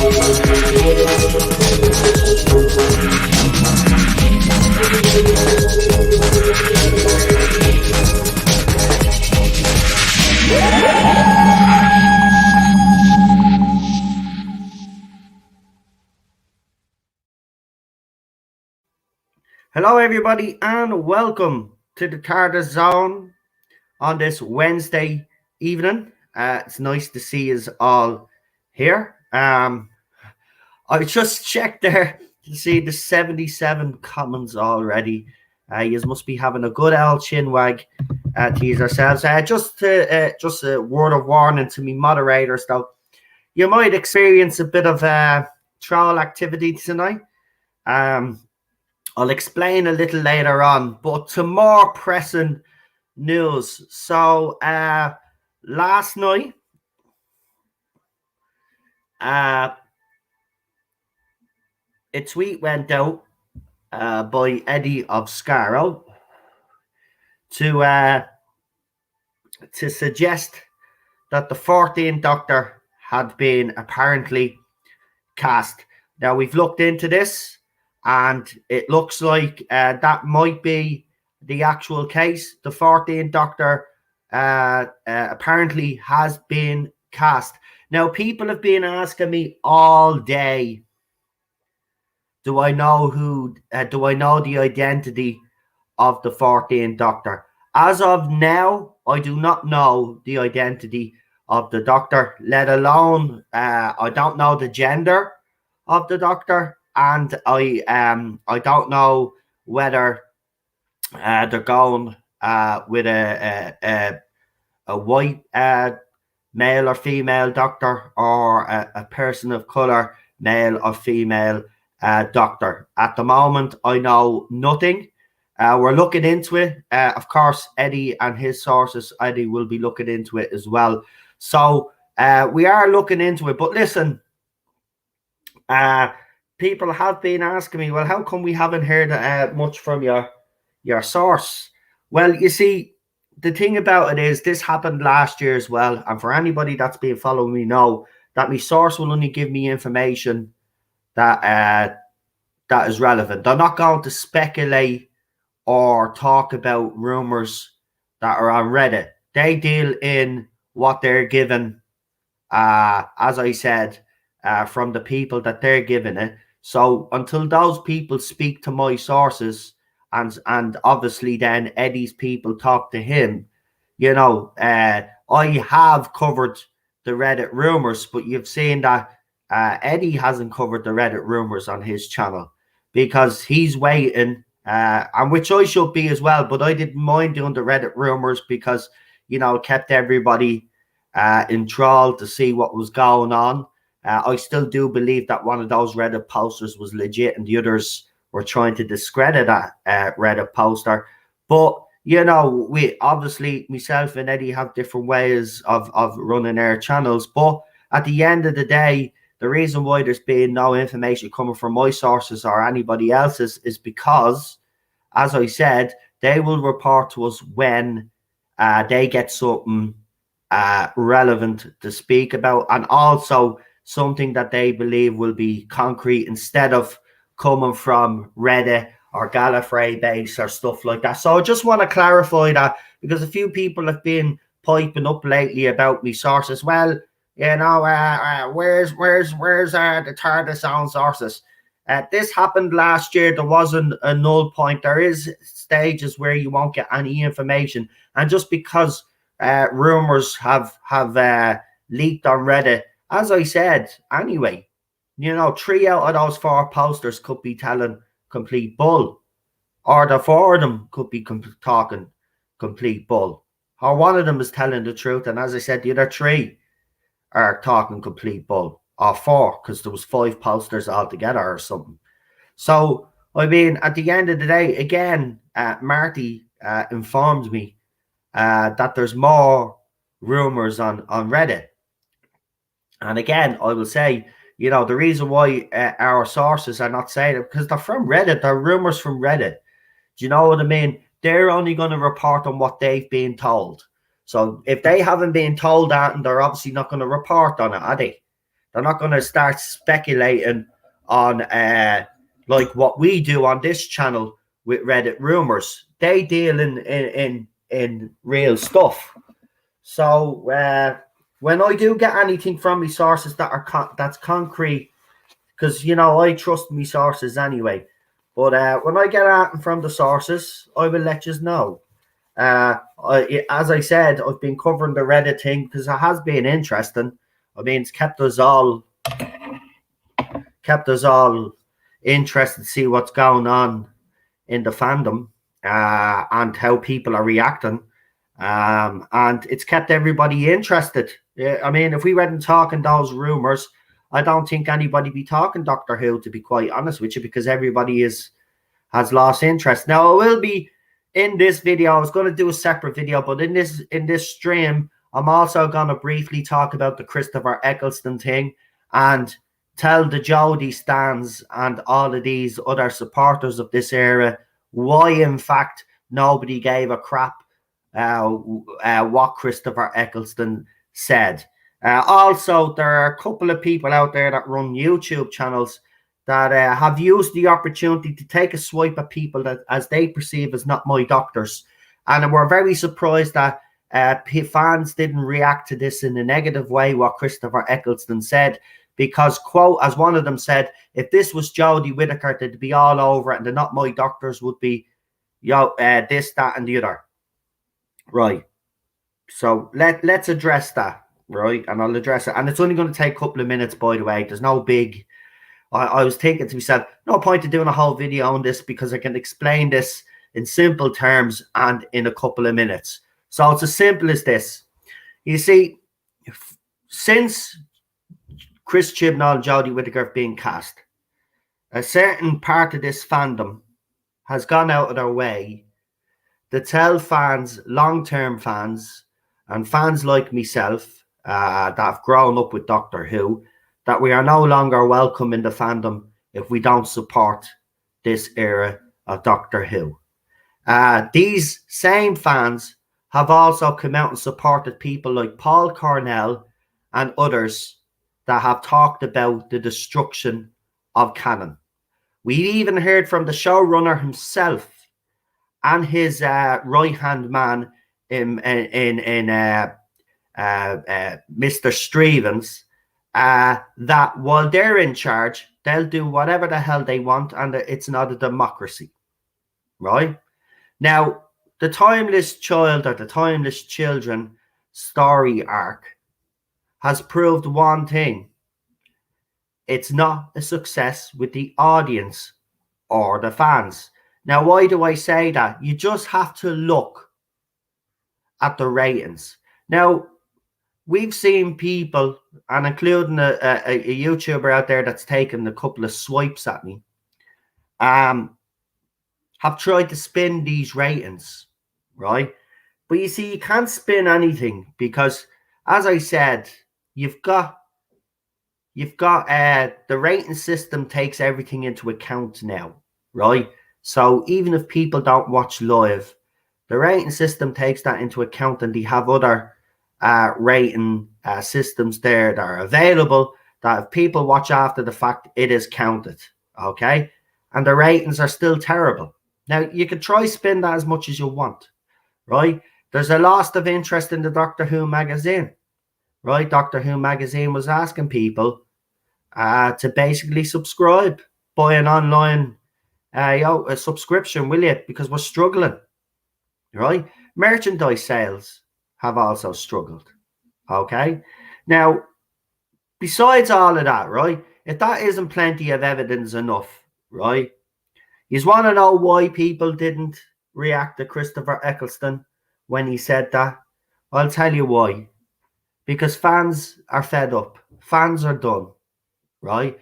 Hello, everybody, and welcome to the TARDIS Zone on this Wednesday evening. It's nice to see you all here. I just checked there to see the 77 comments already. You must be having a good old chin wag to yourselves. Just a word of warning to me moderators, though. You might experience a bit of troll activity tonight. I'll explain a little later on, but to more pressing news. So last night, a tweet went out by Eddie of Scarrow to suggest that the 14th Doctor had been apparently cast. Now, we've looked into this, and it looks like that might be the actual case. The 14th Doctor apparently has been cast. Now, people have been asking me all day, do I know the identity of the 14th Doctor? As of now, I do not know the identity of the Doctor, let alone I don't know the gender of the Doctor, and I don't know whether they're going with a white male or female Doctor, or a person of color, male or female Doctor. At the moment, I know nothing. We're looking into it. Of course, Eddie and his sources, Eddie will be looking into it as well. So we are looking into it. But listen, people have been asking me, well, how come we haven't heard much from your source? Well, you see, the thing about it is, this happened last year as well. And for anybody that's been following me know that my source will only give me information that is relevant. They're not going to speculate or talk about rumors that are on Reddit. They deal in what they're given, as I said, from the people that they're giving it. So until those people speak to my sources, and obviously then Eddie's people talk to him, I have covered the Reddit rumors, but you've seen that Eddie hasn't covered the Reddit rumors on his channel because he's waiting, and which I should be as well, but I didn't mind doing the Reddit rumors because, it kept everybody enthralled to see what was going on. I still do believe that one of those Reddit posters was legit and the others were trying to discredit that Reddit poster. But, we obviously, myself and Eddie have different ways of running our channels. But at the end of the day, the reason why there's been no information coming from my sources or anybody else's is because, as I said, they will report to us when they get something relevant to speak about, and also something that they believe will be concrete instead of coming from Reddit or Gallifrey base or stuff like that. So I just want to clarify that, because a few people have been piping up lately about me sources. Well, where's the TARDIS own sources? This happened last year. There wasn't a null point. There is stages where you won't get any information, and just because rumors have leaked on Reddit, as I said, anyway, 3 out of those 4 posters could be telling complete bull, or the 4 of them could be talking complete bull, or one of them is telling the truth, and as I said, the other 3 are talking complete bull, or 4, because there was 5 posters altogether or something. So, I mean, at the end of the day, again, Marty informed me that there's more rumors on Reddit. And again, I will say, the reason why our sources are not saying it, because they're from Reddit, they're rumors from Reddit. Do you know what I mean? They're only going to report on what they've been told. So if they haven't been told that, and they're obviously not going to report on it, are they? They're not going to start speculating on like what we do on this channel with Reddit rumors. They deal in real stuff. So when I do get anything from me sources that are that's concrete, because I trust me sources anyway. But when I get anything from the sources, I will let you know. As I said, I've been covering the Reddit thing because it has been interesting. I mean, it's kept us all interested to see what's going on in the fandom and how people are reacting. And it's kept everybody interested. I mean, if we weren't talking those rumors, I don't think anybody be talking Doctor Who, to be quite honest with you, because everybody has lost interest. Now, I will be in this video. I was going to do a separate video, but in this stream, I'm also going to briefly talk about the Christopher Eccleston thing and tell the Jodie stands and all of these other supporters of this era why, in fact, nobody gave a crap what Christopher Eccleston said. Also, there are a couple of people out there that run YouTube channels that have used the opportunity to take a swipe at people that as they perceive as not my doctors. And we're very surprised that fans didn't react to this in a negative way, what Christopher Eccleston said, because, quote, as one of them said, if this was Jodie Whitaker, they'd be all over it, and the not my doctors would be, this, that, and the other. Right. So let's address that, right? And I'll address it. And it's only going to take a couple of minutes, by the way. There's no big... I was thinking to myself, no point in doing a whole video on this because I can explain this in simple terms and in a couple of minutes. So it's as simple as this. You see, since Chris Chibnall and Jodie Whitaker have been cast, a certain part of this fandom has gone out of their way to tell fans, long-term fans, and fans like myself that have grown up with Doctor Who, that we are no longer welcome in the fandom if we don't support this era of Doctor Who. These same fans have also come out and supported people like Paul Cornell and others that have talked about the destruction of canon. We even heard from the showrunner himself and his right-hand man in Mr. Stevens, that while they're in charge, they'll do whatever the hell they want, and it's not a democracy, right? Now, the Timeless Child or the Timeless Children story arc has proved one thing. It's not a success with the audience or the fans. Now, why do I say that? You just have to look at the ratings. Now, we've seen people, and including a YouTuber out there that's taken a couple of swipes at me, have tried to spin these ratings, right? But you see, you can't spin anything because, as I said, you've got the rating system takes everything into account now, right? So even if people don't watch live, the rating system takes that into account, and they have other rating systems there that are available that if people watch after the fact, it is counted, okay? And the ratings are still terrible. Now, you can try spin that as much as you want, right? There's a loss of interest in the Doctor Who magazine, right? Doctor Who magazine was asking people to basically subscribe, buy an online a subscription, will you? Because we're struggling, right? Merchandise sales have also struggled, okay? Now, besides all of that, right, if that isn't plenty of evidence enough, right, you want to know why people didn't react to Christopher Eccleston when he said that? I'll tell you why. Because fans are fed up. Fans are done, right?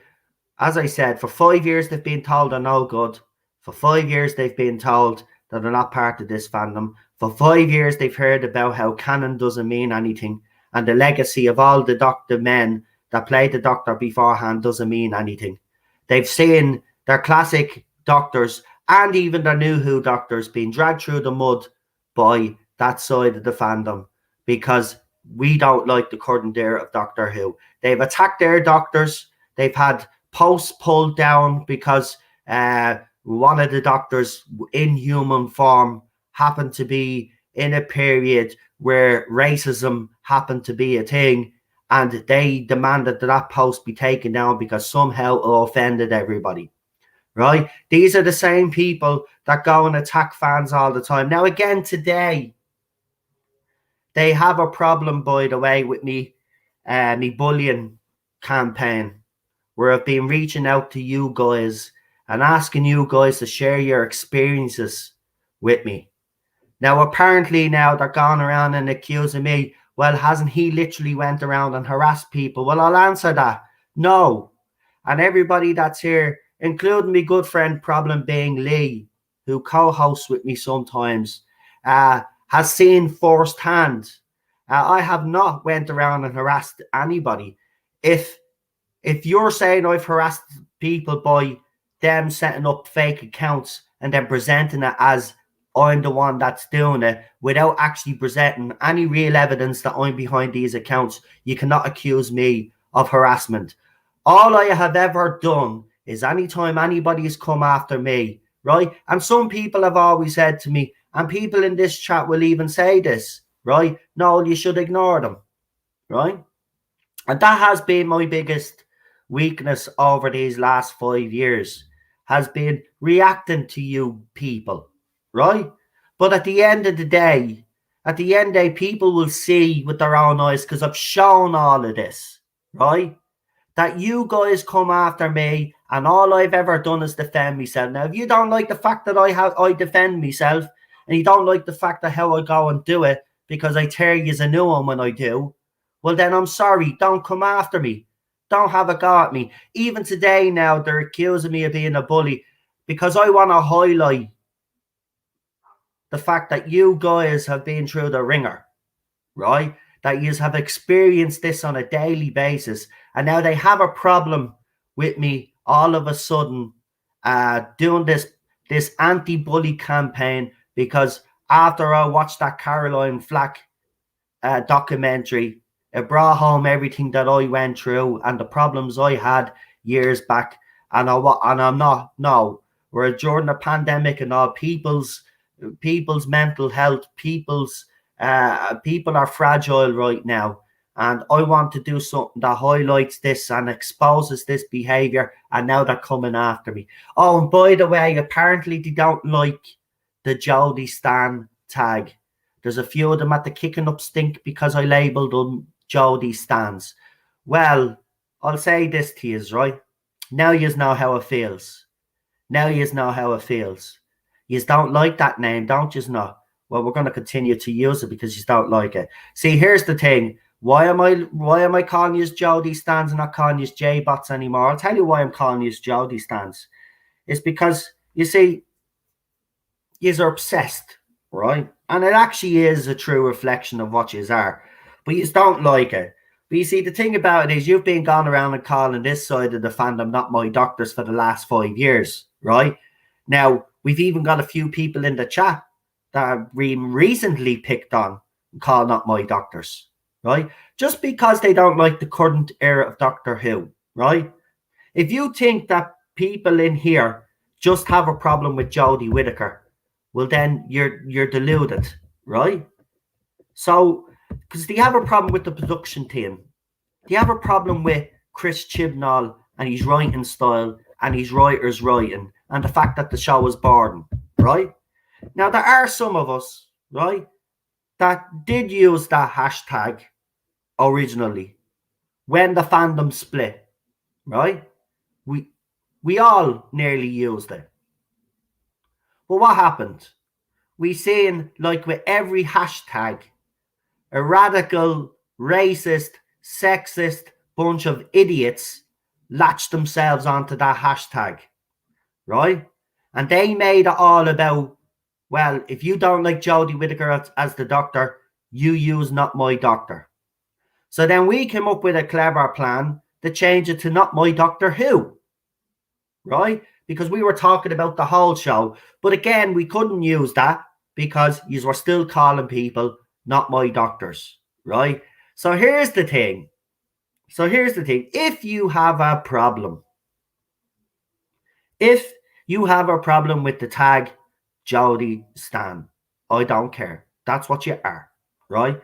As I said, for 5 years they've been told they're no good. For 5 years they've been told that they're not part of this fandom. For 5 years they've heard about how canon doesn't mean anything, and the legacy of all the Doctor men that played the Doctor beforehand doesn't mean anything. They've seen their classic Doctors and even their new Who Doctors being dragged through the mud by that side of the fandom because we don't like the current era of Doctor Who. They've attacked their doctors. They've had posts pulled down because one of the doctors in human form happened to be in a period where racism happened to be a thing, and they demanded that that post be taken down because somehow it offended everybody. Right? These are the same people that go and attack fans all the time. Now, again, today, they have a problem, by the way, with me bullying campaign, where I've been reaching out to you guys and asking you guys to share your experiences with me. Now, apparently now they're going around and accusing me, well, hasn't he literally went around and harassed people? Well, I'll answer that. No. And everybody that's here, including my good friend Problem Being Lee, who co-hosts with me sometimes, has seen firsthand. I have not went around and harassed anybody. If you're saying I've harassed people by them setting up fake accounts and then presenting it as I'm the one that's doing it without actually presenting any real evidence that I'm behind these accounts, you cannot accuse me of harassment. All I have ever done is anytime anybody's come after me, right? And some people have always said to me, and people in this chat will even say this, right? No, you should ignore them, right? And that has been my biggest weakness over these last 5 years, has been reacting to you people, right? But at the end of the day, people will see with their own eyes, because I've shown all of this, right? That you guys come after me and all I've ever done is defend myself. Now, if you don't like the fact that I defend myself, and you don't like the fact that how I go and do it because I tear you a new one when I do, well, then I'm sorry. Don't come after me. Don't have a go at me. Even today now, they're accusing me of being a bully because I want to highlight the fact that you guys have been through the ringer, right? That you have experienced this on a daily basis. And now they have a problem with me all of a sudden doing this anti-bully campaign, because after I watched that Caroline Flack documentary, it brought home everything that I went through and the problems I had years back. And I'm not, no, we're during the pandemic and all, people's mental health, people are fragile right now. And I want to do something that highlights this and exposes this behavior. And now they're coming after me. Oh, and by the way, apparently they don't like the Jody Stan tag. There's a few of them at the kicking up stink because I labelled them Jody Stans. Well, I'll say this to you, right? Now you know how it feels. Now you know how it feels. You don't like that name, don't you know? Well, we're going to continue to use it because you don't like it. See, here's the thing. Why am I calling you Jody Stans and not calling you J-Bots anymore? I'll tell you why I'm calling you Jody Stans. It's because, you see, you're obsessed, right? And it actually is a true reflection of what you are. But you don't like it. But you see, the thing about it is you've been gone around and calling this side of the fandom not my doctors for the last 5 years, right? Now, we've even got a few people in the chat that we recently picked on and call not my doctors, right? Just because they don't like the current era of Doctor Who, right? If you think that people in here just have a problem with Jodie Whittaker, well, then you're deluded, right? So, because they have a problem with the production team. They have a problem with Chris Chibnall and his writing style and his writer's writing and the fact that the show was boring, right? Now, there are some of us, right, that did use that hashtag originally when the fandom split, right? We all nearly used it. But what happened? We seen, like with every hashtag, a radical, racist, sexist bunch of idiots latched themselves onto that hashtag, right? And they made it all about, well, if you don't like Jodie Whittaker as the doctor, you use not my doctor. So then we came up with a clever plan to change it to not my Doctor Who, right? Because we were talking about the whole show. But again, we couldn't use that because you were still calling people not my doctors, right? So here's the thing. So here's the thing. If you have a problem, if you have a problem with the tag Jody Stan, I don't care. That's what you are, right?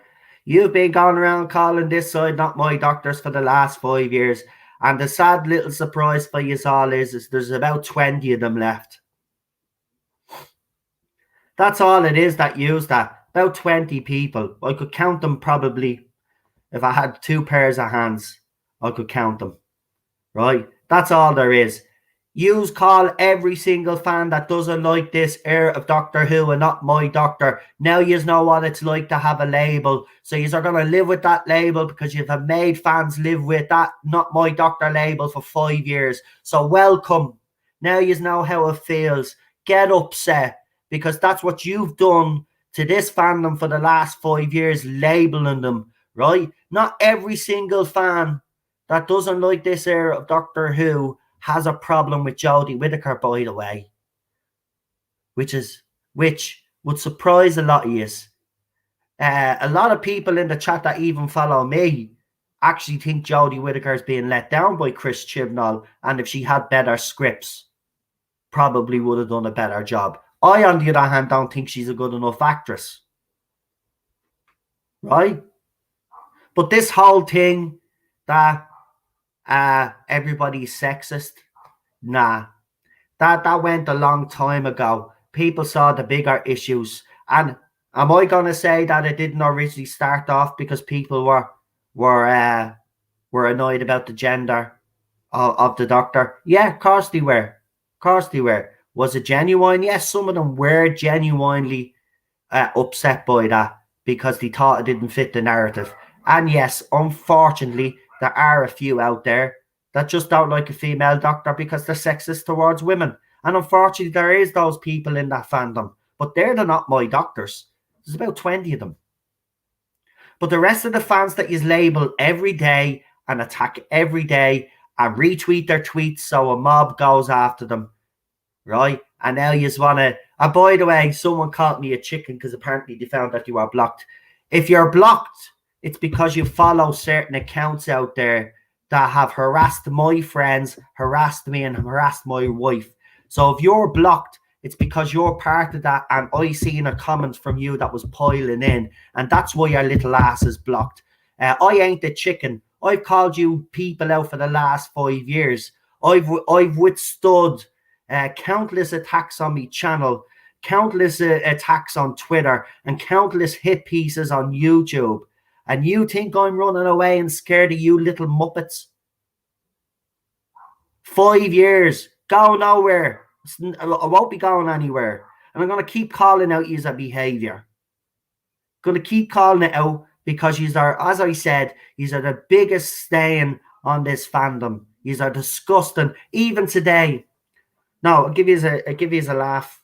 You've been going around calling this side not my doctors for the last 5 years. And the sad little surprise for you all is there's about 20 of them left. That's all it is that use that. About 20 people. I could count them probably. If I had 2 pairs of hands, I could count them. Right? That's all there is. Yous call every single fan that doesn't like this heir of Doctor Who and not my doctor. Now yous know what it's like to have a label. So yous are going to live with that label because you've made fans live with that not my doctor label for 5 years. So welcome. Now yous know how it feels. Get upset because that's what you've done to this fandom for the last 5 years, labeling them, right? Not every single fan that doesn't like this era of Doctor Who has a problem with Jodie Whittaker, by the way, which would surprise a lot of you. A lot of people in the chat that even follow me actually think Jodie Whittaker is being let down by Chris Chibnall, and if she had better scripts, probably would have done a better job. I, on the other hand, don't think she's a good enough actress, right? But this whole thing that everybody's sexist, nah, that went a long time ago. People saw the bigger issues, and am I going to say that it didn't originally start off because people were annoyed about the gender of the doctor? Yeah, of course they were. Of course they were. Was it genuine? Yes, some of them were genuinely upset by that because they thought it didn't fit the narrative. And yes, unfortunately, there are a few out there that just don't like a female doctor because they're sexist towards women. And unfortunately, there is those people in that fandom. But they're not my doctors. There's about 20 of them. But the rest of the fans that is label every day and attack every day and retweet their tweets so a mob goes after them, right? And now you just want to... by the way, someone called me a chicken because apparently they found that you are blocked. If you're blocked, it's because you follow certain accounts out there that have harassed my friends, harassed me, and harassed my wife. So if you're blocked, it's because you're part of that, and I seen a comment from you that was piling in, and that's why your little ass is blocked. I ain't the chicken. I've called you people out for the last 5 years. I've withstood countless attacks on my channel, countless attacks on Twitter, and countless hit pieces on YouTube. And you think I'm running away and scared of you little muppets? 5 years. Go nowhere. I won't be going anywhere. And I'm going to keep calling out user behavior. Going to keep calling it out because these are, as I said, these are the biggest stain on this fandom. These are disgusting. Even today. Now, I'll give you a laugh.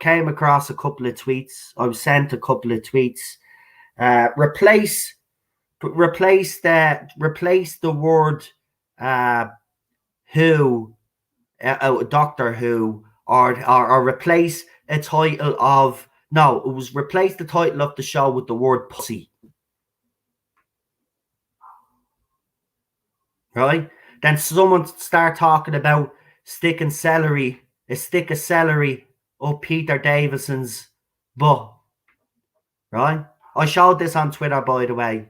Came across a couple of tweets. I was sent a couple of tweets. Replace the word who, Doctor Who, or replace a title of... No, it was replace the title of the show with the word pussy. Right? Then someone start talking about sticking a stick of celery up Peter Davison's butt. Right? I showed this on Twitter, by the way.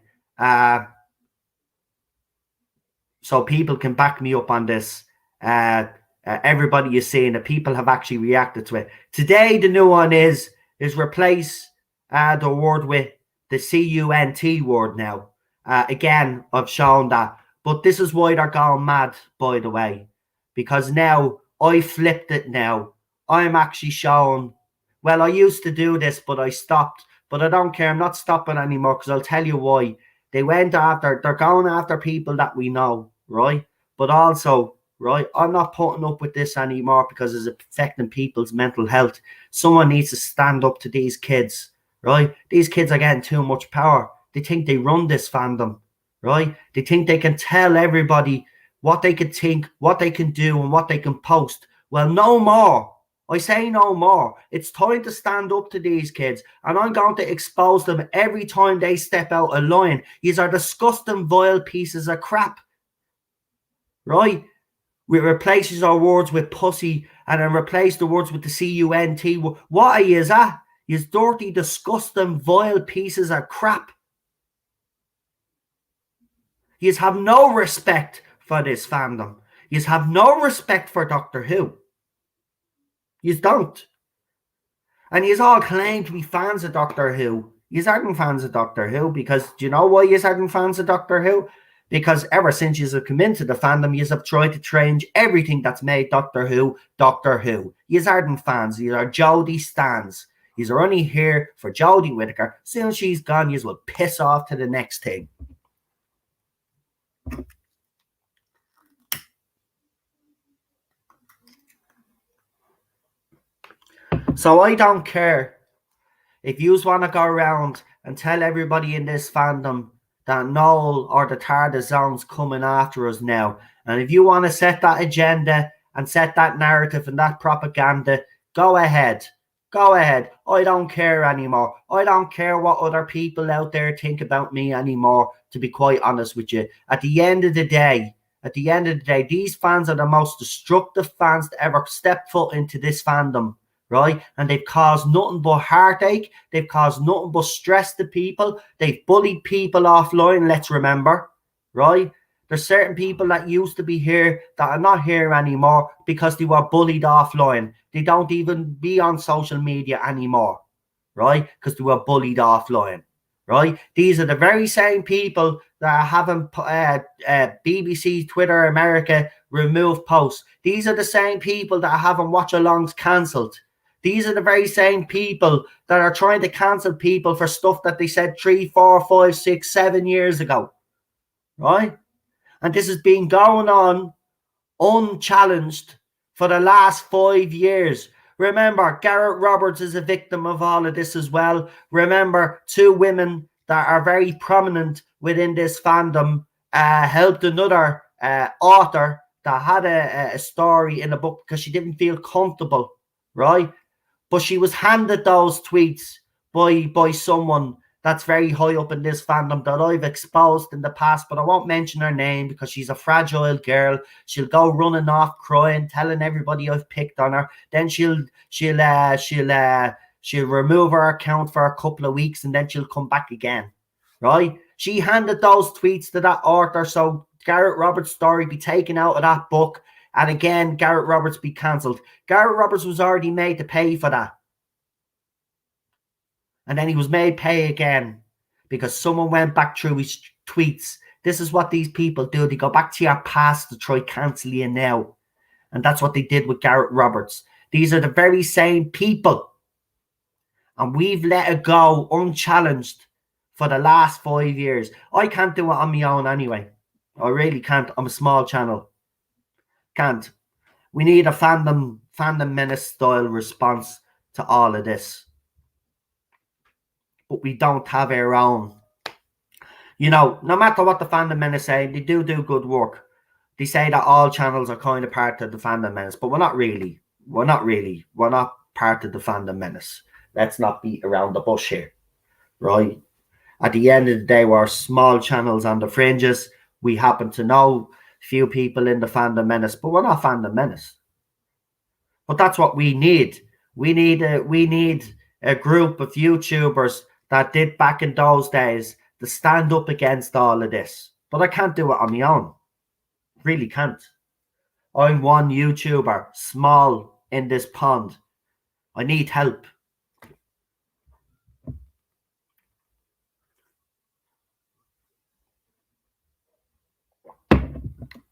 So people can back me up on this. Everybody is saying that people have actually reacted to it. Today, the new one is replace the word with the CUNT word now. Again, I've shown that. But this is why they're going mad, by the way. Because now, I flipped it now. I'm actually showing... Well, I used to do this, but I stopped. But I don't care. I'm not stopping anymore because I'll tell you why. They're going after people that we know, right? But also, right, I'm not putting up with this anymore because it's affecting people's mental health. Someone needs to stand up to these kids, right? These kids are getting too much power. They think they run this fandom, right? They think they can tell everybody what they can think, what they can do, and what they can post. Well, no more. I say no more. It's time to stand up to these kids, and I'm going to expose them every time they step out of line. These are disgusting, vile pieces of crap. right? We replaces our words with pussy and then replace the words with the C-U-N-T. What are you at? You dirty, disgusting, vile pieces of crap. You have no respect for this fandom. You have no respect for Doctor Who. You don't. And you all claim to be fans of Doctor Who. You aren't fans of Doctor Who because do you know why you aren't fans of Doctor Who? Because ever since you have come into the fandom, you have tried to change everything that's made Doctor Who, Doctor Who. You aren't fans. You are Jodie stans. You are only here for Jodie Whitaker. As soon as she's gone, you will piss off to the next thing. So I don't care if you want to go around and tell everybody in this fandom that Noel or the TARDIS zone's coming after us now. And if you want to set that agenda and set that narrative and that propaganda, go ahead. Go ahead. I don't care anymore. I don't care what other people out there think about me anymore, to be quite honest with you. At the end of the day, these fans are the most destructive fans to ever step foot into this fandom. Right? And they've caused nothing but heartache. They've caused nothing but stress to people. They've bullied people offline, let's remember. Right? There's certain people that used to be here that are not here anymore because they were bullied offline. They don't even be on social media anymore. Right? Because they were bullied offline. Right? These are the very same people that are having BBC, Twitter, America remove posts. These are the same people that are having watch-alongs cancelled. These are the very same people that are trying to cancel people for stuff that they said 3, 4, 5, 6, 7 years ago. Right? And this has been going on unchallenged for the last 5 years. Remember, Garrett Roberts is a victim of all of this as well. Remember, 2 women that are very prominent within this fandom helped another author that had a story in a book because she didn't feel comfortable, right? But she was handed those tweets by someone that's very high up in this fandom that I've exposed in the past, but I won't mention her name because she's a fragile girl. She'll go running off crying, telling everybody I've picked on her. Then she'll remove her account for a couple of weeks and then she'll come back again. Right? She handed those tweets to that author so Garrett Roberts' story be taken out of that book. And again, Garrett Roberts be cancelled. Garrett Roberts was already made to pay for that. And then he was made pay again because someone went back through his tweets. This is what these people do. They go back to your past to try cancel you now. And that's what they did with Garrett Roberts. These are the very same people. And we've let it go unchallenged for the last 5 years. I can't do it on my own anyway. I really can't. I'm a small channel. Can't. We need a fandom menace style response to all of this. But we don't have our own. You know, no matter what the fandom menace say, they do good work. They say that all channels are kind of part of the fandom menace, but we're not really. We're not part of the fandom menace. Let's not beat around the bush here, right? At the end of the day, we're small channels on the fringes. We happen to know few people in the fandom menace, but we're not fandom menace. But that's what we need. We need a group of YouTubers that did back in those days to stand up against all of this. But I can't do it on my own. Really can't. I'm one YouTuber, small in this pond. I need help.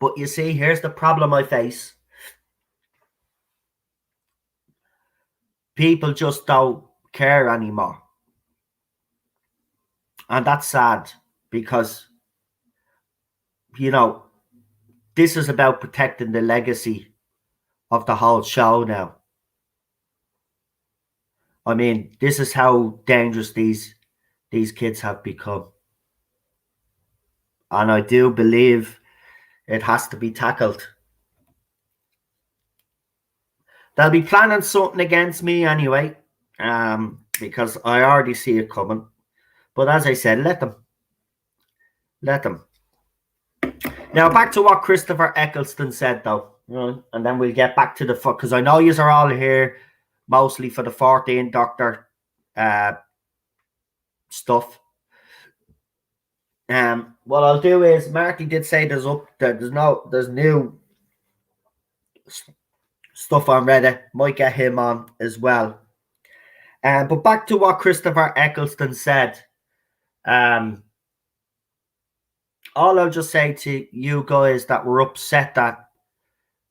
But you see, here's the problem I face. People just don't care anymore. And that's sad because, you know, this is about protecting the legacy of the whole show now. I mean, this is how dangerous these kids have become. And I do believe it has to be tackled. They'll be planning something against me anyway, because I already see it coming. But as I said, let them. Let Now back to what Christopher Eccleston said, though, and then we'll get back to the fuck, because I know you are all here mostly for the 14th Doctor stuff. What I'll do is, Marty did say there's new stuff on Reddit. Might get him on as well. But back to what Christopher Eccleston said. All I'll just say to you guys that were upset that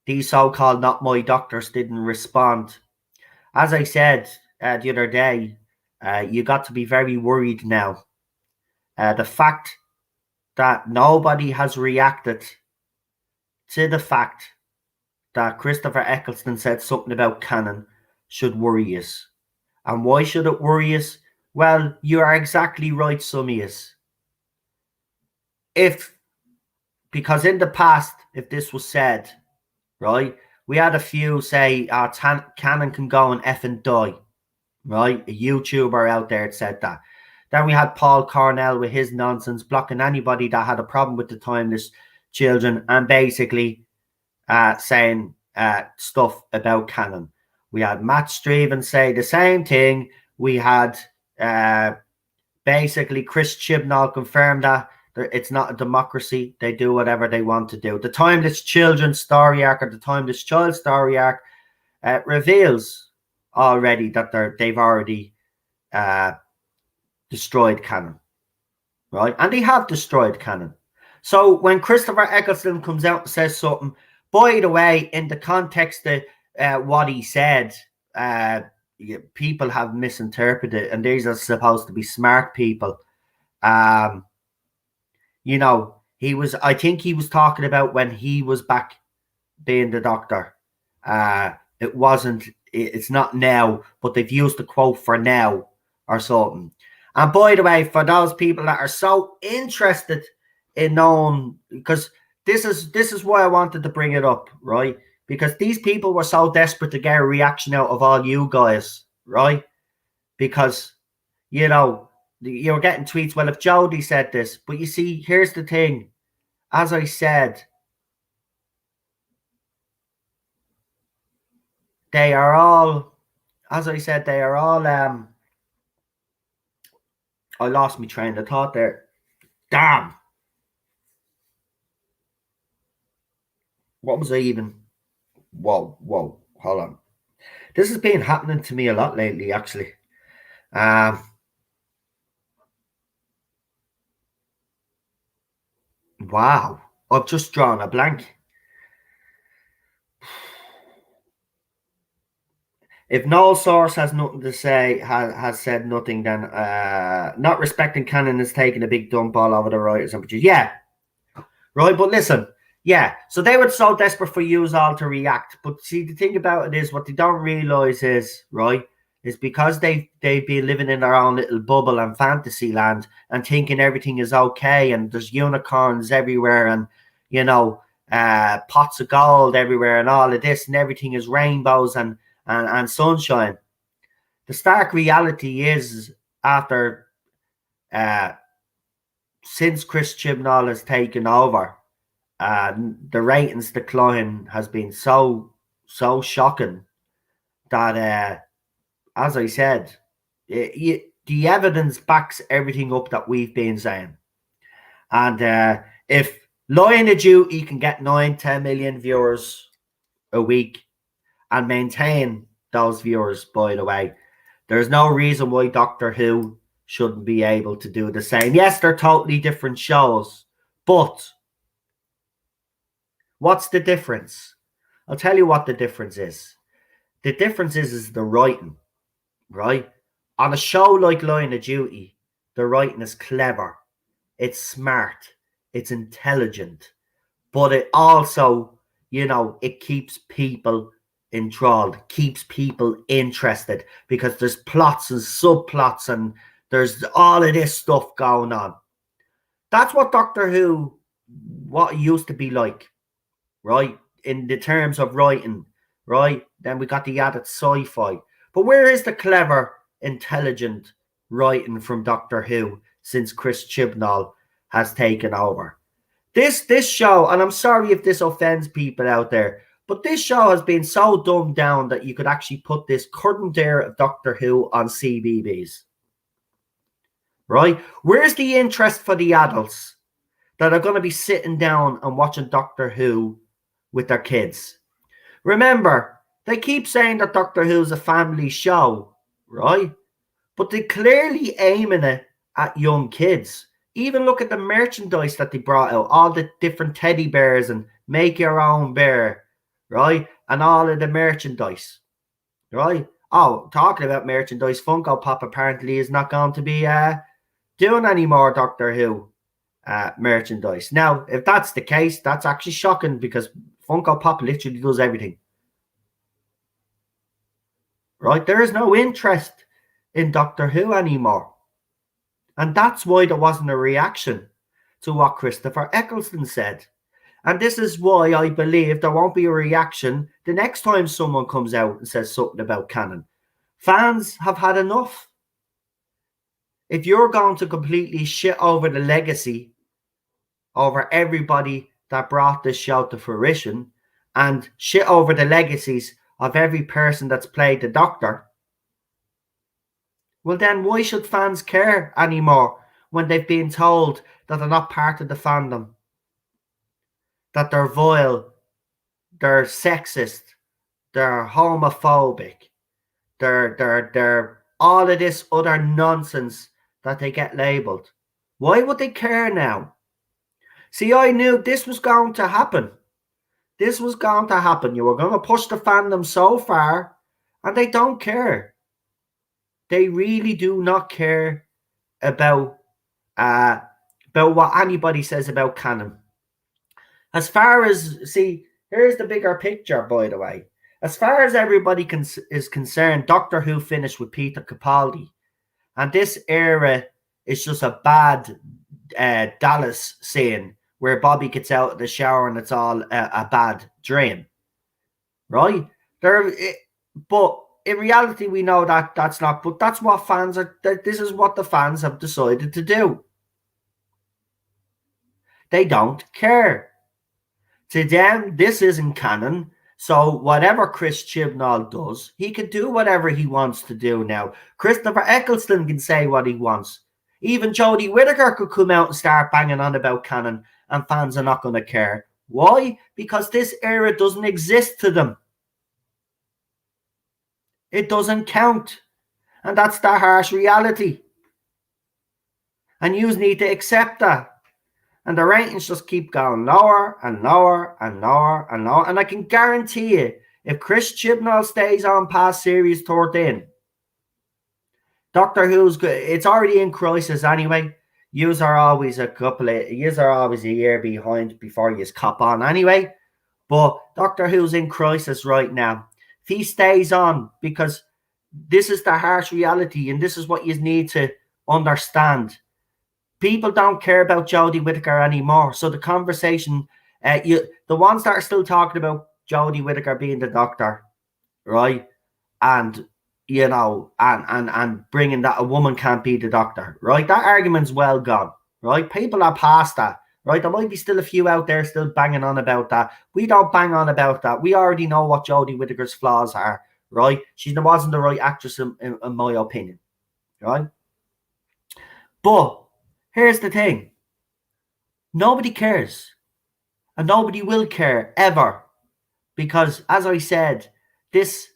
these so-called not my doctors didn't respond. As I said the other day, you got to be very worried now. The fact that nobody has reacted to the fact that Christopher Eccleston said something about Cannon should worry us. And why should it worry us? Well, you are exactly right, some of us. Because in the past, if this was said, right, we had a few say, Cannon can go and effing die, right? A YouTuber out there said that. Then we had Paul Cornell with his nonsense, blocking anybody that had a problem with the timeless children and basically saying stuff about Cannon. We had Matt Streven say the same thing. We had basically Chris Chibnall confirm that it's not a democracy. They do whatever they want to do. The Timeless Children story arc, or the Timeless Child story arc, reveals already that they've already destroyed Cannon, right? And they have destroyed Cannon. So when Christopher Eccleston comes out and says something, by the way, in the context of what he said, people have misinterpreted it, and these are supposed to be smart people. I think he was talking about when he was back being the Doctor. It's not now, but they've used the quote for now or something. And by the way, for those people that are so interested in knowing, because this is why I wanted to bring it up, right? Because these people were so desperate to get a reaction out of all you guys, right? Because, you're getting tweets, well, if Jodie said this, but you see, here's the thing. As I said, they are all, I lost my train of thought there. Damn. What was I even? Whoa, hold on. This has been happening to me a lot lately, actually. Wow. I've just drawn a blank. If no source has nothing to say, has said nothing, then not respecting Cannon is taking a big dump all over the writers and producers. Yeah. Right, but listen. Yeah, so they were so desperate for you all to react. But see, the thing about it is, what they don't realise is, right, is because they've been living in their own little bubble and fantasy land and thinking everything is okay and there's unicorns everywhere and, pots of gold everywhere and all of this and everything is rainbows and sunshine. The stark reality is, after since Chris Chibnall has taken over, the ratings decline has been so shocking that, as I said, the evidence backs everything up that we've been saying. And if Line of Duty can get 9-10 million viewers a week and maintain those viewers, by the way, there's no reason why Doctor Who shouldn't be able to do the same. Yes, they're totally different shows, but what's the difference? I'll tell you what the difference is. The difference is the writing, right? On a show like Line of Duty, the writing is clever, it's smart, it's intelligent, but it also, it keeps people enthralled, keeps people interested, because there's plots and subplots and there's all of this stuff going on. That's what Doctor Who, what it used to be like, right? In the terms of writing, right? Then we got the added sci-fi. But where is the clever, intelligent writing from Doctor Who since Chris Chibnall has taken over? This show, and I'm sorry if this offends people out there, but this show has been so dumbed down that you could actually put this current era of Doctor Who on CBBS. Right? Where's the interest for the adults that are going to be sitting down and watching Doctor Who with their kids? Remember, they keep saying that Doctor Who's a family show, right? But they're clearly aiming it at young kids. Even look at the merchandise that they brought out, all the different teddy bears and make your own bear, right? And all of the merchandise, right? Oh, talking about merchandise, Funko Pop apparently is not going to be doing any more Doctor Who merchandise. Now, if that's the case, that's actually shocking because Funko Pop literally does everything. Right? There is no interest in Doctor Who anymore. And that's why there wasn't a reaction to what Christopher Eccleston said. And this is why I believe there won't be a reaction the next time someone comes out and says something about canon. Fans have had enough. If you're going to completely shit over the legacy over everybody that brought this show to fruition and shit over the legacies of every person that's played the Doctor, well then why should fans care anymore when they've been told that they're not part of the fandom, that they're vile, they're sexist, they're homophobic, they're all of this other nonsense that they get labelled? Why would they care now? See, I knew this was going to happen. This was going to happen. You were going to push the fandom so far, and they don't care. They really do not care about what anybody says about canon. As far as, see, here's the bigger picture, by the way. As far as everybody is concerned, Doctor Who finished with Peter Capaldi. And this era is just a bad Dallas scene where Bobby gets out of the shower and it's all a bad dream. Right? But in reality, we know that that's not, but that's what fans are, this is what the fans have decided to do. They don't care. To them, this isn't canon. So whatever Chris Chibnall does, he can do whatever he wants to do now. Christopher Eccleston can say what he wants. Even Jodie Whitaker could come out and start banging on about canon and fans are not going to care. Why? Because this era doesn't exist to them. It doesn't count. And that's the harsh reality. And you need to accept that. And the ratings just keep going lower and lower and lower and lower. And I can guarantee you, if Chris Chibnall stays on past Series 13, Doctor Who's good. It's already in crisis anyway. Yous are always a year behind before you cop on anyway. But Doctor Who's in crisis right now. If he stays on, because this is the harsh reality and this is what you need to understand. People don't care about Jodie Whitaker anymore. So the conversation, the ones that are still talking about Jodie Whitaker being the Doctor, right? And, you know, and bringing that a woman can't be the Doctor, right? That argument's well gone, right? People are past that, right? There might be still a few out there still banging on about that. We don't bang on about that. We already know what Jodie Whitaker's flaws are, right? She wasn't the right actress in my opinion, right? But here's the thing. Nobody cares. And nobody will care ever. Because, as I said, this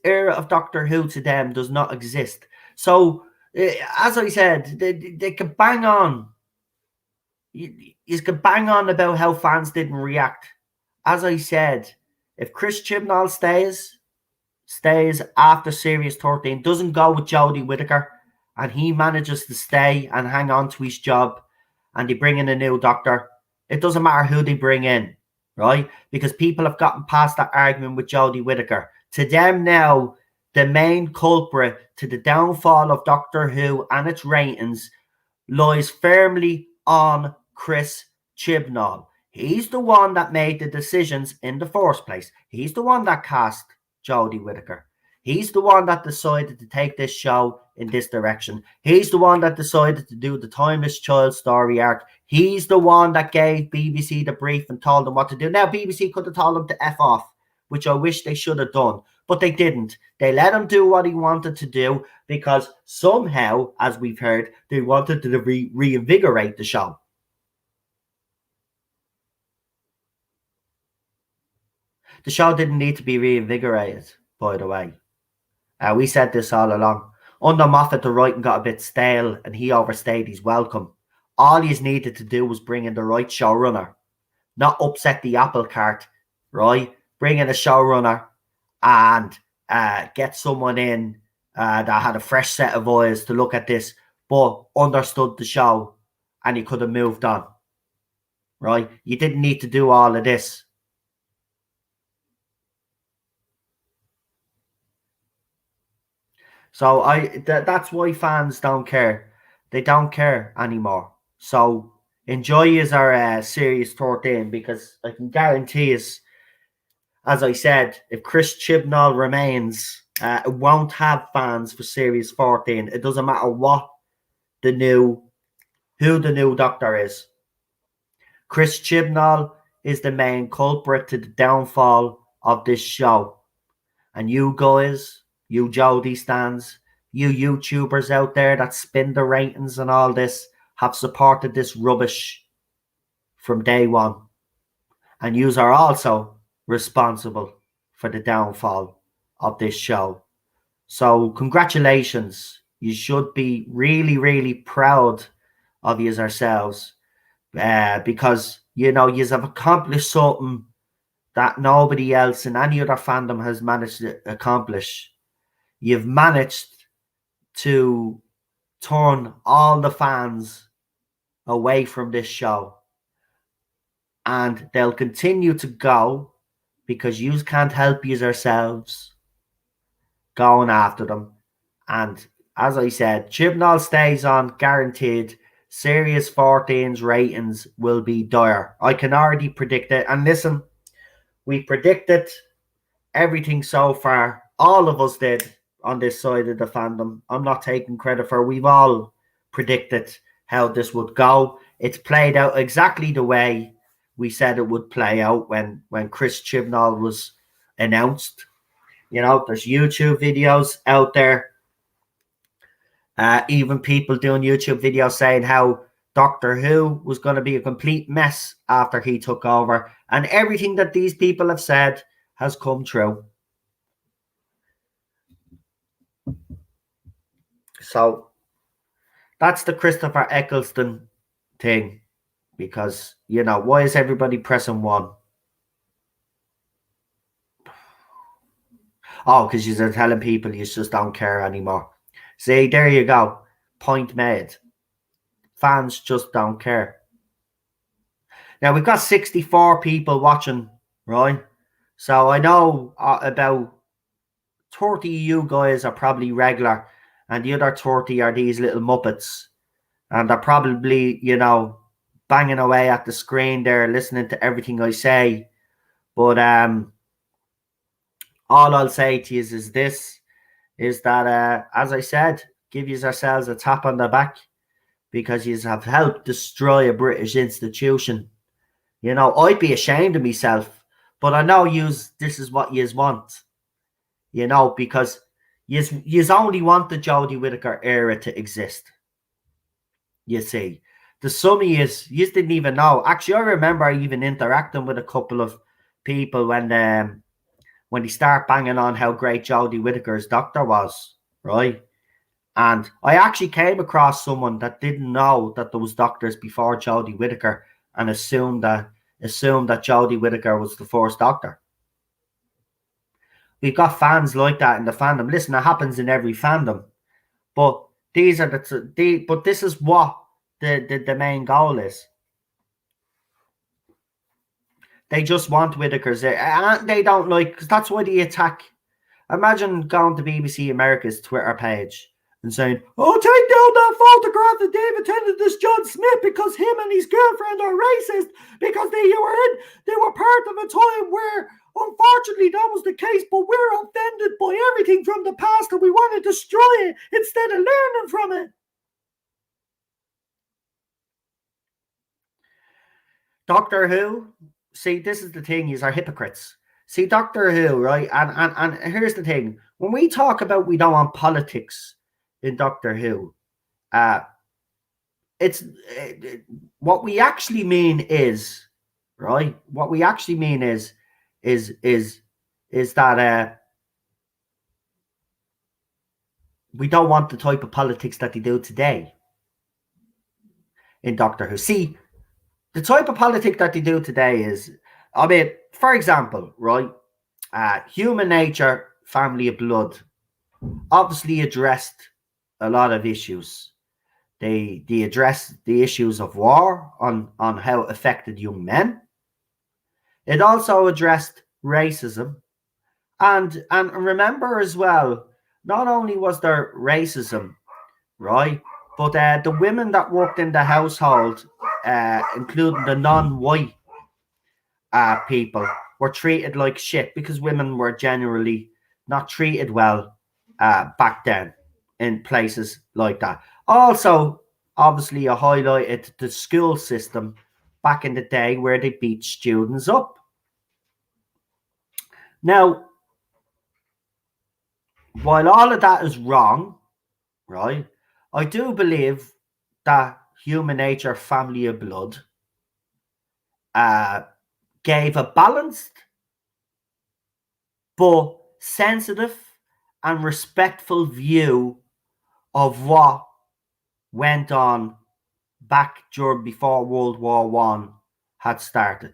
era of Doctor Who to them does not exist. So, as I said, they can bang on. You can bang on about how fans didn't react. As I said, if Chris Chibnall stays after Series 13, doesn't go with Jodie Whitaker, and he manages to stay and hang on to his job, and they bring in a new Doctor, it doesn't matter who they bring in, right? Because people have gotten past that argument with Jodie Whitaker. To them now, the main culprit to the downfall of Doctor Who and its ratings lies firmly on Chris Chibnall. He's the one that made the decisions in the first place. He's the one that cast Jodie Whitaker. He's the one that decided to take this show in this direction. He's the one that decided to do the Timeless Child story arc. He's the one that gave BBC the brief and told them what to do. Now, BBC could have told him to F off, which I wish they should have done, but they didn't. They let him do what he wanted to do because somehow, as we've heard, they wanted to reinvigorate the show. The show didn't need to be reinvigorated, by the way. We said this all along. Under Moffat, the writing got a bit stale and he overstayed his welcome. All he's needed to do was bring in the right showrunner, not upset the apple cart, right? Bring in a showrunner and get someone in that had a fresh set of eyes to look at this, but understood the show and he could have moved on, right? You didn't need to do all of this. So that's why fans don't care. They don't care anymore. So enjoy our Series 13 because I can guarantee us, as I said, if Chris Chibnall remains, it won't have fans for Series 14. It doesn't matter who the new Doctor is. Chris Chibnall is the main culprit to the downfall of this show. And you guys, you Jodie stans, you YouTubers out there that spin the ratings and all this, have supported this rubbish from day one. And you are also responsible for the downfall of this show. So congratulations. You should be really, really proud of you yourselves because, you know, you have accomplished something that nobody else in any other fandom has managed to accomplish. You've managed to turn all the fans away from this show. And they'll continue to go because you can't help yourselves going after them. And as I said, Chibnall stays on, guaranteed. Series 14's ratings will be dire. I can already predict it. And listen, we predicted everything so far. All of us did on this side of the fandom. I'm not taking credit for it. We've all predicted how this would go. It's played out exactly the way we said it would play out when Chris Chibnall was announced. You know, there's YouTube videos out there. Even people doing YouTube videos saying how Doctor Who was going to be a complete mess after he took over. And everything that these people have said has come true. So that's the Christopher Eccleston thing. Because, you know, why is everybody pressing 1? Oh, because you're telling people you just don't care anymore. See, there you go. Point made. Fans just don't care. Now, we've got 64 people watching, right? So I know about 30 of you guys are probably regular, and the other 30 are these little muppets. And they're probably, you know, banging away at the screen there, listening to everything I say. But all I'll say to you is this, is that, as I said, give yourselves a tap on the back because you have helped destroy a British institution. You know, I'd be ashamed of myself, but I know this is what yous want. You know, because yous only want the Jodie Whitaker era to exist. You see. The some of you didn't even know. Actually, I remember even interacting with a couple of people when they start banging on how great Jodie Whitaker's Doctor was, right? And I actually came across someone that didn't know that there was Doctors before Jodie Whitaker and assumed that Jodie Whitaker was the first Doctor. We've got fans like that in the fandom. Listen, it happens in every fandom, but these are but this is what the main goal is. They just want Whitaker's there. And they don't like, because that's why they attack. Imagine going to BBC America's Twitter page and saying, oh, take down that photograph of David Tennant as John Smith because him and his girlfriend are racist because they were part of a time where Unfortunately, that was the case, but we're offended by everything from the past and we want to destroy it instead of learning from it. Doctor Who, see, this is the thing, these are hypocrites. See, Doctor Who, right? And here's the thing. When we talk about we don't want politics in Doctor Who, it's what we actually mean is, right? What we actually mean is that we don't want the type of politics that they do today in Doctor Who. See, the type of politics that they do today is, I mean, for example, right? Human nature, family of blood, obviously addressed a lot of issues. They addressed the issues of war on how it affected young men. It also addressed racism. And remember as well, not only was there racism, right, but the women that worked in the household, including the non-white people, were treated like shit because women were generally not treated well back then in places like that. Also, obviously, I highlighted the school system back in the day where they beat students up. Now, while all of that is wrong, right, I do believe that human nature, family of blood, gave a balanced but sensitive and respectful view of what went on back before World War One had started,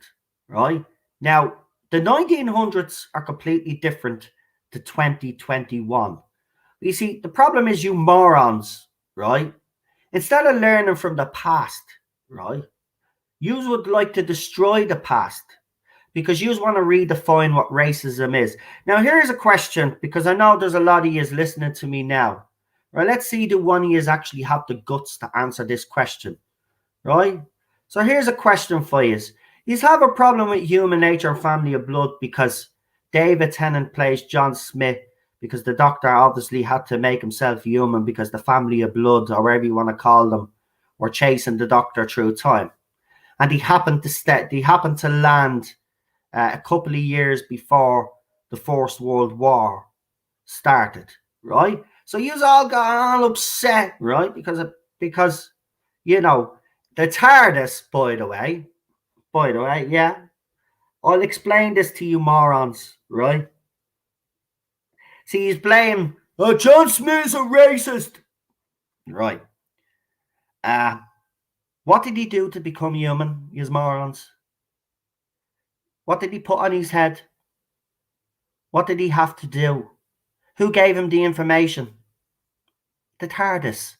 right? Now, the 1900s are completely different to 2021. You see, the problem is you morons, right? Instead of learning from the past, right, you would like to destroy the past because you want to redefine what racism is. Now, here's a question, because I know there's a lot of you listening to me now. Right, let's see, do one of you actually have the guts to answer this question, right? So here's a question for you. You have a problem with human nature and family of blood because David Tennant plays John Smith, because the doctor obviously had to make himself human because the family of blood, or whatever you want to call them, were chasing the doctor through time. And he happened to land a couple of years before the First World War started, right? So you all got all upset, right? Because you know, the TARDIS, by the way, yeah. I'll explain this to you morons, right? See, he's blaming, oh, John Smith's a racist. Right. What did he do to become human, you morons? What did he put on his head? What did he have to do? Who gave him the information? The TARDIS.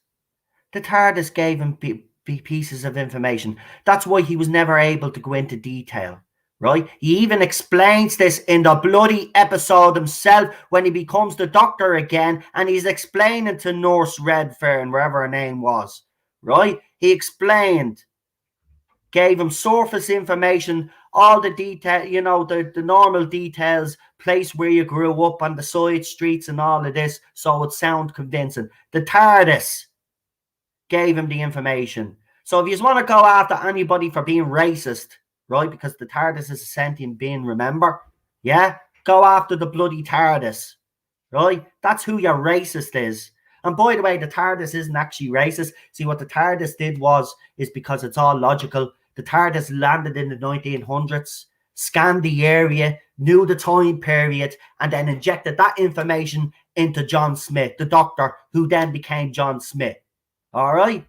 The TARDIS gave him pieces of information. That's why he was never able to go into detail, right? He even explains this in the bloody episode himself when he becomes the Doctor again, and he's explaining to Nurse Redfern, wherever her name was, right? He explained, gave him surface information, all the detail, you know, the normal details, place where you grew up, on the side streets and all of this, so it sound convincing. The TARDIS gave him the information. So if you want to go after anybody for being racist, right, because the TARDIS is a sentient being, remember? Yeah? Go after the bloody TARDIS, right? That's who your racist is. And by the way, the TARDIS isn't actually racist. See, what the TARDIS did is because it's all logical, the TARDIS landed in the 1900s, scanned the area, knew the time period, and then injected that information into John Smith, the Doctor, who then became John Smith. All right?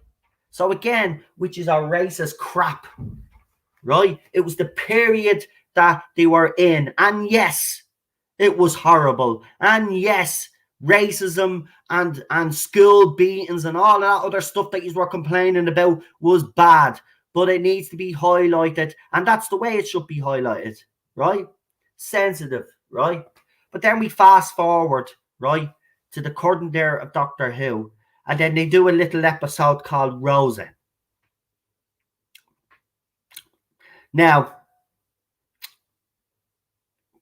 So again, which is a racist crap, right? It was the period that they were in. And yes, it was horrible. And yes, racism and school beatings and all that other stuff that you were complaining about was bad. But it needs to be highlighted. And that's the way it should be highlighted, right? Sensitive, right? But then we fast forward, right, to the curtain there of Doctor Who. And then they do a little episode called Rosa. Now,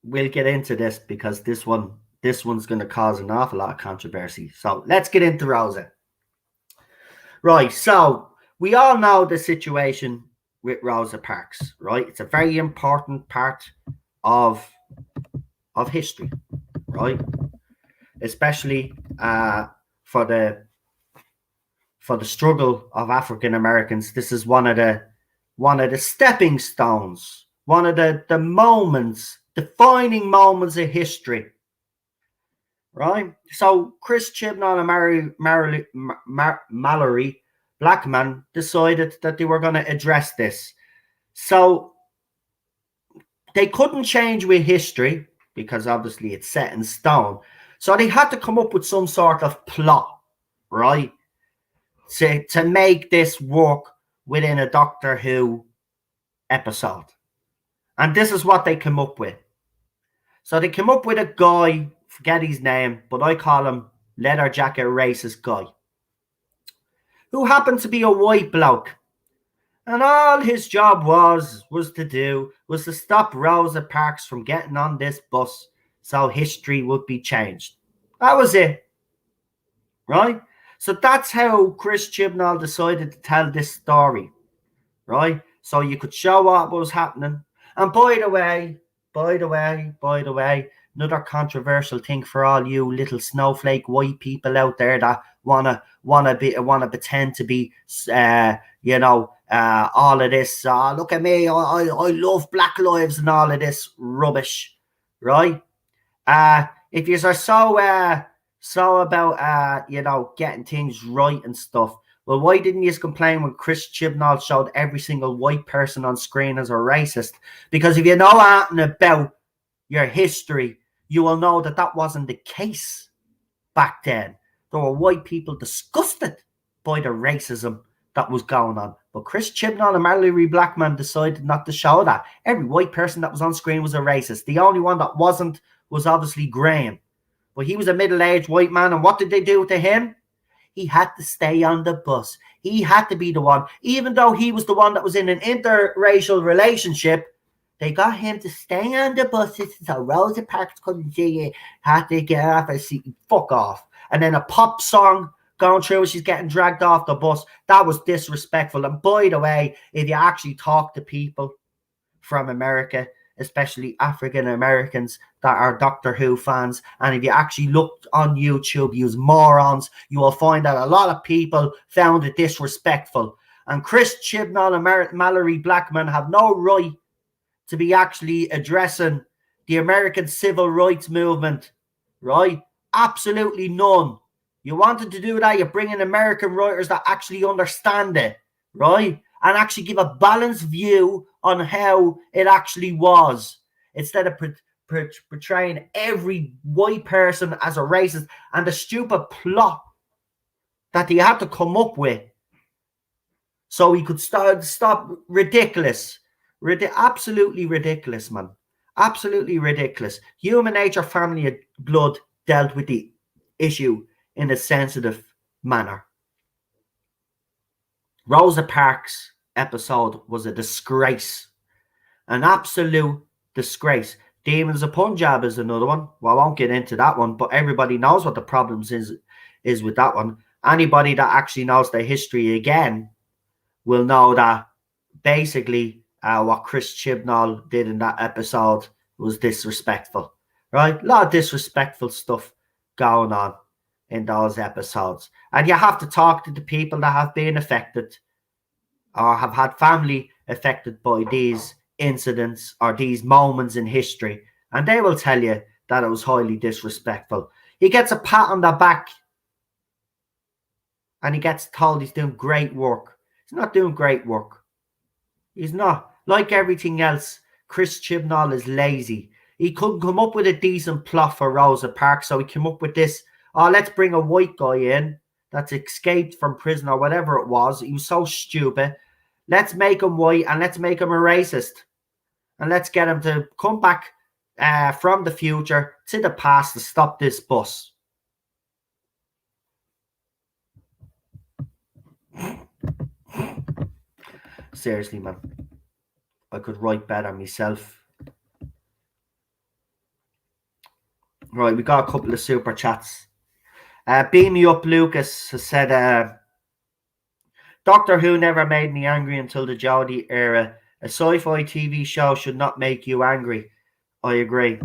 we'll get into this because this one's going to cause an awful lot of controversy. So let's get into Rosa. Right, so we all know the situation with Rosa Parks, right? It's a very important part of history, right? Especially for the struggle of African Americans. This is one of the stepping stones, one of the moments, defining moments of history. Right? So Chris Chibnall and Mallory Blackman decided that they were going to address this. So they couldn't change with history because obviously it's set in stone. So they had to come up with some sort of plot, right? To make this work within a Doctor Who episode. And this is what they came up with. So they came up with a guy, forget his name, but I call him Leather Jacket Racist Guy, who happened to be a white bloke. And all his job was to stop Rosa Parks from getting on this bus so history would be changed. That was it. Right? So that's how Chris Chibnall decided to tell this story. Right? So you could show what was happening. And by the way, another controversial thing for all you little snowflake white people out there that wanna pretend to be all of this. Look at me, I love Black lives and all of this rubbish, right? If you are so about getting things right and stuff, well, why didn't you complain when Chris Chibnall showed every single white person on screen as a racist? Because if you know anything about your history, you will know that that wasn't the case back then. There were white people disgusted by the racism that was going on. But Chris Chibnall and Mallory Blackman decided not to show that. Every white person that was on screen was a racist. The only one that wasn't was obviously Graham. But he was a middle-aged white man, and what did they do to him? He had to stay on the bus. He had to be the one. Even though he was the one that was in an interracial relationship, they got him to stay on the bus so Rosa Parks couldn't see it. Had to get off a seat. Fuck off. And then a pop song going through, she's getting dragged off the bus. That was disrespectful. And by the way, if you actually talk to people from America, especially African Americans that are Doctor Who fans, and if you actually look on YouTube, you morons, you will find that a lot of people found it disrespectful. And Chris Chibnall and Mallory Blackman have no right to be actually addressing the American civil rights movement, right? Absolutely none. You wanted to do that, you bring in American writers that actually understand it, right? And actually give a balanced view on how it actually was, instead of portraying every white person as a racist and the stupid plot that they had to come up with so he could stop ridiculous. Absolutely ridiculous, man. Absolutely ridiculous. Human Nature Family of Blood dealt with the issue in a sensitive manner. Rosa Parks' episode was a disgrace. An absolute disgrace. Demons of Punjab is another one. Well, I won't get into that one, but everybody knows what the problems is with that one. Anybody that actually knows their history again will know that basically what Chris Chibnall did in that episode was disrespectful, right? A lot of disrespectful stuff going on in those episodes. And you have to talk to the people that have been affected or have had family affected by these incidents or these moments in history, and they will tell you that it was highly disrespectful. He gets a pat on the back and he gets told he's doing great work. He's not doing great work. He's not. Like everything else, Chris Chibnall is lazy. He couldn't come up with a decent plot for Rosa Parks, so he came up with this, let's bring a white guy in that's escaped from prison or whatever it was. He was so stupid. Let's make him white and let's make him a racist. And let's get him to come back from the future to the past to stop this bus. Seriously, man. I could write better myself. Right, we got a couple of super chats. Beam me up, Lucas has said, Doctor Who never made me angry until the Jodie era. A sci-fi TV show should not make you angry. I agree.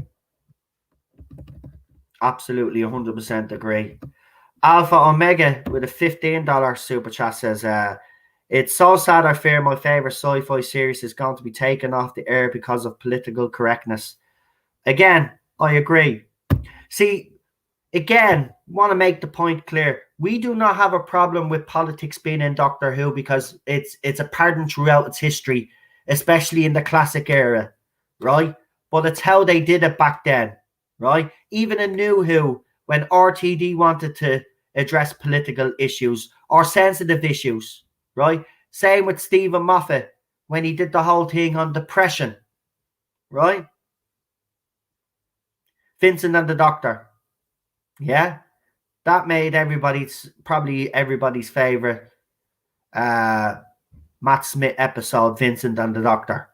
Absolutely, 100% agree. Alpha Omega with a $15 super chat says, it's so sad I fear my favourite sci-fi series is going to be taken off the air because of political correctness. Again, I agree. See, again, want to make the point clear. We do not have a problem with politics being in Doctor Who because it's a pattern throughout its history, especially in the classic era, right? But it's how they did it back then, right? Even in New Who, when RTD wanted to address political issues or sensitive issues, right? Same with Stephen Moffat when he did the whole thing on depression, right? Vincent and the Doctor, yeah? That made probably everybody's favorite Matt Smith episode, Vincent and the Doctor,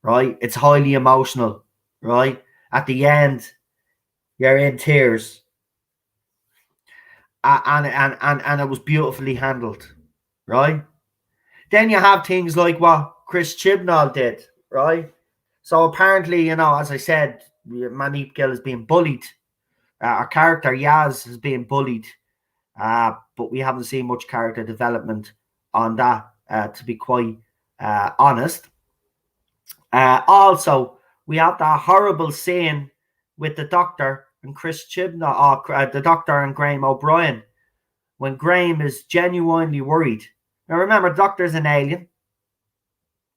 right? It's highly emotional, right? At the end, you're in tears. And it was beautifully handled, right? Then you have things like what Chris Chibnall did, right? So apparently, as I said, Manip Gill is being bullied. Our character Yaz is being bullied. But we haven't seen much character development on that, to be quite honest. Also, we have that horrible scene with the Doctor and Chris Chibnall, the Doctor and Graham O'Brien, when Graham is genuinely worried. Now remember, Doctor's an alien,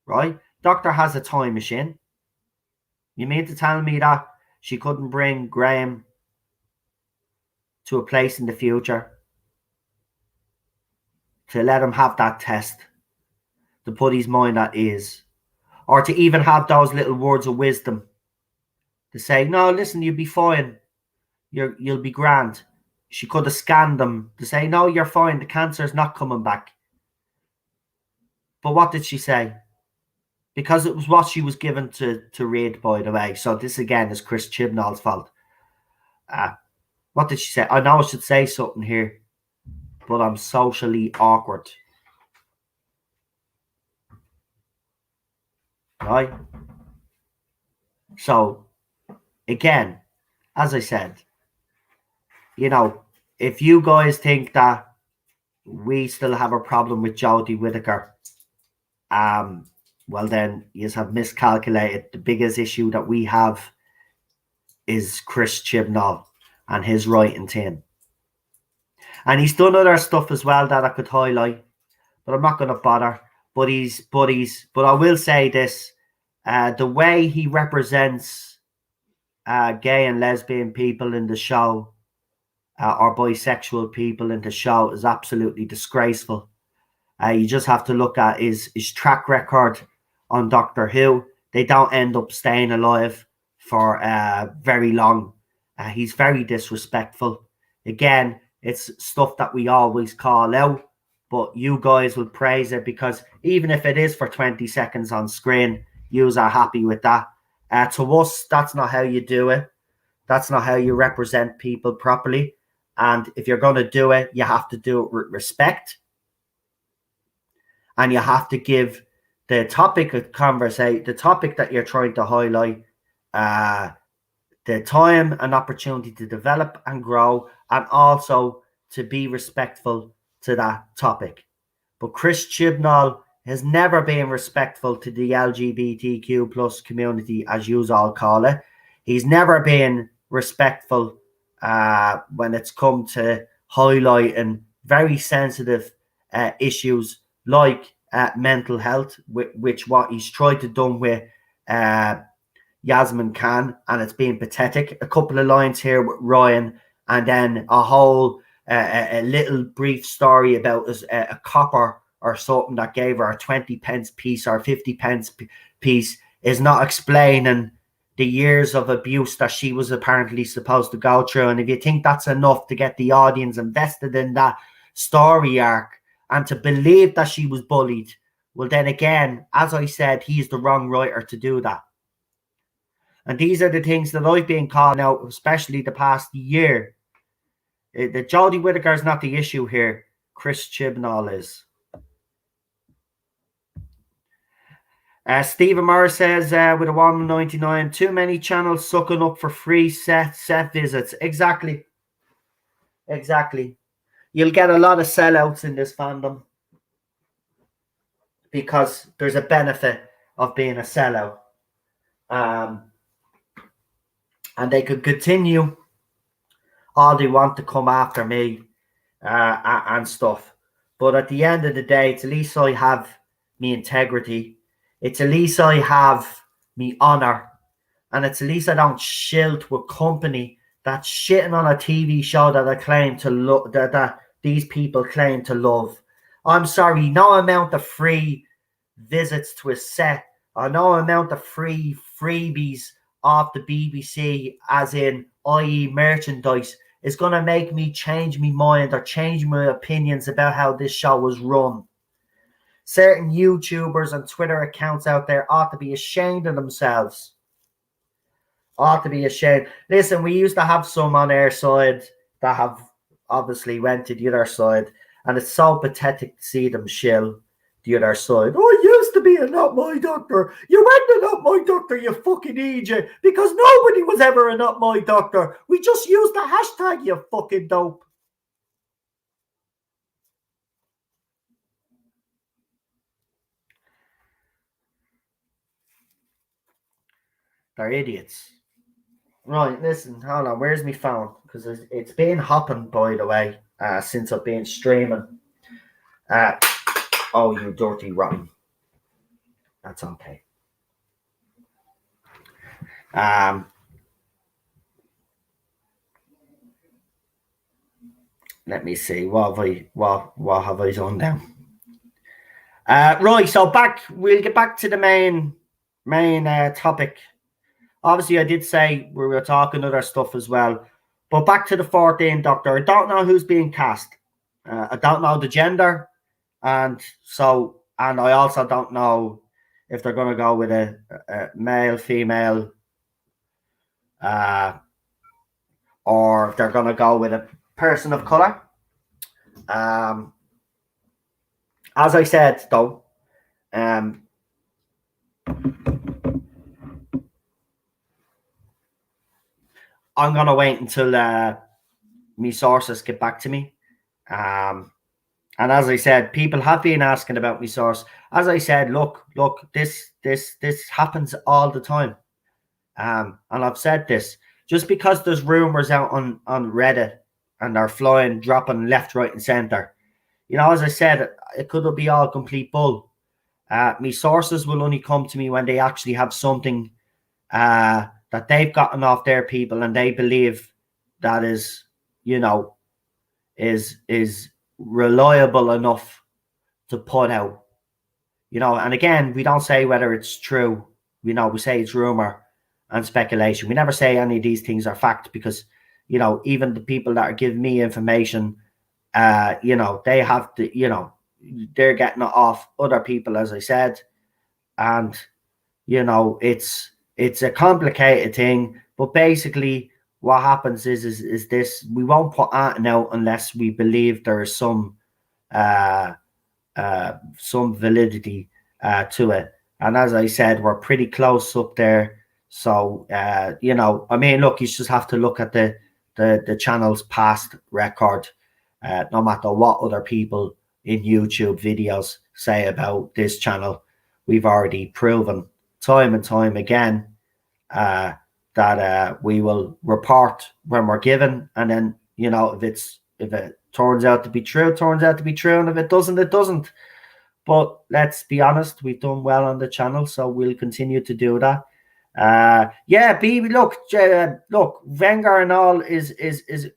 right? Doctor has a time machine. You mean to tell me that she couldn't bring Graham to a place in the future to let him have that test, to put his mind at ease, or to even have those little words of wisdom to say, no, listen, you'll be fine. You'll be grand. She could have scanned them to say, no, you're fine. The cancer's not coming back. But what did she say? Because it was what she was given to read, by the way. So this, again, is Chris Chibnall's fault. What did she say? I know I should say something here, but I'm socially awkward. Right? So, again, as I said, if you guys think that we still have a problem with Jodie Whitaker, well then you have miscalculated. The biggest issue that we have is Chris Chibnall and his writing team. And he's done other stuff as well that I could highlight, but I'm not going to bother. But I will say this, the way he represents gay and lesbian people in the show, or bisexual people in the show, is absolutely disgraceful. You just have to look at his track record on Doctor Who. They don't end up staying alive for very long. He's very disrespectful. Again, it's stuff that we always call out, but you guys will praise it because even if it is for 20 seconds on screen, yous are happy with that. To us, that's not how you do it. That's not how you represent people properly. And if you're going to do it, you have to do it with respect. And you have to give the topic of conversation, the topic that you're trying to highlight, the time and opportunity to develop and grow, and also to be respectful to that topic. But Chris Chibnall has never been respectful to the LGBTQ plus community, as you all call it. He's never been respectful when it's come to highlighting very sensitive issues like mental health, which what he's tried to do with Yasmin Khan, and it's been pathetic. A couple of lines here with Ryan, and then a whole a little brief story about a copper or something that gave her a 20 pence piece or 50 pence piece is not explaining the years of abuse that she was apparently supposed to go through. And if you think that's enough to get the audience invested in that story arc and to believe that she was bullied, well then again, as I said, he's the wrong writer to do that. And these are the things that I've been calling out, especially the past year. The Jodie Whitaker is not the issue here. Chris Chibnall is. Stephen Morris says, with a 199, too many channels sucking up for free set visits. Exactly. You'll get a lot of sellouts in this fandom because there's a benefit of being a sellout. And they could continue all they want to come after me and stuff. But at the end of the day, it's at least I have me integrity. It's at least I have me honor. And it's at least I don't shield with company that's shitting on a TV show that I claim to love, that these people claim to love. I'm sorry, no amount of free visits to a set or no amount of free freebies off the BBC, as in, i.e. merchandise, is going to make me change my mind or change my opinions about how this show was run. Certain YouTubers and Twitter accounts out there ought to be ashamed of themselves. Ought to be ashamed. Listen, we used to have some on our side that have obviously went to the other side, and it's so pathetic to see them shill the other side. Oh, I used to be a Not My Doctor. You went to Not My Doctor, you fucking idiot, because nobody was ever a Not My Doctor. We just used the hashtag, you fucking dope. They're idiots. Right, listen, hold on. Where's my phone? Because it's been hopping, by the way, since I've been streaming. Oh, you dirty rotten. That's okay. Let me see. What have I done now? Right, so we'll get back to the main topic. Obviously, I did say we were talking other stuff as well. But back to the 14th Doctor. I don't know who's being cast. I don't know the gender. And I also don't know if they're going to go with a male, female, or if they're going to go with a person of color. As I said, though, I'm going to wait until me sources get back to me. And as I said, people have been asking about me source. As I said, look, this happens all the time. And I've said this, just because there's rumors out on Reddit and they're flying, dropping left, right, and center. You know, as I said, it could be all complete bull. Me sources will only come to me when they actually have something that they've gotten off their people and they believe that is, you know, is reliable enough to put out. You know, and again, we don't say whether it's true. You know, we say it's rumor and speculation. We never say any of these things are fact because, you know, even the people that are giving me information, you know, they have to, you know, they're getting it off other people, as I said. And, you know, it's a complicated thing. But basically, what happens is this: we won't put anything out unless we believe there is some validity to it. And as I said, we're pretty close up there. So, you know, I mean, look, you just have to look at the channel's past record, no matter what other people in YouTube videos say about this channel. We've already proven time and time again that we will report when we're given. And then, you know, if it turns out to be true, it turns out to be true. And if it doesn't, it doesn't. But let's be honest, we've done well on the channel, so we'll continue to do that. Look, Wenger and all is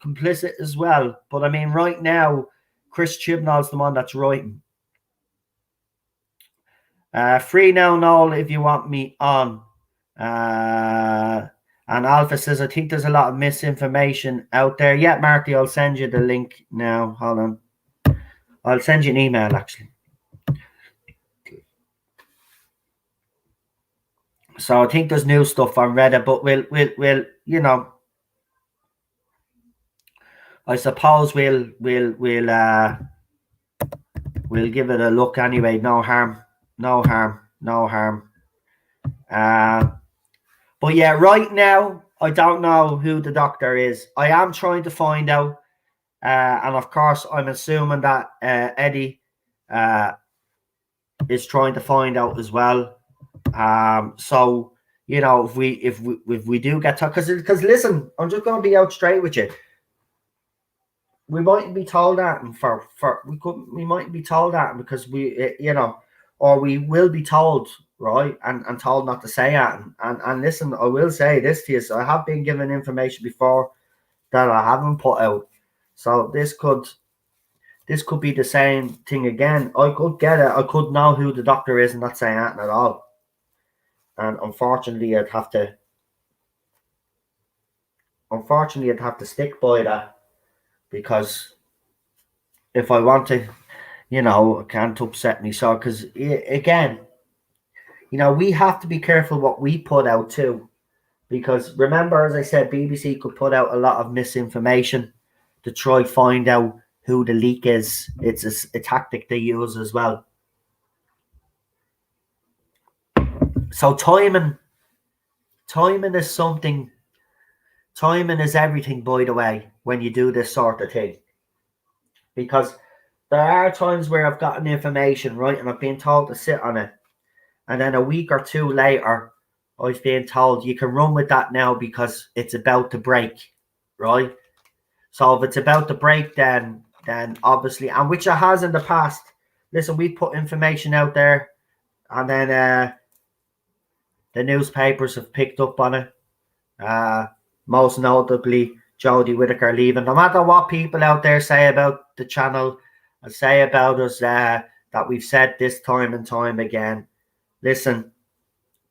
complicit as well. But I mean, right now, Chris Chibnall's the one that's writing. Free now, Noel, if you want me on. And Alpha says, I think there's a lot of misinformation out there. Yeah, Marty, I'll send you the link now. Hold on. I'll send you an email, actually. So I think there's new stuff on Reddit, but we'll you know, I suppose we'll give it a look anyway. No harm, no harm, no harm. But yeah, right now I don't know who the doctor is. I am trying to find out, and of course I'm assuming that Eddie is trying to find out as well. So you know, if we do get to, because listen, I'm just going to be out straight with you. We mightn't be told that, and we mightn't be told that because you know, or we will be told, right, and told not to say that. And listen, I will say this to you: so I have been given information before that I haven't put out, so this could be the same thing again. I could get it. I could know who the doctor is and not say that at all. And unfortunately, I'd have to stick by that, because if I want to, you know, it can't upset me. So, because again, you know, we have to be careful what we put out too, because remember, as I said, BBC could put out a lot of misinformation to try find out who the leak is. It's a tactic they use as well. So timing is something. Timing is everything, by the way, when you do this sort of thing. Because there are times where I've gotten information, right, and I've been told to sit on it. And then a week or two later, I've been told you can run with that now because it's about to break, right? So if it's about to break, then obviously, and which it has in the past. Listen, we put information out there, and then the newspapers have picked up on it. Most notably, Jodie Whitaker leaving. No matter what people out there say about the channel and say about us, that we've said this time and time again. Listen,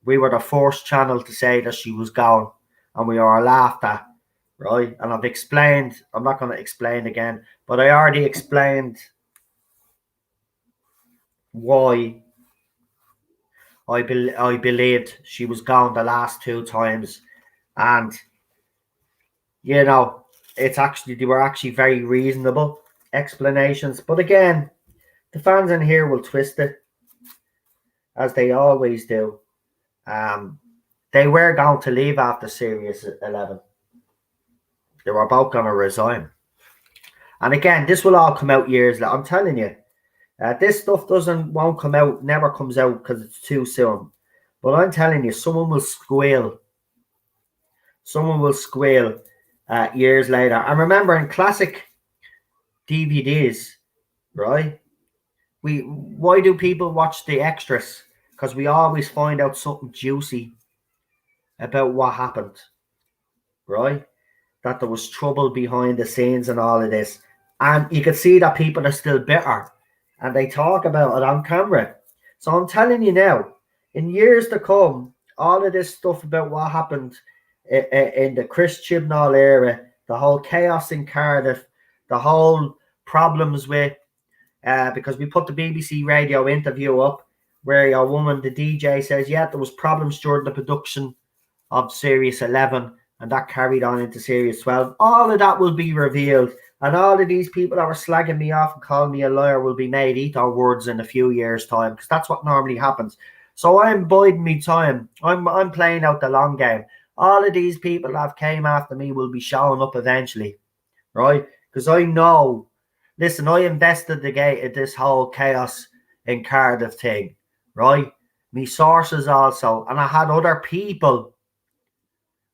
we were the first channel to say that she was gone, and we were laughed at, right? And I've explained, I'm not going to explain again, but I already explained why I believed she was gone the last two times. And, you know, they were actually very reasonable explanations. But again, the fans in here will twist it, as they always do. They were going to leave after Series 11. They were both going to resign. And again, this will all come out years later. I'm telling you, this stuff won't come out, never comes out because it's too soon. But I'm telling you, someone will squeal. Someone will squeal years later. And remember, in classic DVDs, right? Why do people watch the extras? Because we always find out something juicy about what happened, right? That there was trouble behind the scenes and all of this. And you can see that people are still bitter, and they talk about it on camera. So I'm telling you now, in years to come, all of this stuff about what happened in the Chris Chibnall era, the whole chaos in Cardiff, the whole problems with, because we put the BBC radio interview up where your woman, the DJ, says, yeah, there was problems during the production of Series 11, and that carried on into Series 12. All of that will be revealed, and all of these people that were slagging me off and calling me a liar will be made eat our words in a few years' time, because that's what normally happens. So I'm biding me time. I'm playing out the long game. All of these people that have came after me will be showing up eventually, right? Because I know, listen, I investigated this whole chaos in Cardiff thing, right? Me sources also, and I had other people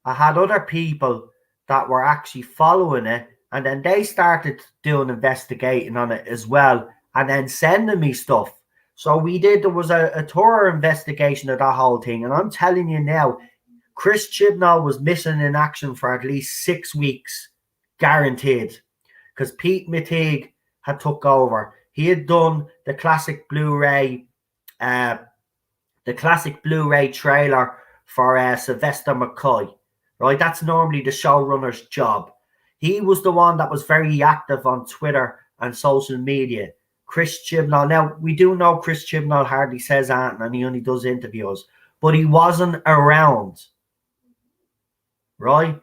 that were actually following it, and then they started doing investigating on it as well, and then sending me stuff. So there was a thorough investigation of that whole thing, and I'm telling you now, Chris Chibnall was missing in action for at least 6 weeks, guaranteed, because Pete McTeague had took over. He had done the classic Blu-ray trailer for Sylvester McCoy. Right, that's normally the showrunner's job. He was the one that was very active on Twitter and social media. Chris Chibnall. Now, we do know Chris Chibnall hardly says anything, and he only does interviews. but he wasn't around, right?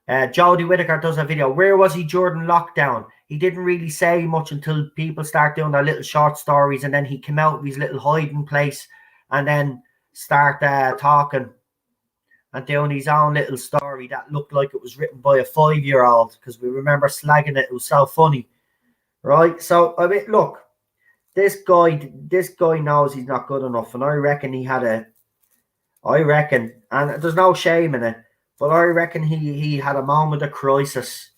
Jodie Whitaker does a video. Where was he during lockdown? He didn't really say much until people start doing their little short stories, and then he came out of his little hiding place and then start talking and doing his own little story that looked like it was written by a 5-year-old, because we remember slagging it. It was so funny, right? So, I mean, look, this guy knows he's not good enough, and I reckon, and there's no shame in it, but I reckon he had a moment of crisis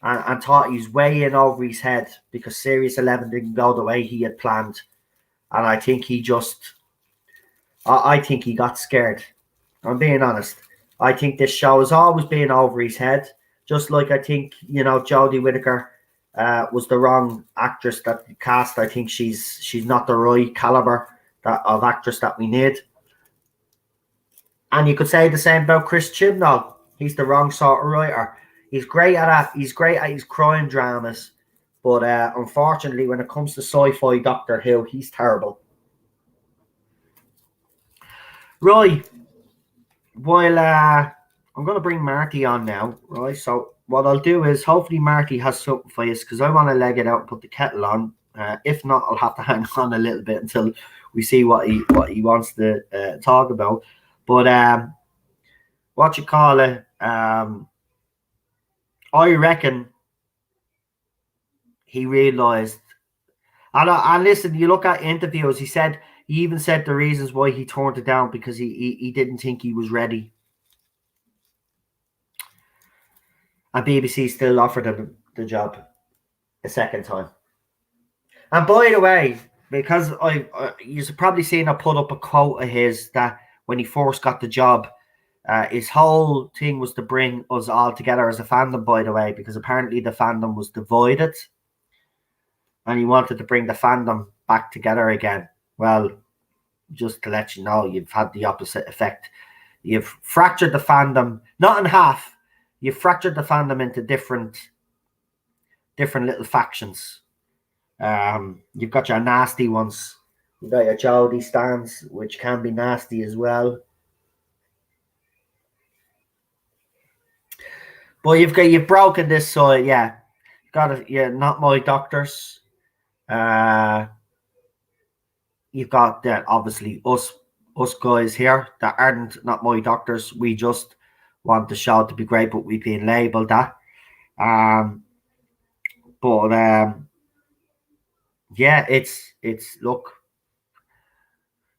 and thought he was way in over his head because Series 11 didn't go the way he had planned. And I think he got scared. I'm being honest. I think this show has always been over his head. Just like I think, Jodie Whitaker was the wrong actress that we cast. I think she's not the right caliber of actress that we need. And you could say the same about Chris Chibnall. He's the wrong sort of writer. He's great at that. He's great at his crime dramas. But unfortunately, when it comes to sci-fi Doctor Who, he's terrible. Right. While I'm going to bring Marty on now, right? So what I'll do is hopefully Marty has something for you, because I want to leg it out and put the kettle on. If not, I'll have to hang on a little bit until we see what he wants to talk about. But what you call it? I reckon he realised. And listen, you look at interviews. He even said the reasons why he turned it down, because he didn't think he was ready. And BBC still offered him the job a second time. And by the way, because you've probably seen I put up a quote of his that when he first got the job, his whole thing was to bring us all together as a fandom, by the way, because apparently the fandom was divided. And he wanted to bring the fandom back together again. Well, just to let you know, you've had the opposite effect. You've fractured the fandom, not in half. You've fractured the fandom into different little factions. You've got your nasty ones. You've got your Jodie stands, which can be nasty as well. But you've broken this side, yeah. Not my doctors. You've got obviously us guys here that aren't not my doctors. We just want the show to be great, but we've been labelled that. Yeah, it's look.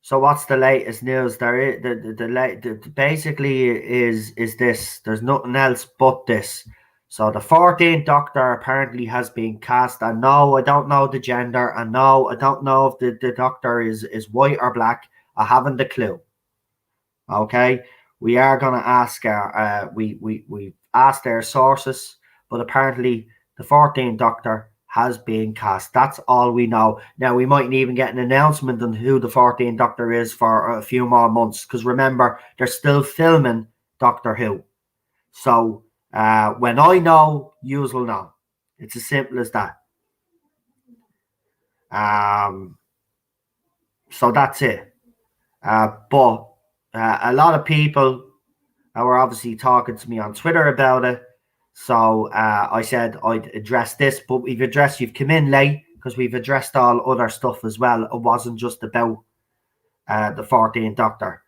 So what's the latest news? Basically is this. There's nothing else but this. So the 14th Doctor apparently has been cast. And no, I don't know the gender. And no, I don't know if the Doctor is white or black. I haven't a clue. Okay, we are gonna ask our we asked their sources, but apparently the 14th Doctor has been cast. That's all we know. Now, we mightn't even get an announcement on who the 14th Doctor is for a few more months, because remember, they're still filming Doctor Who. So when I know, yous will know. It's as simple as that. So that's it. But a lot of people were obviously talking to me on Twitter about it. So I said I'd address this, but you've come in late because we've addressed all other stuff as well. It wasn't just about the 14th Doctor.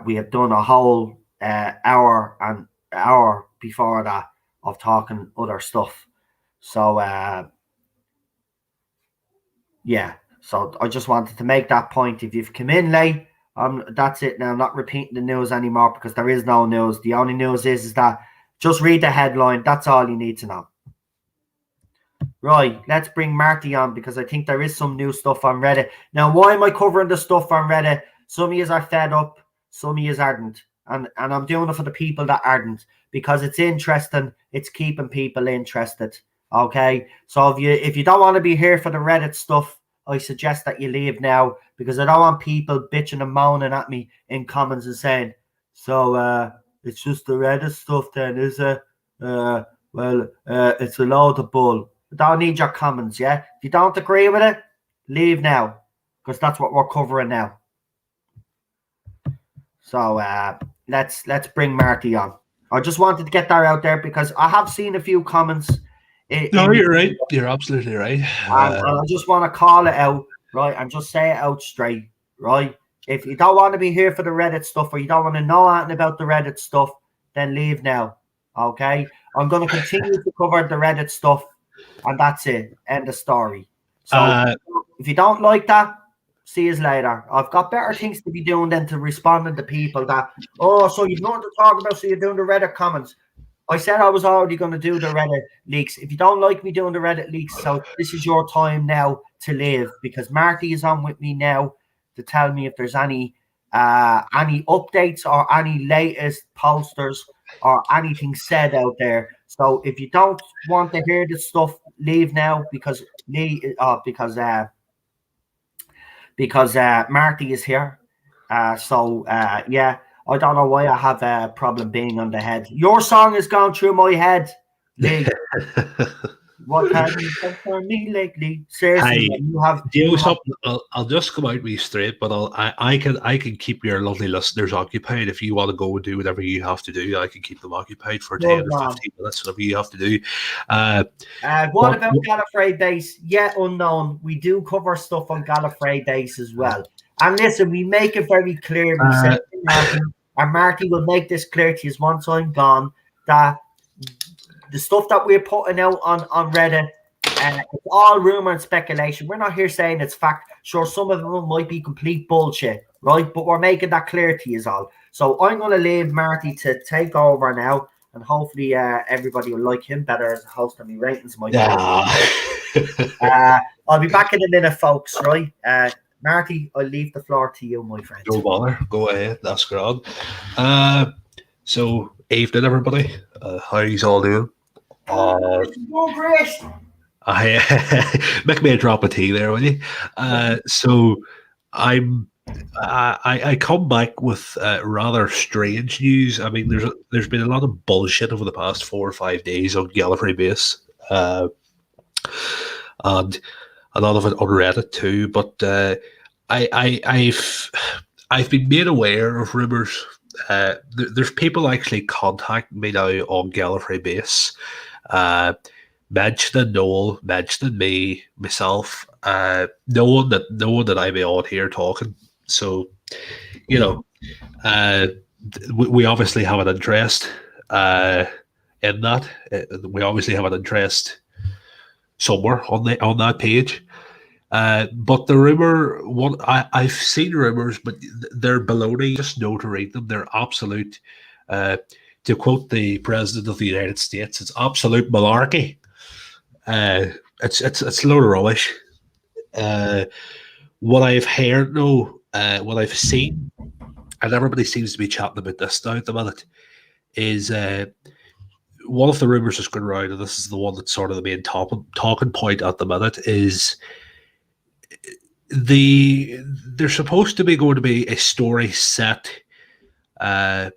We have done a whole hour before that of talking other stuff. So yeah, so I just wanted to make that point. If you've come in late, that's it now. I'm not repeating the news anymore because there is no news. The only news is that just read the headline. That's all you need to know. Right, let's bring Marty on because I think there is some new stuff on Reddit. Now, why am I covering the stuff on Reddit? Some of you are fed up, some of you aren't. And I'm doing it for the people that aren't because it's interesting. It's keeping people interested. Okay, so if you don't want to be here for the Reddit stuff, I suggest that you leave now because I don't want people bitching and moaning at me in comments and saying, so it's just the Reddit stuff then, is it? It's a load of bull. I don't need your comments, yeah? If you don't agree with it, leave now because that's what we're covering now. So let's bring Marty on. I just wanted to get that out there because I have seen a few comments. No, you're right. You're absolutely right. And I just want to call it out, right, and just say it out straight, right? If you don't want to be here for the Reddit stuff, or you don't want to know anything about the Reddit stuff, then leave now, okay? I'm going to continue to cover the Reddit stuff, and that's it. End of story. So if you don't like that, see you later. I've got better things to be doing than to responding to people that, oh, so you've nothing to talk about, so you're doing the Reddit comments. I said I was already going to do the Reddit leaks. If you don't like me doing the Reddit leaks, so this is your time now to live, because Marty is on with me now to tell me if there's any updates or any latest posters or anything said out there. So if you don't want to hear this stuff, leave now because Marty is here. Yeah. I don't know why I have a problem being on the head. Your song has gone through my head, Lee. What have you done for me lately? Seriously, hey, you have. Something? I'll just come out with you straight, but I can keep your lovely listeners occupied. If you want to go and do whatever you have to do, I can keep them occupied for 10 or 15 minutes, whatever you have to do. What about Gallifrey Base? Yet unknown. We do cover stuff on Gallifrey Base as well. And listen, we make it very clear. We said and Marty will make this clear to you once I'm gone, that the stuff that we're putting out on Reddit, it's all rumor and speculation. We're not here saying it's fact. Sure, some of them might be complete bullshit, right? But we're making that clear to you all. So I'm going to leave Marty to take over now, and hopefully everybody will like him better as a host, and my ratings might I'll be back in a minute, folks, right? Marty, I'll leave the floor to you, my friend. No bother. Go ahead. That's grand. So, evening, everybody. How are you all doing? Great. Make me a drop of tea there, will you? So, I come back with rather strange news. I mean, there's been a lot of bullshit over the past 4 or 5 days on Gallifrey Base, and a lot of it on Reddit too. But I've been made aware of rumors. There's people actually contacting me now on Gallifrey Base, mentioning Noel, mentioning me, myself, knowing that I be on here talking. So, you know, we obviously have an interest in that. We obviously have an interest somewhere on that page. But the rumor, I've seen rumors, but they're baloney. Just know to read them. They're absolute. To quote the President of the United States, it's absolute malarkey. It's a load of rubbish. What I've heard, though, what I've seen, and everybody seems to be chatting about this now at the minute, is one of the rumors that's going around, and this is the one that's sort of the main talking point at the minute, is there's supposed to be going to be a story set, or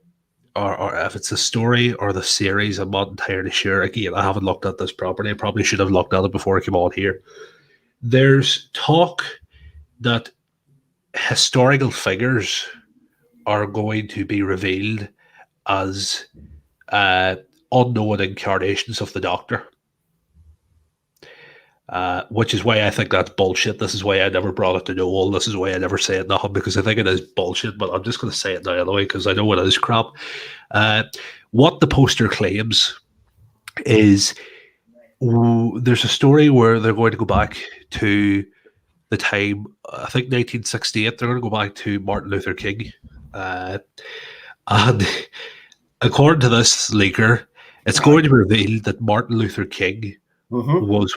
if it's a story or the series, I'm not entirely sure. Again, I haven't looked at this properly. I probably should have looked at it before I came on here. There's talk that historical figures are going to be revealed as unknown incarnations of the Doctor. Which is why I think that's bullshit. This is why I never brought it to Noel. This is why I never said nothing, because I think it is bullshit, but I'm just going to say it now anyway, because I know it is crap. What the poster claims is there's a story where they're going to go back to the time, I think 1968, they're going to go back to Martin Luther King. And according to this leaker, it's going to be revealed that Martin Luther King was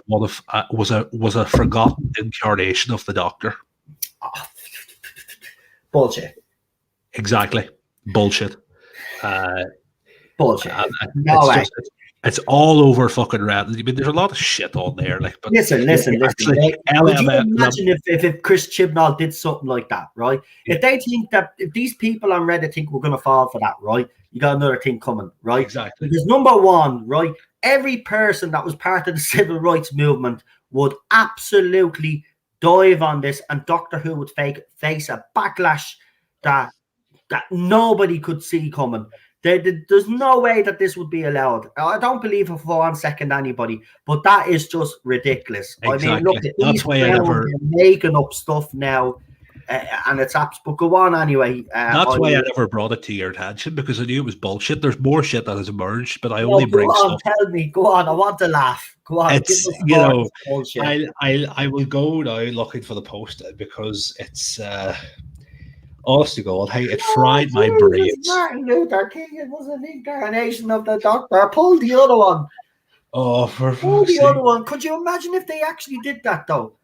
was a forgotten incarnation of the Doctor. Bullshit. Exactly, bullshit. Bullshit. No way. It's all over fucking Reddit. I mean, there's a lot of shit on there. Like, but listen. Could you imagine if Chris Chibnall did something like that, right? If they think that, if these people on Reddit think we're going to fall for that, right? You got another thing coming, right? Exactly. Because number one, right? Every person that was part of the civil rights movement would absolutely dive on this, and Doctor Who would face a backlash that that nobody could see coming. There's no way that this would be allowed. I don't believe it for 1 second anybody, but that is just ridiculous. Exactly. I mean, look at That's these why I clowns never. making up stuff now, and it's apps. But go on anyway. That's why I never brought it to your attention, because I knew it was bullshit. There's more shit that has emerged, but I only go bring on, stuff. tell me. Go on. I want to laugh. Go on. It's, give us you more know, bullshit. I will go now looking for the post, because it's honest to God, hey, it fried my brains. Martin Luther King, it was an incarnation of the Doctor. Pull the other one. Oh, for Pull fuck's the sake. other one. Could you imagine if they actually did that though?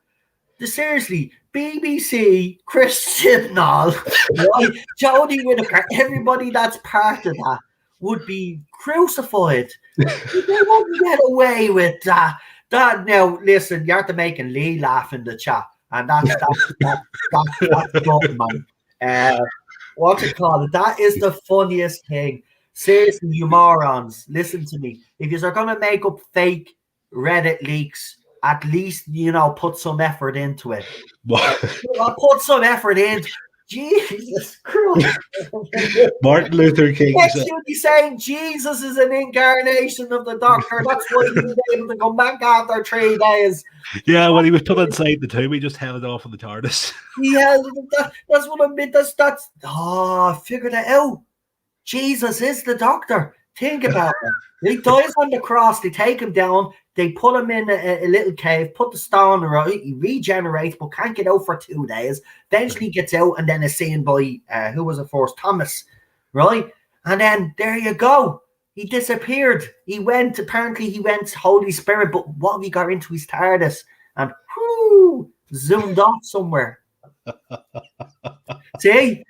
Seriously, BBC, Chris Chibnall, right? Jodie Whitaker, everybody that's part of that would be crucified. They wouldn't get away with that. That now, listen, you're to making Lee laugh in the chat, and that's good, man. What's it called? That is the funniest thing. Seriously, you morons, listen to me. If you're gonna make up fake Reddit leaks, at least put some effort into it. I'll put some effort into. Jesus Christ! Martin Luther King. Should be saying Jesus is an incarnation of the Doctor. That's why he was able to come back after 3 days. Yeah, when he was put inside the tomb, he just held off on the TARDIS. Yeah, that's what I meant. That's I figured it out. Jesus is the Doctor. Think about it. He dies on the cross. They take him down. They put him in a little cave, put the stone right. He regenerates, but can't get out for 2 days. Eventually gets out, and then is seen by who was it first? Thomas, right? And then there you go. He disappeared. Apparently he went Holy Spirit, but what he got into his TARDIS and zoomed off somewhere. See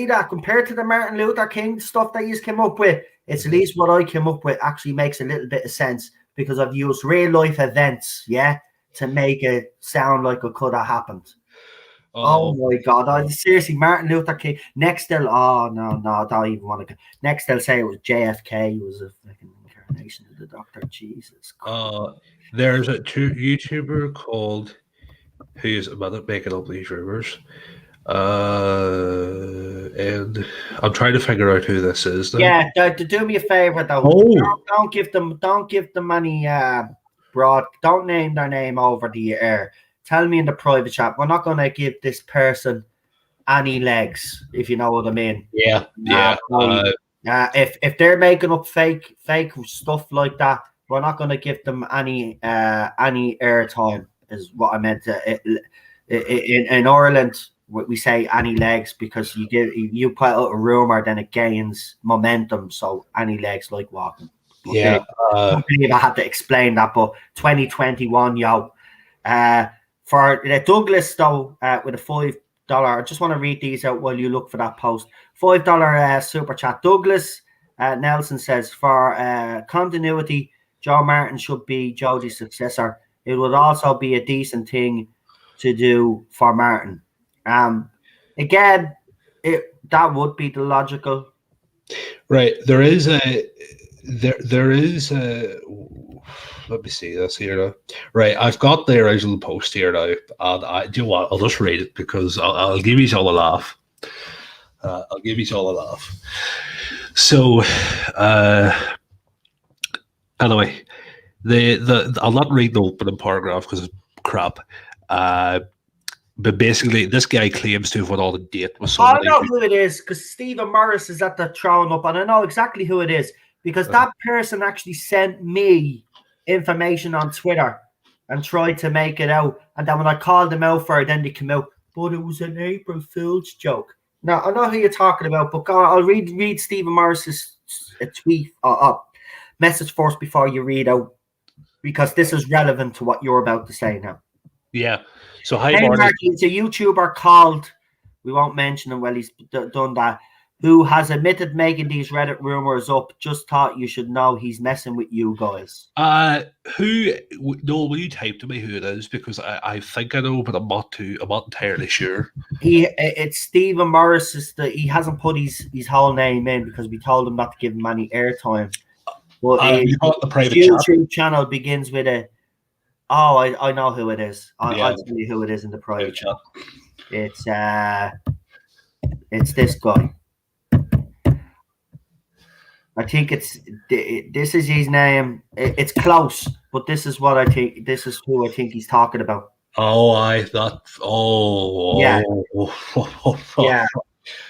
that compared to the Martin Luther King stuff that you came up with, it's at least what I came up with actually makes a little bit of sense, because I've used real life events, to make it sound like it could have happened. Oh my God! Seriously, Martin Luther King. Next they'll I don't even want to. Next they'll say it was JFK. He was a fucking incarnation of the Doctor. Jesus. There's a YouTuber called who's about to make it up these rumors. And I'm trying to figure out who this is now. Yeah, do me a favor though. Don't give them any don't name their name over the air. Tell me in the private chat. We're not gonna give this person any legs, if you know what I mean. Yeah. If they're making up fake stuff like that, we're not gonna give them any airtime, is what I meant. In Ireland, we say any legs because you put out a rumor, then it gains momentum. So any legs like walking. I believe I had to explain that, but 2021, for Douglas though, with a $5. I just want to read these out while you look for that post. $5 super chat. Douglas Nelson says, for continuity, Joe Martin should be Jodie's successor. It would also be a decent thing to do for Martin. Again, that would be the logical. Right. There is a let me see this here now. Right, I've got the original post here now, and do you know what? I'll just read it because I'll give you all a laugh. So, anyway, I'll not read the opening paragraph because it's crap. But basically, this guy claims to have went on a date with somebody. I know who it is because Stephen Morris is at the throwing up, and I know exactly who it is because that person actually sent me information on Twitter and tried to make it out. And then when I called them out for it, then they came out, but it was an April Fool's joke. Now, I know who you're talking about, but I'll read Stephen Morris's tweet message first before you read out, because this is relevant to what you're about to say now. Yeah. So, hi, Marty, it's a YouTuber called, we won't mention him while he's done that, who has admitted making these Reddit rumors up. Just thought you should know he's messing with you guys. Noel, will you type to me who it is? Because I think I know, but I'm not entirely sure. It's Stephen Morris. He hasn't put his whole name in because we told him not to give him any airtime. But you got the private YouTube channel begins with a. Oh, I know who it is. I'll tell you who it is in the private chat. It's It's this guy. I think this is his name. It's close, but this is what I think. This is who I think he's talking about. Oh, I that. Oh, Yeah,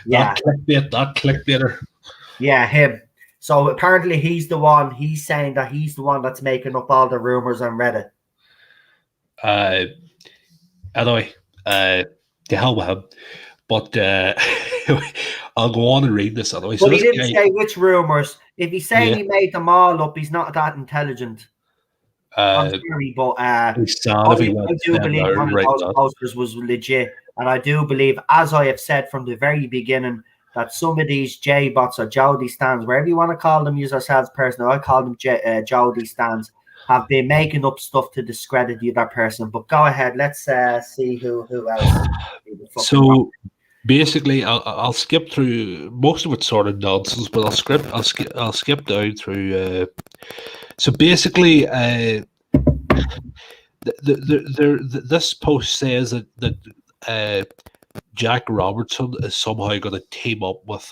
yeah, yeah, that clickbaiter. yeah. Him. So apparently he's the one. He's saying that he's the one that's making up all the rumors on Reddit. Anyway, to hell with him. But I'll go on and read this anyway. So But he this didn't guy, say which rumors. If he's saying yeah, he made them all up, he's not that intelligent. I'm sorry, but he's sad if he went I to do them believe now one of right those now. posters was legit, and I do believe, as I have said from the very beginning, that some of these J bots or Jody stands, wherever you want to call them, use ourselves personal, I call them Jody stands, have been making up stuff to discredit the other person. But go ahead, let's see who else. So basically, I'll skip through most of it's sort of nonsense, but I'll skip down through. So basically, this post says that Jack Robertson is somehow going to team up with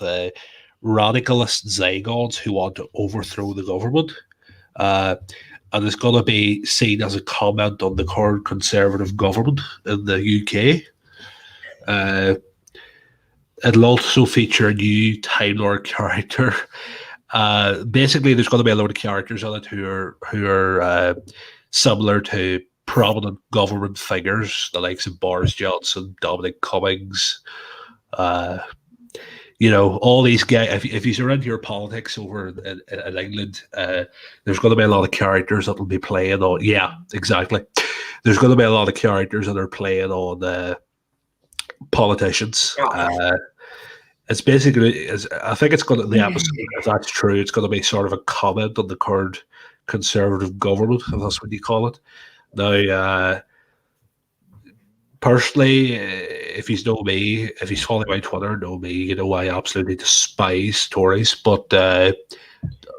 radicalist Zygons who want to overthrow the government. And it's going to be seen as a comment on the current conservative government in the UK. It'll also feature a new Time Lord character. Basically, there's going to be a load of characters on it who are similar to prominent government figures, the likes of Boris Johnson, Dominic Cummings, all these guys. If you're into your politics over in England, there's going to be a lot of characters that will be playing on. Yeah, exactly. There's going to be a lot of characters that are playing on politicians. It's basically, I think it's going to, the episode, if that's true, it's going to be sort of a comment on the current conservative government, if that's what you call it. Now, personally, if he's know me, if he's following my Twitter, know me, I absolutely despise Tories. But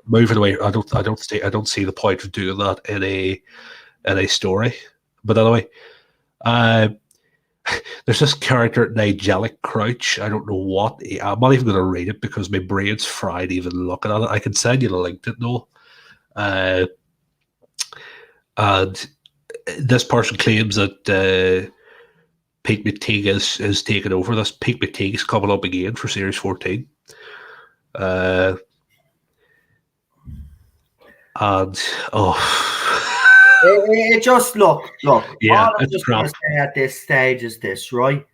moving away, I don't see the point of doing that in a story. But anyway, there's this character, Nigelic Crouch. I don't know what. I'm not even going to read it because my brain's fried even looking at it. I can send you the link to it, though. And this person claims that Pete McTeague is taking over. This Pete McTeague's coming up again for Series 14. And it just look. Yeah, all I'm just going to say at this stage is this, right?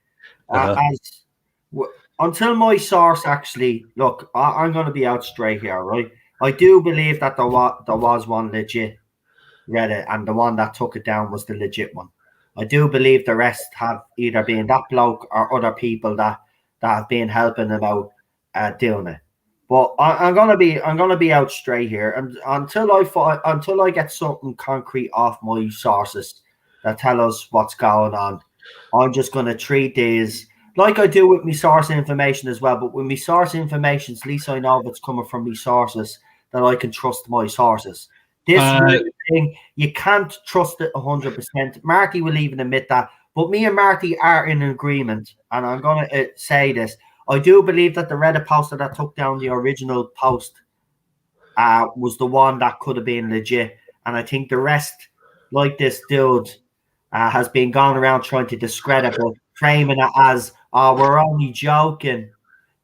Until my source actually look, I'm going to be out straight here, right? I do believe that there was one legit Reddit, and the one that took it down was the legit one. I do believe the rest have either been that bloke or other people that have been helping him out doing it. But I'm gonna be out straight here, and until I get something concrete off my sources that tell us what's going on, I'm just gonna treat these like I do with my source information as well. But with my source information, at least I know if it's coming from my sources that I can trust my sources. This thing, you can't trust it 100%. Marty will even admit that. But me and Marty are in agreement, and I'm gonna say this. I do believe that the Reddit poster that took down the original post was the one that could have been legit. And I think the rest, like this dude, has been going around trying to discredit it, framing it as, oh, we're only joking.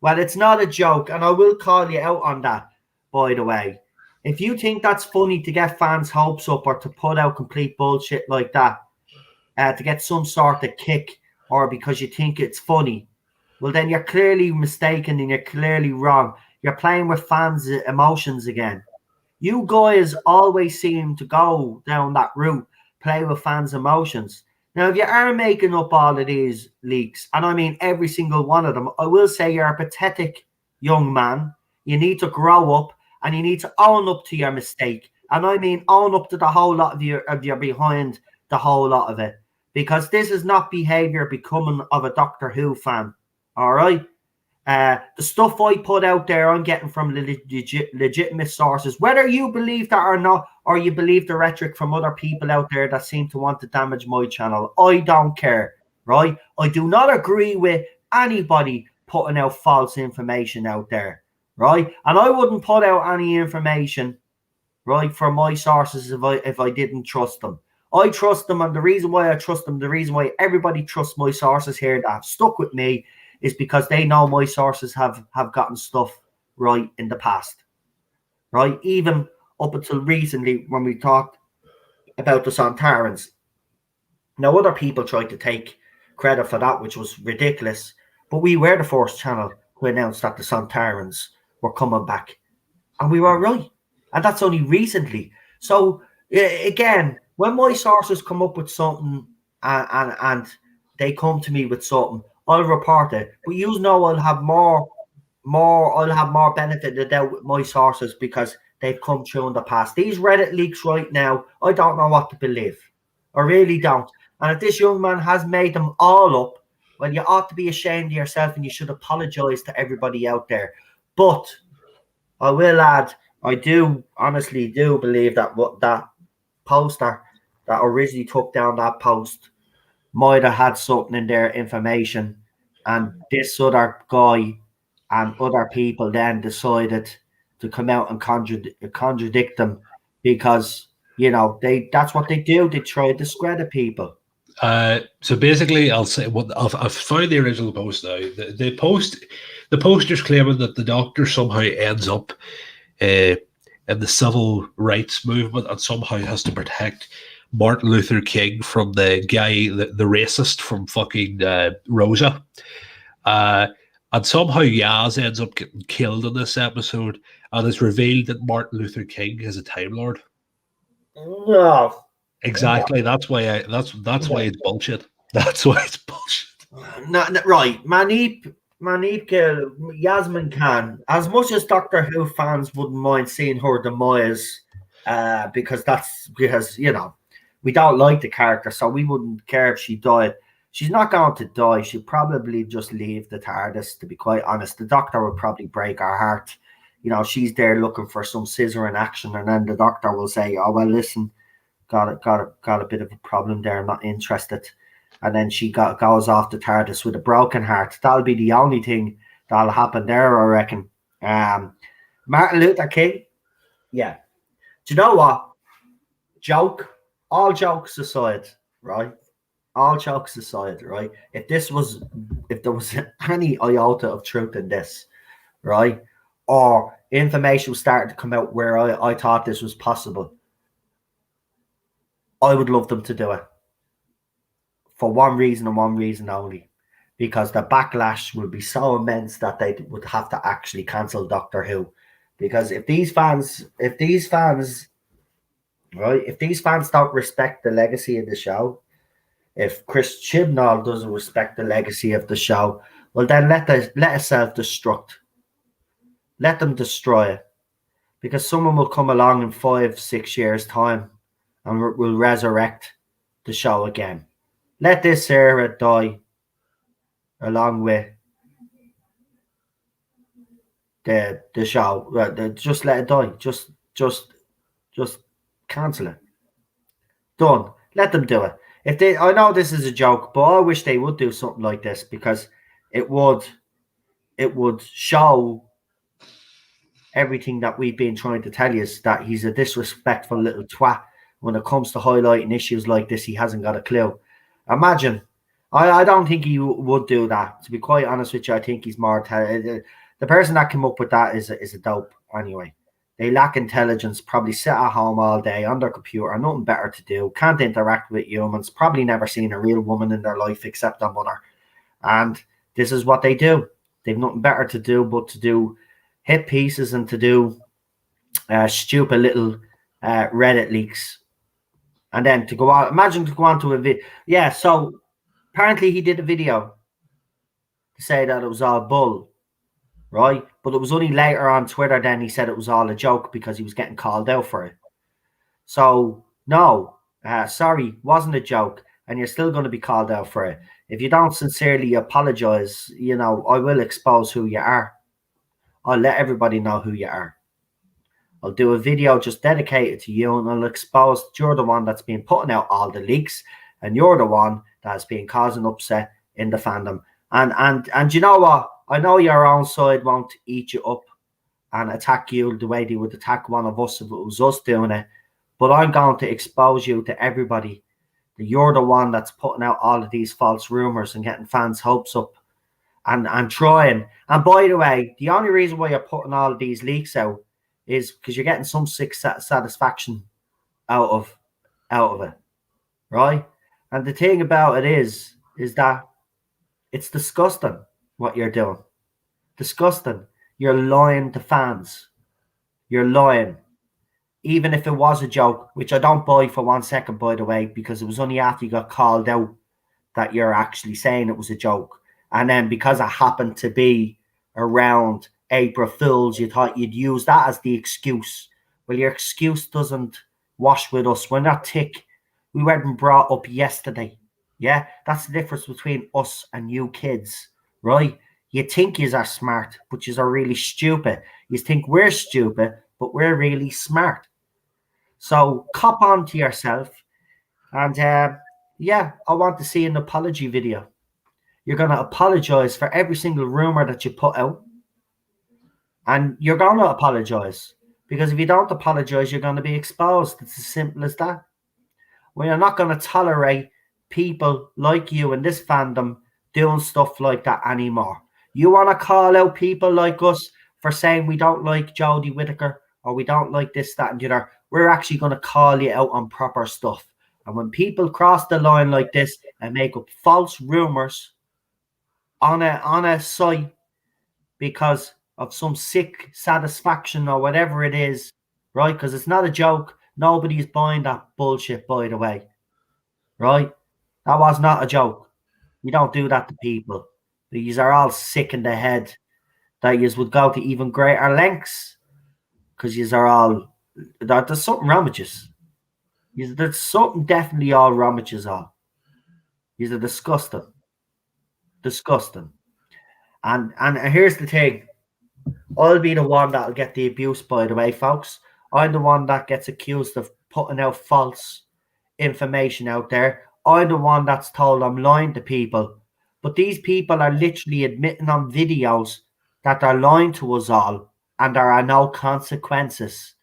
Well, it's not a joke, and I will call you out on that, by the way. If you think that's funny to get fans' hopes up or to put out complete bullshit like that, to get some sort of kick or because you think it's funny, well, then you're clearly mistaken and you're clearly wrong. You're playing with fans' emotions again. You guys always seem to go down that route, play with fans' emotions. Now, if you are making up all of these leaks, and I mean every single one of them, I will say you're a pathetic young man. You need to grow up and you need to own up to your mistake. And I mean own up to the whole lot of your behind the whole lot of it. Because this is not behavior becoming of a Doctor Who fan. All right. The stuff I put out there, I'm getting from legitimate sources, whether you believe that or not, or you believe the rhetoric from other people out there that seem to want to damage my channel. I don't care, right? I do not agree with anybody putting out false information out there, right? And I wouldn't put out any information, right, for my sources if I didn't trust them. I trust them, and the reason why I trust them, the reason why everybody trusts my sources here that have stuck with me, is because they know my sources have gotten stuff right in the past, right? Even up until recently when we talked about the Sontarans. Now, other people tried to take credit for that, which was ridiculous, but we were the first channel to announce that the Sontarans were coming back, and we were right. And that's only recently. So, again, when my sources come up with something and they come to me with something, I'll report it. But you know, I'll have more benefit of the doubt with my sources because they've come through in the past. These Reddit leaks right now, I don't know what to believe. I really don't. And if this young man has made them all up, well, you ought to be ashamed of yourself and you should apologize to everybody out there. But I will add, I do honestly do believe that what that poster that originally took down that post might have had something in their information, and this other guy and other people then decided to come out and contradict them because, you know, that's what they do. They try to discredit people. So basically, I'll say I've found the original post now. The poster's claiming that the Doctor somehow ends up in the civil rights movement and somehow has to protect Martin Luther King from the guy, the racist from fucking Rosa. And somehow Yaz ends up getting killed in this episode, and it's revealed that Martin Luther King is a Time Lord. No. Exactly. That's why why it's bullshit. That's why it's bullshit. Right. Manip Yasmin Khan, as much as Doctor Who fans wouldn't mind seeing her demise, because you know, we don't like the character, so we wouldn't care if she died. She's not going to die. She'll probably just leave the TARDIS, to be quite honest. The Doctor will probably break her heart. You know, she's there looking for some scissoring action, and then the Doctor will say, "Oh well, listen, got a bit of a problem there. I'm not interested." And then she goes off the TARDIS with a broken heart. That'll be the only thing that'll happen there, I reckon. Martin Luther King, yeah. Do you know what? All jokes aside, right? All jokes aside, right? If there was any iota of truth in this, right, or information was starting to come out where I thought this was possible, I would love them to do it. For one reason and one reason only, because the backlash will be so immense that they would have to actually cancel Doctor Who. Because if these fans don't respect the legacy of the show, if Chris Chibnall doesn't respect the legacy of the show, well then let it self-destruct. Let them destroy it. Because someone will come along in 5-6 years' time and will resurrect the show again. Let this era die along with the show. Just let it die. Just cancel it. Done. Let them do it. I know this is a joke, but I wish they would do something like this, because it would show everything that we've been trying to tell you, is that he's a disrespectful little twat. When it comes to highlighting issues like this, he hasn't got a clue. Imagine. I don't think he would do that. To be quite honest with you, I think he's more... the person that came up with that is a dope anyway. They lack intelligence, probably sit at home all day on their computer, nothing better to do, can't interact with humans, probably never seen a real woman in their life except their mother. And this is what they do. They've nothing better to do but to do hit pieces and to do stupid little Reddit leaks. And then to go on, imagine to go on to a video. Yeah, so apparently he did a video to say that it was all bull, right? But it was only later on Twitter then he said it was all a joke because he was getting called out for it. So, no, sorry, wasn't a joke, and you're still going to be called out for it. If you don't sincerely apologize, you know, I will expose who you are. I'll let everybody know who you are. I'll do a video just dedicated to you, and I'll expose that you're the one that's been putting out all the leaks, and you're the one that's been causing upset in the fandom. And you know what? I know your own side won't eat you up and attack you the way they would attack one of us if it was us doing it. But I'm going to expose you to everybody that you're the one that's putting out all of these false rumors and getting fans' hopes up and trying. And by the way, the only reason why you're putting all of these leaks out is because you're getting some sick satisfaction out of it, right? And the thing about it is that it's disgusting what you're doing. Disgusting. You're lying to fans. You're lying. Even if it was a joke, which I don't buy for 1 second, by the way, because it was only after you got called out that you're actually saying it was a joke. And then because it happened to be around April Fools, you thought you'd use that as the excuse. Well, your excuse doesn't wash with us. We're not tick. We weren't brought up yesterday. Yeah, that's the difference between us and you kids, right? You think you are smart, but you are really stupid. You think we're stupid, but we're really smart. So cop on to yourself. And yeah, I want to see an apology video. You're going to apologize for every single rumor that you put out. And you're going to apologize. Because if you don't apologize, you're going to be exposed. It's as simple as that. We are not going to tolerate people like you in this fandom doing stuff like that anymore. You want to call out people like us for saying we don't like Jodie Whitaker or we don't like this, that, and the other. We're actually going to call you out on proper stuff. And when people cross the line like this and make up false rumors on a site because of some sick satisfaction or whatever it is, right? Because it's not a joke. Nobody's buying that bullshit, by the way, right? That was not a joke. You don't do that to people. These are all sick in the head that you would go to even greater lengths because you are all, there's something wrong with you. There's something definitely all wrong with you all. These are disgusting. Disgusting. And here's the thing. I'll be the one that'll get the abuse, by the way, folks. I'm the one that gets accused of putting out false information out there. I'm the one that's told I'm lying to people. But these people are literally admitting on videos that they're lying to us all and there are no consequences.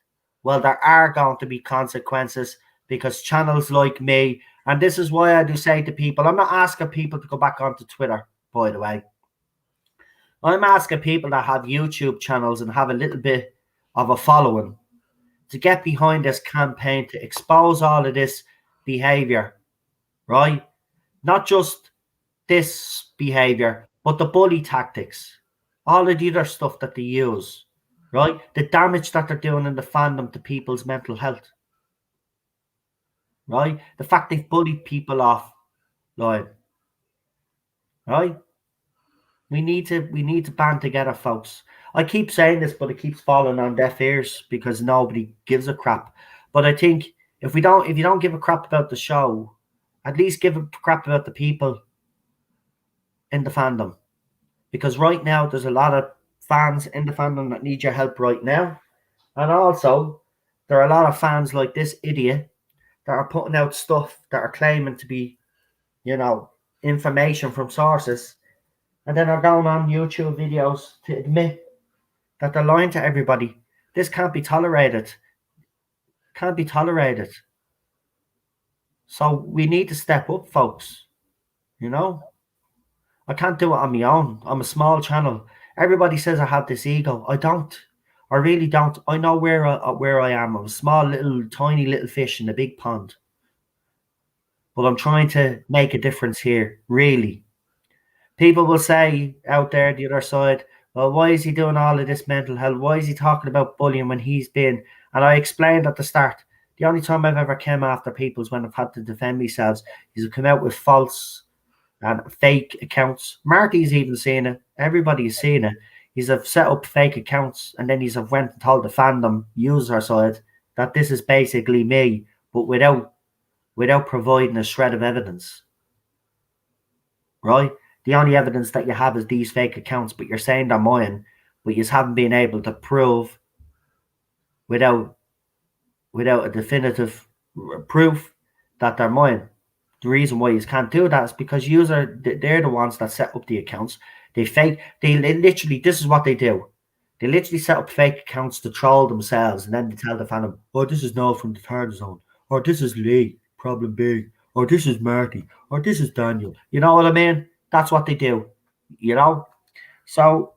Well, there are going to be consequences because channels like me, and this is why I do say to people, I'm not asking people to go back onto Twitter, by the way. I'm asking people that have YouTube channels and have a little bit of a following to get behind this campaign to expose all of this behavior, right? Not just this behavior, but the bully tactics, all of the other stuff that they use, right? The damage that they're doing in the fandom to people's mental health, right? The fact they've bullied people offline, right? We need to band together, folks. I keep saying this, but it keeps falling on deaf ears because nobody gives a crap. But I think if you don't give a crap about the show, at least give a crap about the people in the fandom. Because right now there's a lot of fans in the fandom that need your help right now. And also there are a lot of fans like this idiot that are putting out stuff that are claiming to be, information from sources. And then are going on YouTube videos to admit that they're lying to everybody. This can't be tolerated. Can't be tolerated. So we need to step up, folks. I can't do it on my own. I'm a small channel. Everybody says I have this ego. I don't. I really don't. I know where I am. I'm a small, tiny little fish in a big pond. But I'm trying to make a difference here, really. People will say out there, the other side, well, why is he doing all of this mental health? Why is he talking about bullying when he's been? And I explained at the start, the only time I've ever come after people is when I've had to defend myself. He's come out with false and fake accounts. Marty's even seen it. Everybody's seen it. He's have set up fake accounts and then he's have went and told the fandom user side that this is basically me, but without providing a shred of evidence. Right? The only evidence that you have is these fake accounts, but you're saying they're mine, but you haven't been able to prove without a definitive proof that they're mine. the reason why you can't do that is because they're the ones that set up the accounts. They literally, this is what they do. They literally set up fake accounts to troll themselves, and then they tell the fandom, oh, this is Noel from the Third Zone, or this is Lee, Problem B, or this is Marty, or this is Daniel. You know what I mean? That's what they do, you know? So,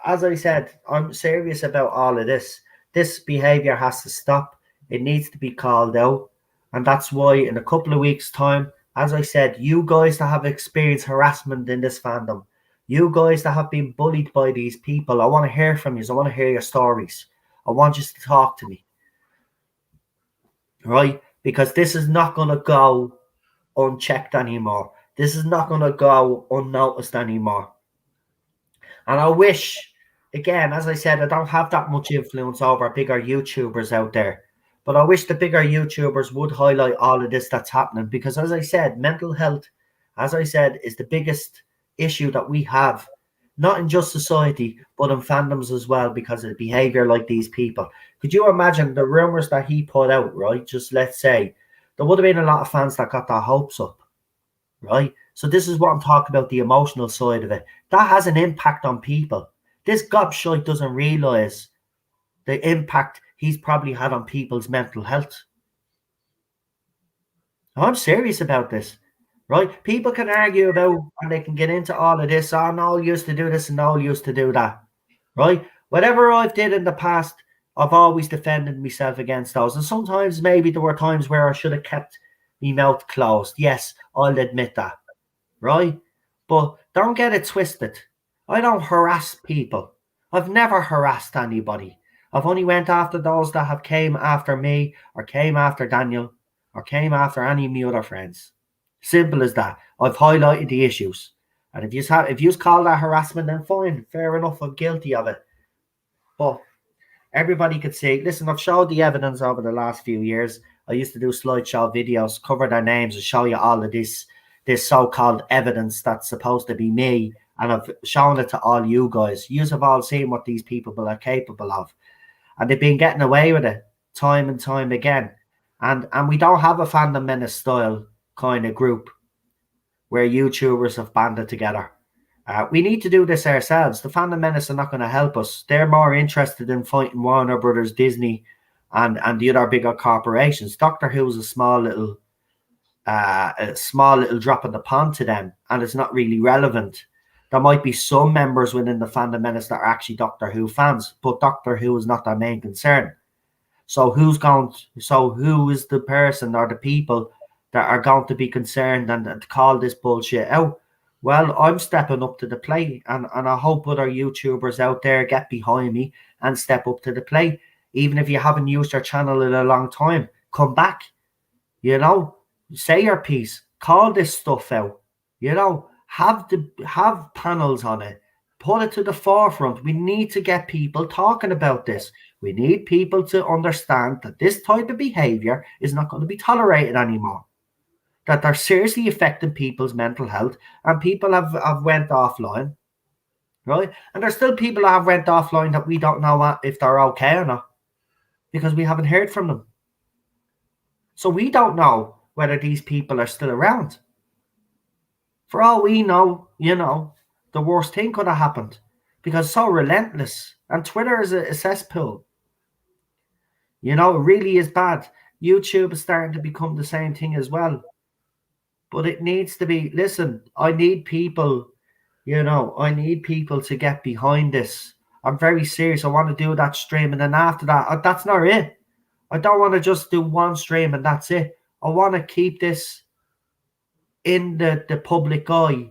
as I said, I'm serious about all of this. This behavior has to stop. It needs to be called out. And that's why in a couple of weeks' time, as I said, you guys that have experienced harassment in this fandom, you guys that have been bullied by these people, I want to hear from you. I want to hear your stories. I want you to talk to me. Right? Because this is not going to go unchecked anymore. This is not going to go unnoticed anymore. And I wish, again, as I said, I don't have that much influence over bigger YouTubers out there. But I wish the bigger YouTubers would highlight all of this that's happening. Because as I said, mental health, as I said, is the biggest issue that we have. Not in just society, but in fandoms as well, because of behavior like these people. Could you imagine the rumors that he put out, right? Just let's say, there would have been a lot of fans that got their hopes up, right? So this is what I'm talking about, the emotional side of it. That has an impact on people. This gobshite doesn't realise the impact he's probably had on people's mental health. I'm serious about this, right? People can argue about, and they can get into all of this. Oh, Noel used to do this and Noel used to do that, right? Whatever I've did in the past, I've always defended myself against those. And sometimes maybe there were times where I should have kept my mouth closed. Yes, I'll admit that, right? But don't get it twisted. I don't harass people. I've never harassed anybody. I've only went after those that have came after me, or came after Daniel, or came after any of my other friends. Simple as that. I've highlighted the issues. And if you call that harassment, then fine, fair enough, I'm guilty of it. But everybody could see, listen, I've showed the evidence over the last few years. I used to do slideshow videos, cover their names, and show you all of this so-called evidence that's supposed to be me. And I've shown it to all you guys. You have all seen what these people are capable of. And they've been getting away with it time and time again. And we don't have a Fandom Menace style kind of group where YouTubers have banded together. We need to do this ourselves. The Fandom Menace are not going to help us. They're more interested in fighting Warner Brothers, Disney, and the other bigger corporations. Doctor Who is a small little drop in the pond to them, and it's not really relevant. There might be some members within the Fandom Menace that are actually Doctor Who fans, but Doctor Who is not their main concern. So who is the person or the people that are going to be concerned and to call this bullshit out? Well, I'm stepping up to the plate, and I hope other YouTubers out there get behind me and step up to the plate. Even if you haven't used your channel in a long time, come back. Say your piece, call this stuff out. Have panels on it, put it to the forefront. We need to get people talking about this. We need people to understand that this type of behavior is not going to be tolerated anymore. That they're seriously affecting people's mental health, and people have went offline, right? And there's still people that have went offline that we don't know if they're okay or not, because we haven't heard from them. So we don't know whether these people are still around. For all we know, the worst thing could have happened, because it's so relentless. And Twitter is a cesspool. It really is bad. YouTube is starting to become the same thing as well. But it needs to be, listen, I need people, to get behind this. I'm very serious. I want to do that stream. And then after that, that's not it. I don't want to just do one stream and that's it. I want to keep this in the public eye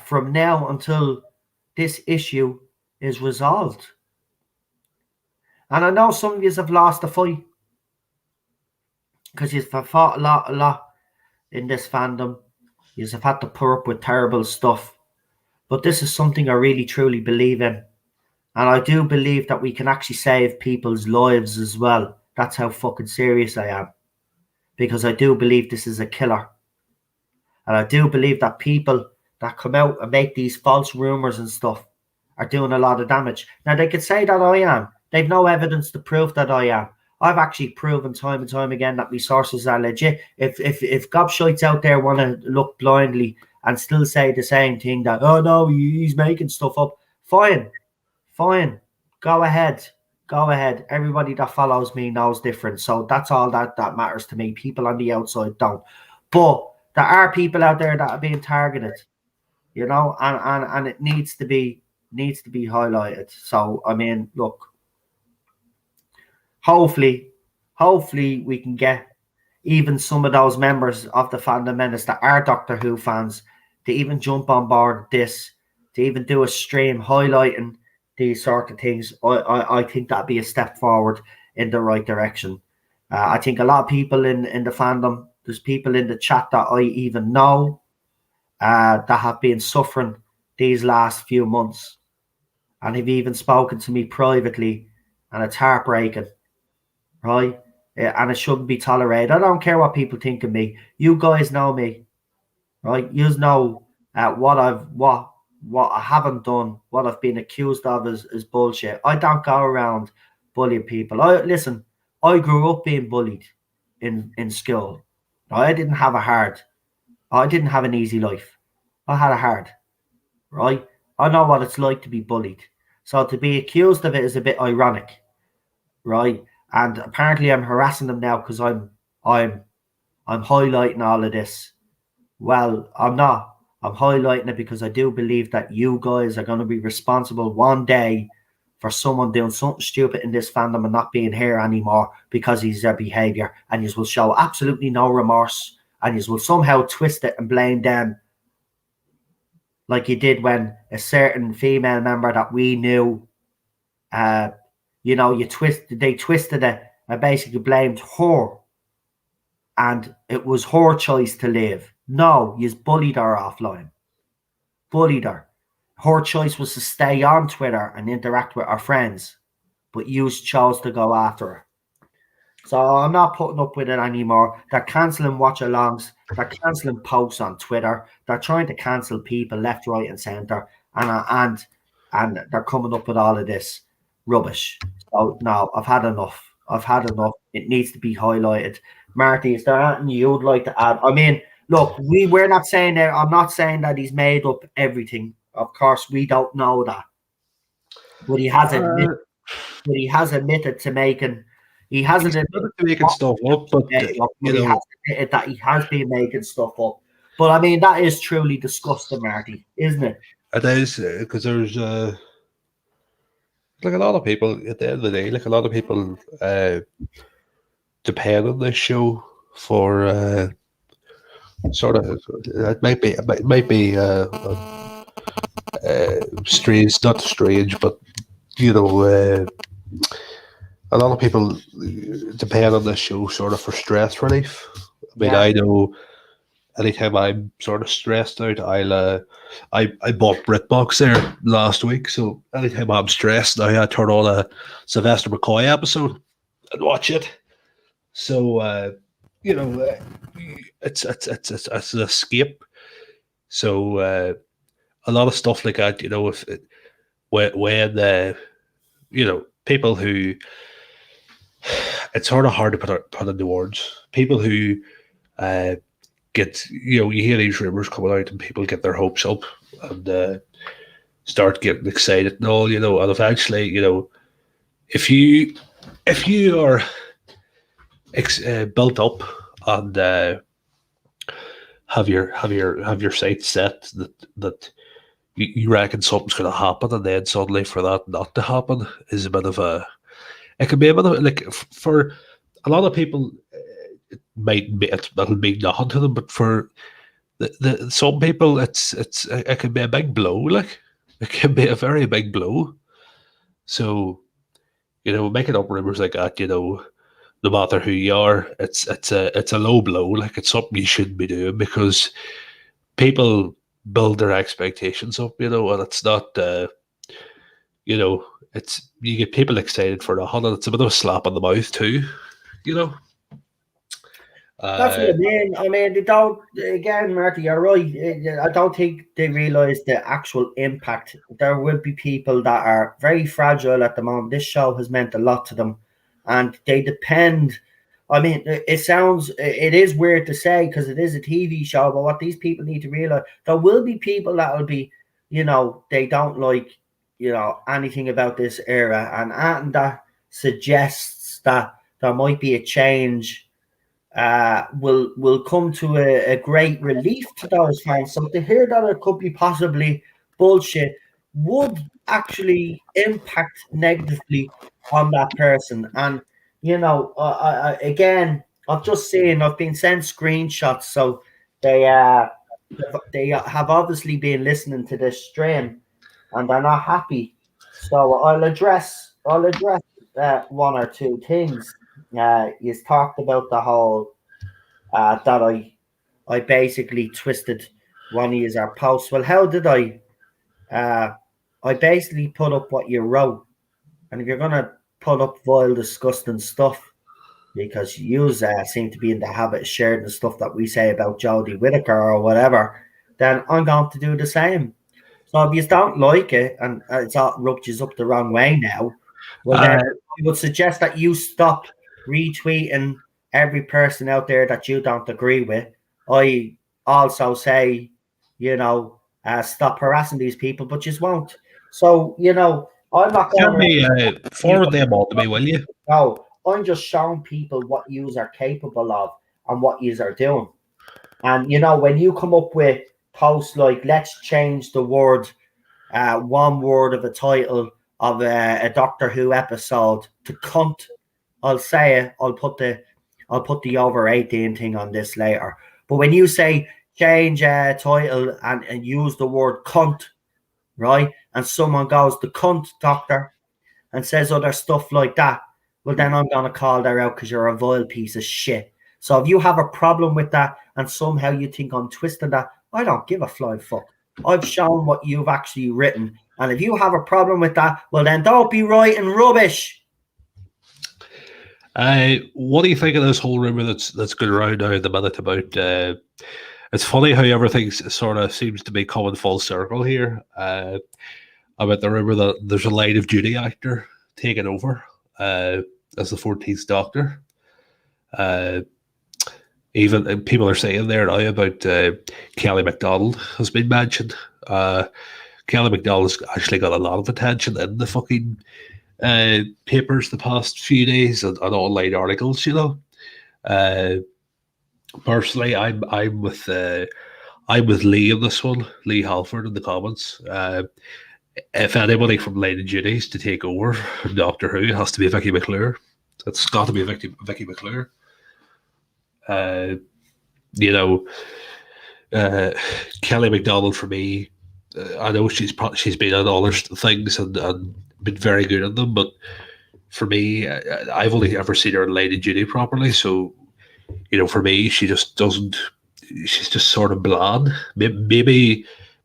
from now until this issue is resolved. And I know some of you have lost the fight because you've fought a lot in this fandom. You've had to put up with terrible stuff. But this is something I really, truly believe in. And I do believe that we can actually save people's lives as well. That's how fucking serious I am. Because I do believe this is a killer. And I do believe that people that come out and make these false rumors and stuff are doing a lot of damage. Now, they could say that I am. They've no evidence to prove that I am. I've actually proven time and time again that my sources are legit. If gobshites out there want to look blindly and still say the same thing, that oh no, he's making stuff up, fine, go ahead. Everybody that follows me knows different, so that's all that matters to me. People on the outside don't, but there are people out there that are being targeted, and it needs to be highlighted. So I mean, look, hopefully we can get even some of those members of the Fandom Menace that are Doctor Who fans to even jump on board this, to even do a stream highlighting these sort of things. I think that'd be a step forward in the right direction. I think a lot of people in the fandom, there's people in the chat that I even know that have been suffering these last few months and have even spoken to me privately, and it's heartbreaking, right? And it shouldn't be tolerated. I don't care what people think of me. You guys know me, right? You know what I haven't done, what I've been accused of is bullshit. I don't go around bullying people. I grew up being bullied in school. I didn't have an easy life. I had a hard, right? I know what it's like to be bullied. So to be accused of it is a bit ironic, right? And apparently I'm harassing them now because I'm highlighting all of this. Well, I'm not. I'm highlighting it because I do believe that you guys are going to be responsible one day for someone doing something stupid in this fandom and not being here anymore because of their behavior, and you will show absolutely no remorse, and you will somehow twist it and blame them like you did when a certain female member that we knew, they twisted it and basically blamed her, and it was her choice to leave. No, you bullied her offline. Bullied her. Her choice was to stay on Twitter and interact with her friends, but you chose to go after her. So I'm not putting up with it anymore. They're cancelling watch-alongs. They're cancelling posts on Twitter. They're trying to cancel people left, right, and centre, and they're coming up with all of this rubbish. So no, I've had enough. It needs to be highlighted. Marty, is there anything you'd like to add? I mean, look, we're not saying that. I'm not saying that he's made up everything. Of course, we don't know that, but he has admitted. But he has admitted to making. He hasn't admitted to making stuff up, but he has admitted that he has been making stuff up. But I mean, that is truly disgusting, Marty, isn't it? It is, because there's like a lot of people at the end of the day, like a lot of people depend on this show for sort of, it might be strange, not strange, but a lot of people depend on this show sort of for stress relief. I mean, I know anytime I'm sort of stressed out, I bought BritBox there last week, so anytime I'm stressed, I turn on a Sylvester McCoy episode and watch it. So it's an escape. So a lot of stuff like that, when people who, it's sort of hard to put into words. People who get, you hear these rumors coming out and people get their hopes up and start getting excited and all, and eventually, if you are built up and have your sights set that you reckon something's going to happen, and then suddenly for that not to happen is a bit of a. It can be a bit of like for a lot of people, it'll mean nothing to them, but for the some people, it can be a big blow. Like it can be a very big blow. So making up rumors like that, no matter who you are, it's a low blow. Like it's something you shouldn't be doing because people build their expectations up, and it's not, it's you get people excited for nothing, and it's a bit of a slap on the mouth too, That's what I mean. I mean, they don't. Again, Marty, you're right. I don't think they realise the actual impact. There will be people that are very fragile at the moment. This show has meant a lot to them. and they depend. I mean, it is weird to say because it is a TV show, but what these people need to realize, there will be people that will be, they don't like, anything about this era, and that suggests that there might be a change. Will come to a great relief to those fans. So to hear that it could be possibly bullshit would actually impact negatively on that person. And again, I've been sent screenshots, so they have obviously been listening to this stream, and they're not happy. So I'll address one or two things. You talked about the whole that I basically twisted one of his our posts. Well, how did I? I basically put up what you wrote, and if you're gonna put up vile, disgusting stuff, because you seem to be in the habit of sharing the stuff that we say about Jodie Whitaker or whatever, then I'm going to do the same. So if you don't like it and it's all rubbed you up the wrong way now, well then I would suggest that you stop retweeting every person out there that you don't agree with. I also say, stop harassing these people, but just won't. So, I'm not Tell going me, around forward them on to me, will you? no, I'm just showing people what yous are capable of and what yous are doing. And when you come up with posts like "Let's change the word," one word of a title of a Doctor Who episode to "cunt," I'll say it. I'll put the over 18 thing on this later. But when you say change title and use the word "cunt," right, and someone goes the "cunt doctor" and says other stuff like that, well, then I'm going to call that out because you're a vile piece of shit. So if you have a problem with that and somehow you think I'm twisting that, I don't give a flying fuck. I've shown what you've actually written. And if you have a problem with that, well, then don't be writing rubbish. What do you think of this whole rumor that's going around now at the minute about? It's funny how everything sort of seems to be coming full circle here. About the rumor that there's a line of duty actor taking over as the 14th Doctor. Even people are saying there now about Kelly MacDonald has been mentioned. Kelly MacDonald's actually got a lot of attention in the fucking papers the past few days and online articles. Personally, I'm with Lee on this one, Lee Halford in the comments. If anybody from Line of Duties to take over Doctor Who, it has to be Vicky McClure. It's got to be Vicky McClure. Kelly MacDonald for me. I know she's been on other things and been very good at them, but for me, I've only ever seen her in Line of Duty properly. So, for me, she just doesn't. She's just sort of bland.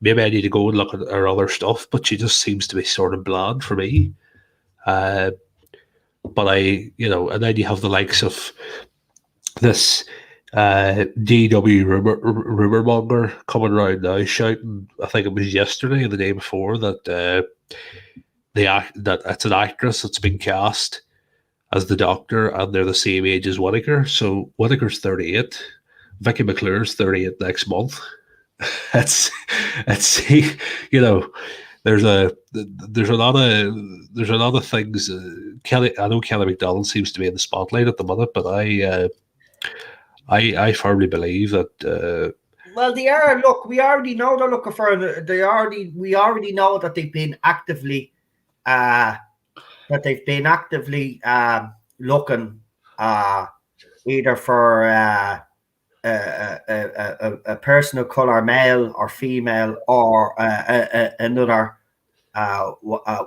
Maybe I need to go and look at her other stuff, but she just seems to be sort of bland for me. But and then you have the likes of this DW rumor monger coming around now shouting, I think it was yesterday or the day before, that that it's an actress that's been cast as the Doctor and they're the same age as Whitaker. So Whitaker's 38, Vicky McClure's 38 next month. It's there's a lot of things. I know Kelly MacDonald seems to be in the spotlight at the minute, but I firmly believe that. Well, they are. Look, we already know they're looking for. We already know that they've been actively, looking, either for a person of color, male or female, or another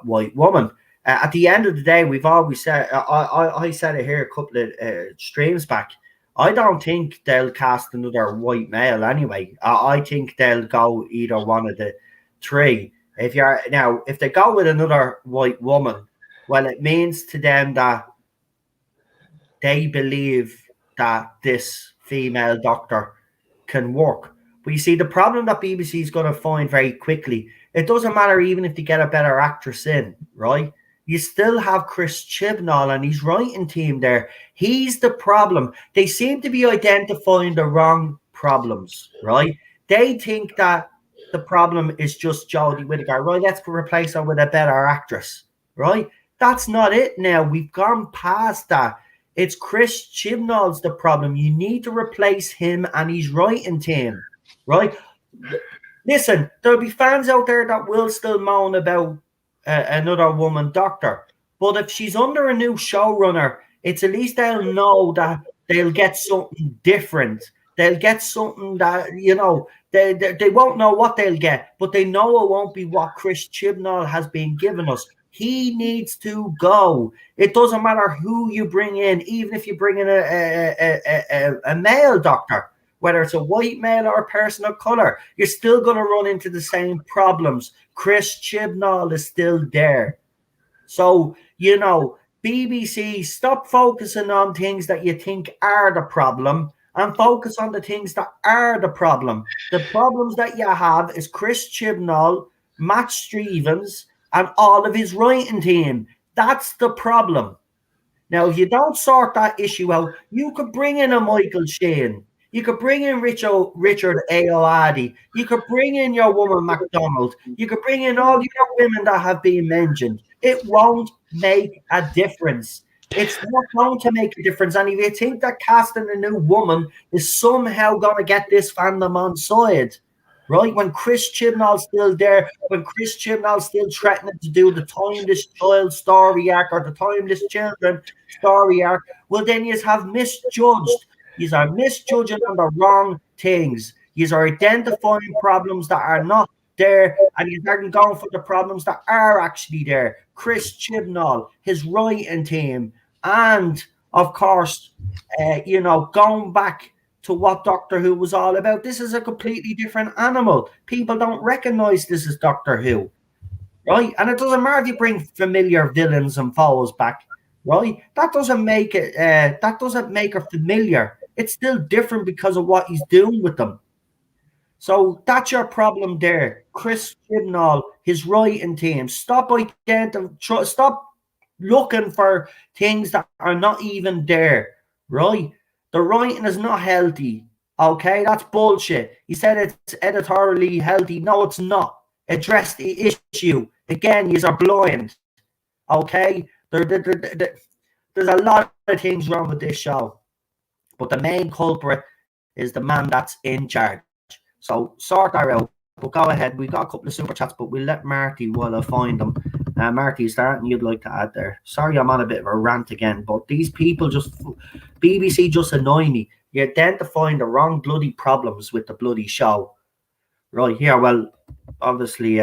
white woman. At the end of the day, we've always said. I said it here a couple of streams back. I don't think they'll cast another white male anyway. I think they'll go either one of the three. If they go with another white woman, well, it means to them that they believe that this female Doctor can work. But you see, the problem that BBC is going to find very quickly, it doesn't matter even if they get a better actress in, right? You still have Chris Chibnall and his writing team there. He's the problem. They seem to be identifying the wrong problems, right? They think that the problem is just Jodie Whittaker, right? Let's replace her with a better actress, right? That's not it now. We've gone past that. It's Chris Chibnall's the problem. You need to replace him and his writing team, right? Listen, there'll be fans out there that will still moan about another woman doctor. But if she's under a new showrunner, it's at least they'll know that they'll get something different. They'll get something that, they won't know what they'll get, but they know it won't be what Chris Chibnall has been giving us. He needs to go. It doesn't matter who you bring in, even if you bring in a male doctor, whether it's a white male or a person of color, you're still going to run into the same problems. Chris Chibnall is still there. So, BBC, stop focusing on things that you think are the problem and focus on the things that are the problem. The problems that you have is Chris Chibnall, Matt Stevens, and all of his writing team. That's the problem. Now, if you don't sort that issue out, you could bring in a Michael Shane. You could bring in Richard Ayoade. You could bring in your woman McDonald. You could bring in all your women that have been mentioned. It won't make a difference. It's not going to make a difference. And if you think that casting a new woman is somehow going to get this fandom on side, right? When Chris Chibnall's still there, when Chris Chibnall's still threatening to do the timeless child story arc or the timeless children story arc, well, then you have misjudged. You are misjudging on the wrong things. You are identifying problems that are not there, and you are going for the problems that are actually there. Chris Chibnall, his writing team, and of course, going back to what Doctor Who was all about. This is a completely different animal. People don't recognize this as Doctor Who, right? And it doesn't matter if you bring familiar villains and foes back, right? That doesn't make it. That doesn't make her familiar. It's still different because of what he's doing with them. So that's your problem there, Chris Chibnall, his writing team. Stop looking for things that are not even there, right? The writing is not healthy. Okay, that's bullshit. He said it's editorially healthy. No, it's not. Address the issue. Again, you are blind. Okay? There's a lot of things wrong with this show. But the main culprit is the man that's in charge. So sort that out. But go ahead. We got a couple of super chats, but we'll let Marty while I find them. Marty, is there anything you'd like to add there? Sorry, I'm on a bit of a rant again, but these people BBC just annoy me. You're identifying the wrong bloody problems with the bloody show. Right here, well, obviously,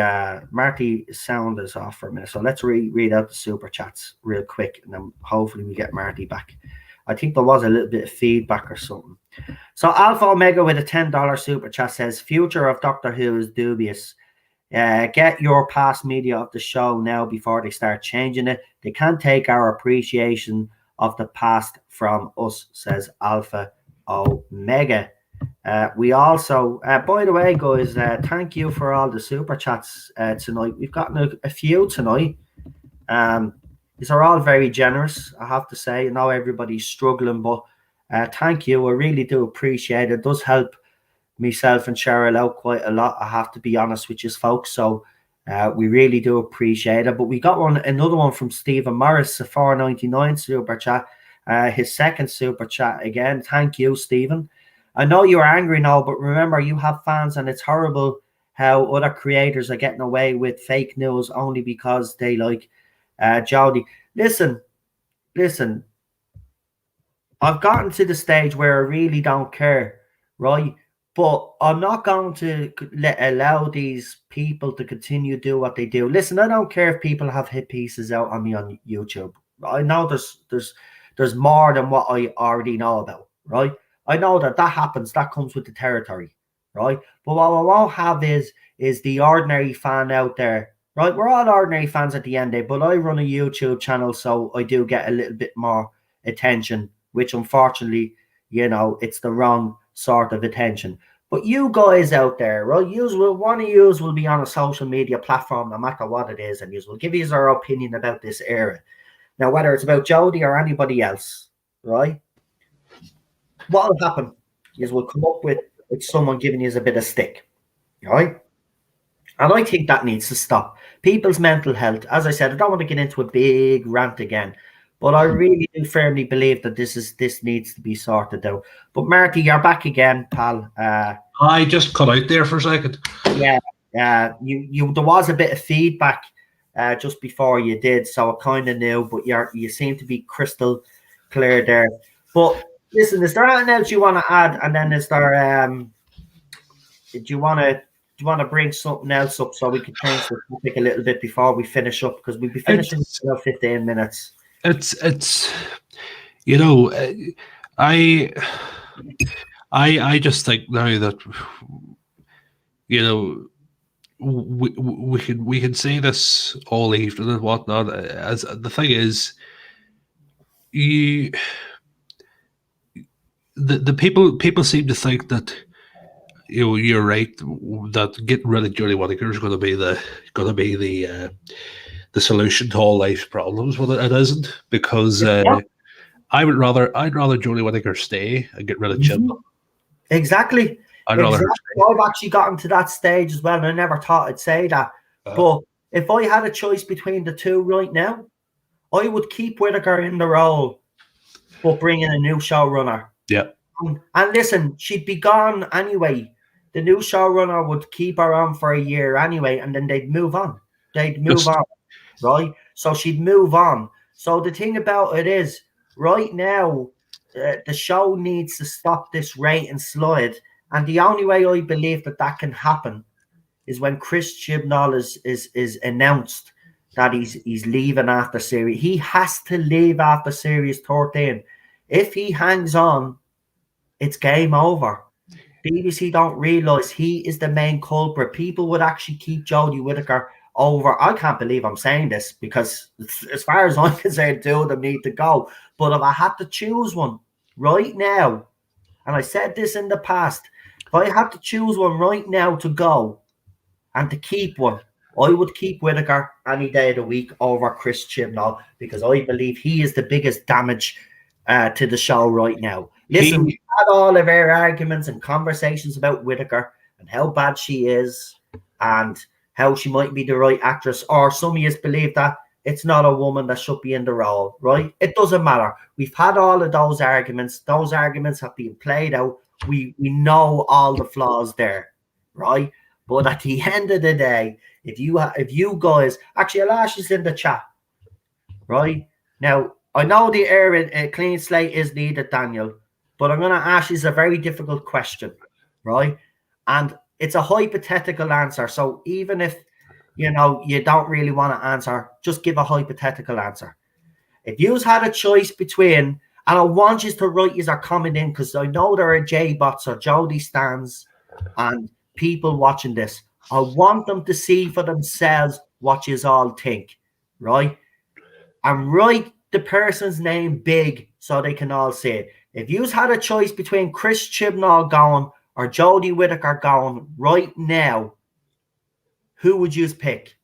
Marty's sound is off for a minute, so let's read out the super chats real quick, and then hopefully we get Marty back. I think there was a little bit of feedback or something. So Alpha Omega with a $10 super chat says, future of Doctor Who is dubious. Get your past media of the show now before they start changing it. They can't take our appreciation of the past from us, says Alpha Omega. We also, by the way, guys, thank you for all the super chats tonight. We've gotten a few tonight. These are all very generous, I have to say. I know everybody's struggling, but thank you. I really do appreciate it. It does help myself and Cheryl out quite a lot, I have to be honest with you folks. So we really do appreciate it. But we got another one from Stephen Morris, a $4.99 super chat. His second super chat again. Thank you, Stephen. I know you're angry now, but remember, you have fans, and it's horrible how other creators are getting away with fake news only because they like Jodie. Listen. I've gotten to the stage where I really don't care, right? But I'm not going to allow these people to continue to do what they do. Listen, I don't care if people have hit pieces out on me on YouTube. I know there's more than what I already know about, right? I know that happens. That comes with the territory, right? But what I won't have is the ordinary fan out there, right? We're all ordinary fans at the end of it, but I run a YouTube channel, so I do get a little bit more attention, which unfortunately, it's the wrong sort of attention. But you guys out there, right? One of yous will be on a social media platform, no matter what it is, and yous will give you our opinion about this era. Now, whether it's about Jodie or anybody else, right? What will happen is we'll come up with someone giving you a bit of stick, right? And I think that needs to stop. People's mental health, as I said, I don't want to get into a big rant again, but I really do firmly believe that this needs to be sorted out. But Marty, you're back again, pal. I just cut out there for a second. Yeah, you there was a bit of feedback just before you did, so I kind of knew, but you seem to be crystal clear there. But listen, is there anything else you want to add? And then is there do you want to bring something else up so we can change the topic a little bit before we finish up, because we'll be finishing in about 15 minutes. It's I just think now that we can say this all evening and whatnot. As the thing is, the people seem to think that you're right, that getting rid of Jodie Whitaker is going to be the solution to all life's problems. Well, it isn't, because I'd rather Jodie Whitaker stay and get rid of Chibnall. Exactly. I've actually gotten to that stage as well, and I never thought I'd say that. But if I had a choice between the two right now, I would keep Whitaker in the role, but bring in a new showrunner. Yeah. And listen, she'd be gone anyway. The new showrunner would keep her on for a year anyway, and then they'd move on. Right? So she'd move on. So the thing about it is, right now, the show needs to stop this rate and slide. And the only way I believe that can happen is when Chris Chibnall is announced that he's leaving after series. He has to leave after series 13. If he hangs on, it's game over. BBC don't realise he is the main culprit. People would actually keep Jodie Whitaker over. I can't believe I'm saying this, because as far as I'm concerned, two of them need to go. But if I had to choose one right now, and I said this in the past, if I had to choose one right now to go and to keep one, I would keep Whitaker any day of the week over Chris Chibnall, because I believe he is the biggest damage to the show right now. Listen, we had all of our arguments and conversations about Whitaker and how bad she is and how she might be the right actress, or some of you believe that it's not a woman that should be in the role, right? It doesn't matter. We've had all of those arguments. Those arguments have been played out. We know all the flaws there, right? But at the end of the day, if you guys, actually, I'll ask you in the chat, right? Now, I know the a clean slate is needed, Daniel, but I'm going to ask you a very difficult question, right? And it's a hypothetical answer. So even if, you don't really want to answer, just give a hypothetical answer. If you had a choice between, and I want you to write your comment in, because I know there are J-bots or Jodie stands and people watching this. I want them to see for themselves what you all think, right? And write the person's name big so they can all see it. If you had a choice between Chris Chibnall going or Jodie Whitaker going right now, who would you pick?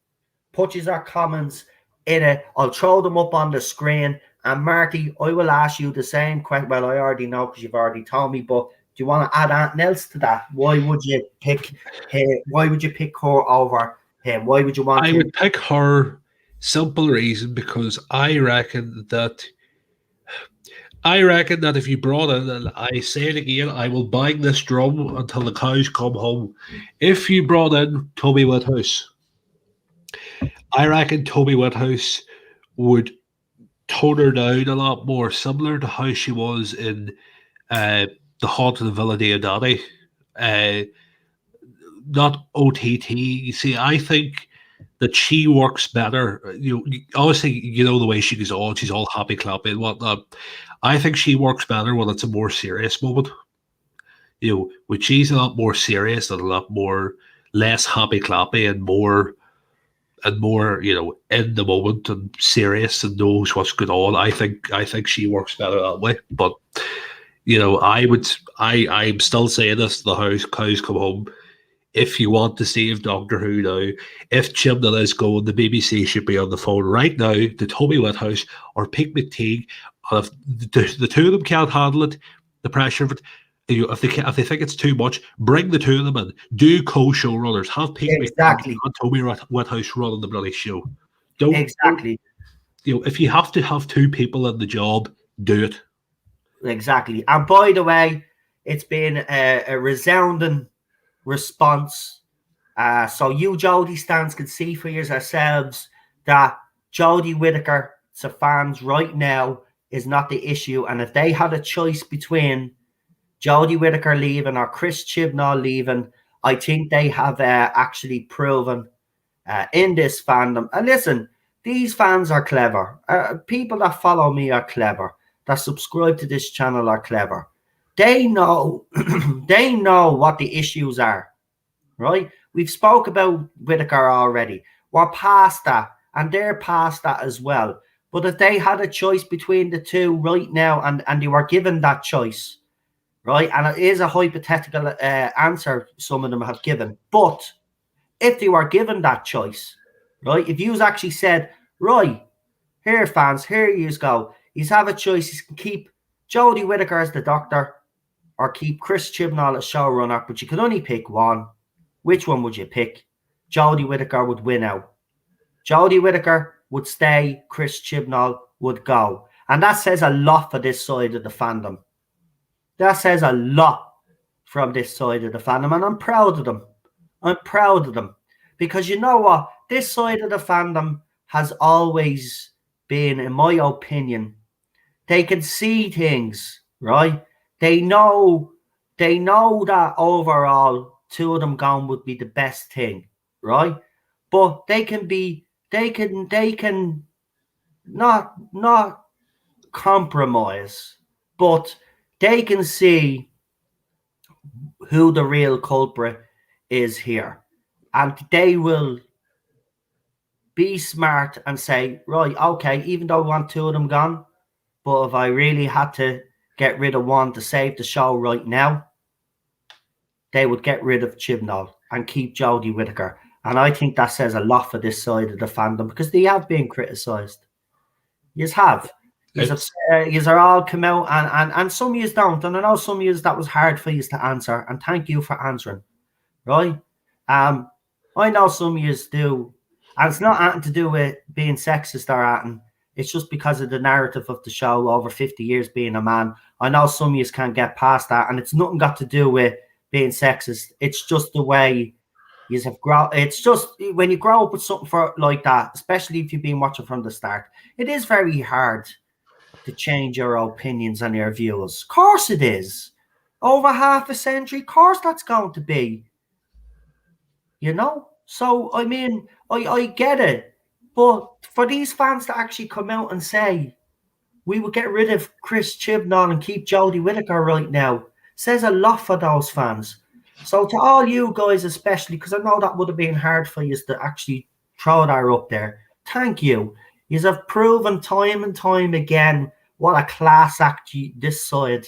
Put your comments in it. I'll throw them up on the screen. And Marty, I will ask you the same question. Well, I already know because you've already told me, but do you want to add anything else to that? Why would you pick her? Why would you pick her over him? Why would you want? I would pick her. Simple reason, because I reckon that if you brought in, and I say it again, I will bang this drum until the cows come home. If you brought in Toby Whithouse, I reckon Toby Whithouse would tone her down a lot more, similar to how she was in The Haunted of Villa Diodati. Not OTT. You see, I think that she works better. Obviously, the way she goes on, she's all happy clappy and whatnot. I think she works better when it's a more serious moment. When she's a lot more serious and a lot more less happy clappy and more in the moment and serious and knows what's going on. I think she works better that way. But I'm still saying this. The house cows come home. If you want to save Doctor Who now, if Chibnall is going, the BBC should be on the phone right now to Toby Whithouse or Pete McTeague. And if the two of them can't handle it, the pressure of it, if they think it's too much, bring the two of them in. Do co-showrunners. Have Pete McTeague Exactly. and Toby Whithouse running the bloody show. Don't Exactly. if you have to have two people in the job, do it. Exactly. And by the way, it's been a resounding response. So you Jodie stands can see for yourselves that Jodie Whitaker to fans right now is not the issue. And if they had a choice between Jodie Whitaker leaving or Chris Chibnall leaving, I think they have actually proven in this fandom. And listen, these fans are clever. People that follow me are clever. That subscribe to this channel are clever. They know they know what the issues are, right? We've spoke about Whitaker already. We're past that, and they're past that as well. But if they had a choice between the two right now, and they were given that choice, right? And it is a hypothetical answer some of them have given. But if they were given that choice, right? If you actually said, right, here fans, here you go. You have a choice. You can keep Jodie Whitaker as the Doctor or keep Chris Chibnall as showrunner, but you can only pick one. Which one would you pick? Jodie Whitaker would win out. Jodie Whitaker would stay. Chris Chibnall would go. And that says a lot for this side of the fandom. That says a lot from this side of the fandom. And I'm proud of them. I'm proud of them. Because you know what? This side of the fandom has always been, in my opinion, they can see things, right? They know that overall two of them gone would be the best thing, right? But they can not compromise, but they can see who the real culprit is here. And they will be smart and say, right, okay, even though we want two of them gone, but if I really had to get rid of one to save the show right now, they would get rid of Chibnall and keep Jodie Whitaker. And I think that says a lot for this side of the fandom because they have been criticised. Yous have. Yous are all come out and some of yous don't. And I know some of yous that was hard for yous to answer. And thank you for answering. Right? I know some of yous do. And it's not anything to do with being sexist or anything. It's just because of the narrative of the show over 50 years being a man. I know some of you can't get past that, and it's nothing got to do with being sexist. It's just the way you have grown. It's just when you grow up with something like that, especially if you've been watching from the start, it is very hard to change your opinions and your views. Of course it is. Over half a century, of course that's going to be. You know? So, I mean, I get it. But for these fans to actually come out and say, we would get rid of Chris Chibnall and keep Jodie Whitaker right now, says a lot for those fans. So to all you guys especially, because I know that would have been hard for you to actually throw that up there, thank you. You have proven time and time again what a class act this side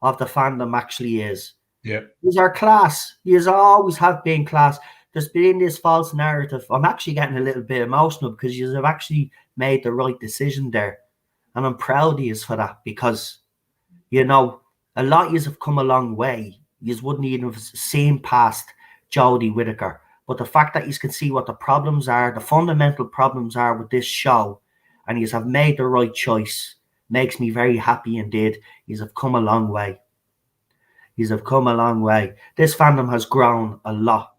of the fandom actually is. Yeah. These are class. These always have been class. There's been this false narrative. I'm actually getting a little bit emotional because you have actually made the right decision there. And I'm proud of you for that because, you know, a lot of you have come a long way. You wouldn't even have seen past Jodie Whitaker. But the fact that you can see what the problems are, the fundamental problems are with this show, and you have made the right choice, makes me very happy indeed. You have come a long way. You have come a long way. This fandom has grown a lot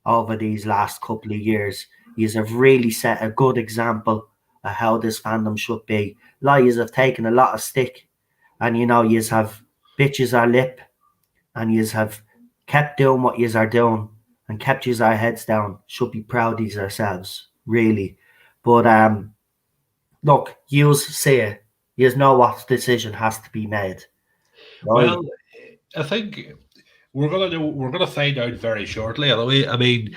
over these last couple of years. You have really set a good example of how this fandom should be. Lions have taken a lot of stick, and you know, you have bitches our lip, and you have kept doing what you are doing and kept you our heads down. Should be proud of yourselves, really. But look, you see it. You know what decision has to be made. Right? Well, I think we're gonna find out very shortly. Anyway, I mean,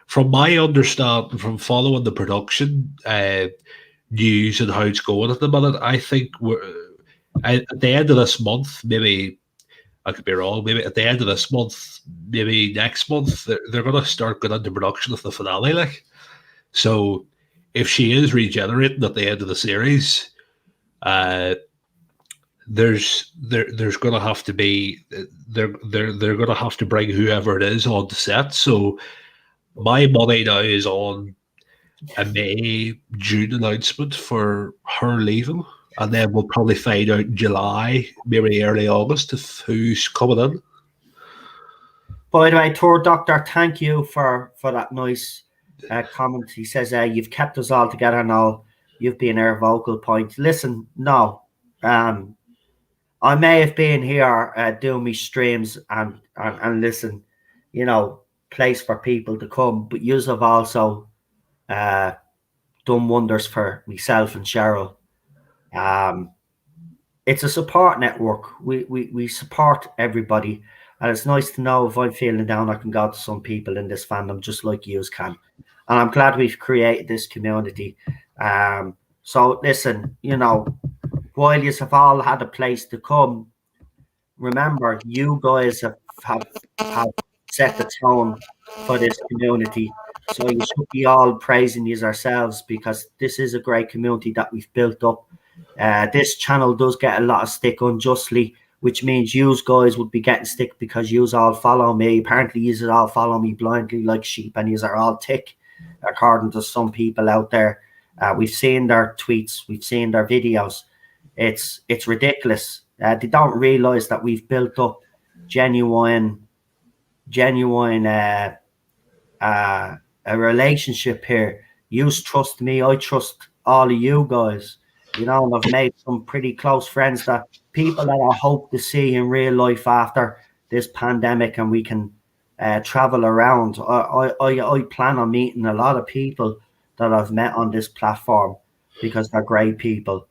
from my understanding, from following the production news and how it's going at the minute, I think at the end of this month, maybe I could be wrong. Maybe at the end of this month, maybe next month, they're going to start going into production of the finale. Like, so if she is regenerating at the end of the series, uh, there's going to have to be they're going to have to bring whoever it is on the set. So my money now is on a May-June announcement for her leaving, and then we'll probably find out in July, maybe early August, if who's coming in. By the way, Tour Doctor, thank you for that nice comment. He says, you've kept us all together now. You've been our vocal point. Listen, no. I may have been here doing me streams and listen, place for people to come, but you have also done wonders for myself and Cheryl. It's a support network. We support everybody. And it's nice to know if I'm feeling down, I can go to some people in this fandom just like you can. And I'm glad we've created this community. So listen, while you have all had a place to come, remember, you guys have set the tone for this community. So you should be all praising these ourselves, because this is a great community that we've built up. This channel does get a lot of stick unjustly, which means you guys would be getting stick because you all follow me. Apparently, you all follow me blindly like sheep, and you are all tick, according to some people out there. We've seen their tweets, we've seen their videos. It's ridiculous. They don't realize that we've built up genuine a relationship here. You trust me, I trust all of you guys. And I've made some pretty close friends, that people that I hope to see in real life after this pandemic, and we can travel around. I plan on meeting a lot of people that I've met on this platform, because they're great people.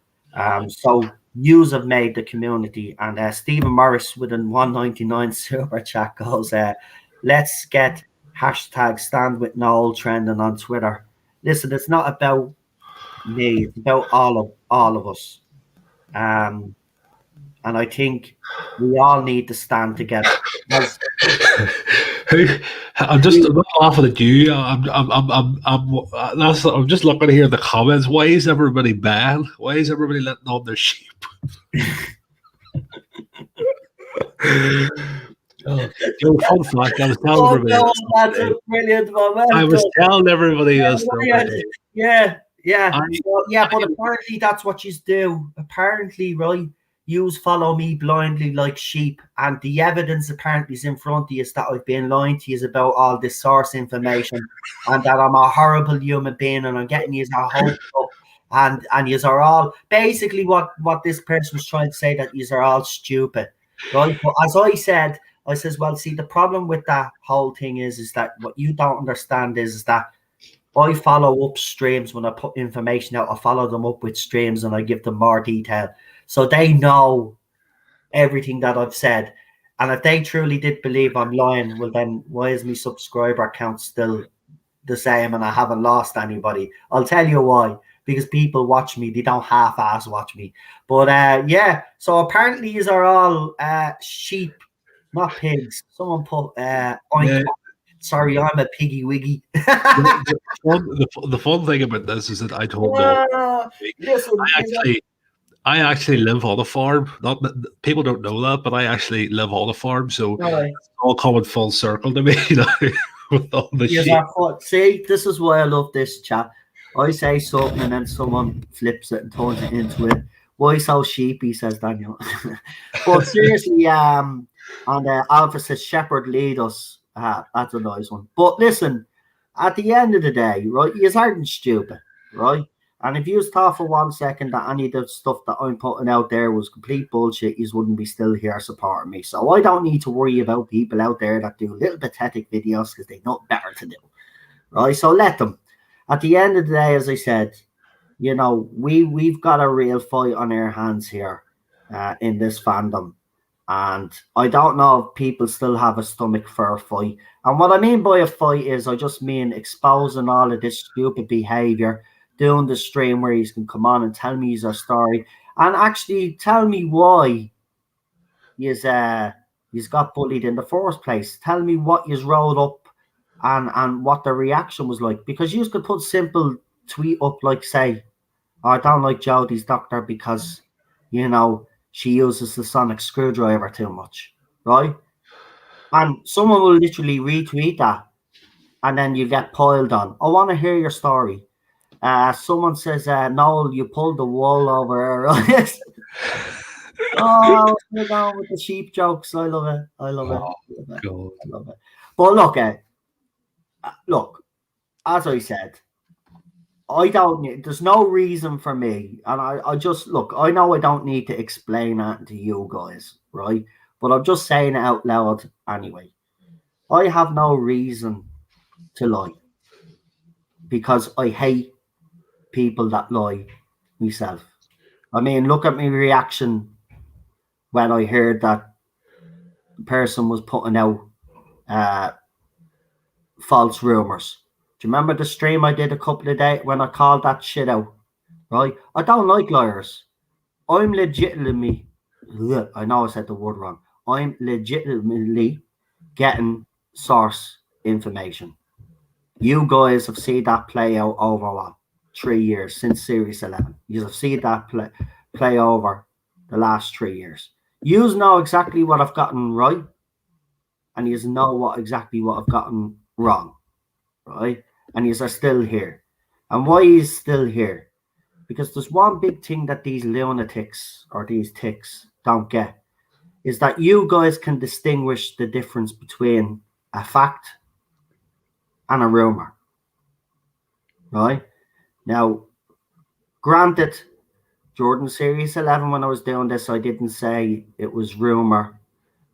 So yous have made the community. And Stephen Morris with a 199 super chat goes, let's get #StandWithNoel trending on Twitter. Listen, it's not about me, it's about all of us. And I think we all need to stand together. I'm not laughing at you. I'm just looking here in the comments. Why is everybody bad? Why is everybody letting on their sheep? Fun fact, I was telling everybody. No, that's a brilliant moment. I was telling everybody this. Yeah. But apparently that's what you do. Apparently, right? You follow me blindly like sheep, and the evidence apparently is in front of you, is that I've been lying to you about all this source information, and that I'm a horrible human being, and I'm getting you a hope up, and you are all basically what this person was trying to say, that you are all stupid, right? But as I says, well, see, the problem with that whole thing is that what you don't understand is that I follow up streams when I put information out. I follow them up with streams, and I give them more detail, so they know everything that I've said. And if they truly did believe I'm lying, well, then why is my subscriber count still the same and I haven't lost anybody? I'll tell you why. Because people watch me, they don't half-ass watch me. But yeah, so apparently these are all sheep, not pigs. Someone put oink. Sorry, I'm a piggy wiggy. The fun thing about this is that I told them. I actually live on a farm. Not that people don't know that, but I actually live on a farm, so it's all coming full circle to me with all the sheep. See, this is why I love this chat. I say something and then someone flips it and turns it into it. Why so sheepy, says Daniel. But seriously, and Alpha says, Shepherd lead us. That's a nice one. But listen, at the end of the day, right, you aren't stupid, right? And if you thought for 1 second that any of the stuff that I'm putting out there was complete bullshit, you wouldn't be still here supporting me. So I don't need to worry about people out there that do little pathetic videos because they've nothing better to do, right? So let them. At the end of the day, as I said, we've got a real fight on our hands here in this fandom. And I don't know if people still have a stomach for a fight. And what I mean by a fight is I just mean exposing all of this stupid behavior, doing the stream where you can come on and tell me his story. And actually, tell me why you's got bullied in the first place. Tell me what you's rolled up and what the reaction was like. Because you could put simple tweet up like, say, oh, I don't like Jodie's doctor because, she uses the sonic screwdriver too much, right? And someone will literally retweet that, and then you get piled on. I want to hear your story. Someone says, Noel, you pulled the wool over her, right? Oh, we're going with the sheep jokes. I love it. I love it. God. I love it. But look, as I said, there's no reason for me. And I just, look, I know I don't need to explain that to you guys, right? But I'm just saying it out loud anyway. I have no reason to lie because I hate people that lie myself. I mean, look at my reaction when I heard that the person was putting out false rumors. Do you remember the stream I did a couple of days when I called that shit out? Right? I don't like liars. I'm legitimately, I know I said the word wrong. I'm legitimately getting source information. You guys have seen that play out over what? 3 years since Series 11. You have seen that play over the last 3 years. You know exactly what I've gotten right, and you know exactly what I've gotten wrong, right? And you are still here. And why is still here? Because there's one big thing that these lunatics or these ticks don't get, is that you guys can distinguish the difference between a fact and a rumor, right? Now, granted, Jordan Series 11, when I was doing this, I didn't say it was rumor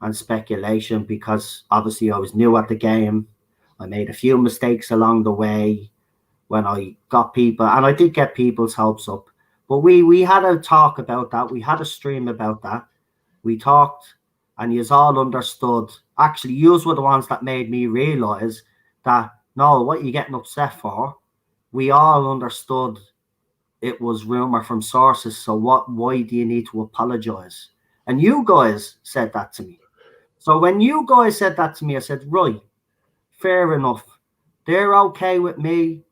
and speculation because obviously I was new at the game. I made a few mistakes along the way when I got people, and I did get people's hopes up. But we had a talk about that. We had a stream about that. We talked, and you all understood. Actually, you were the ones that made me realise that, no, what are you getting upset for? We all understood it was rumour from sources, so why do you need to apologise? And you guys said that to me. So when you guys said that to me, I said, right, fair enough. They're okay with me,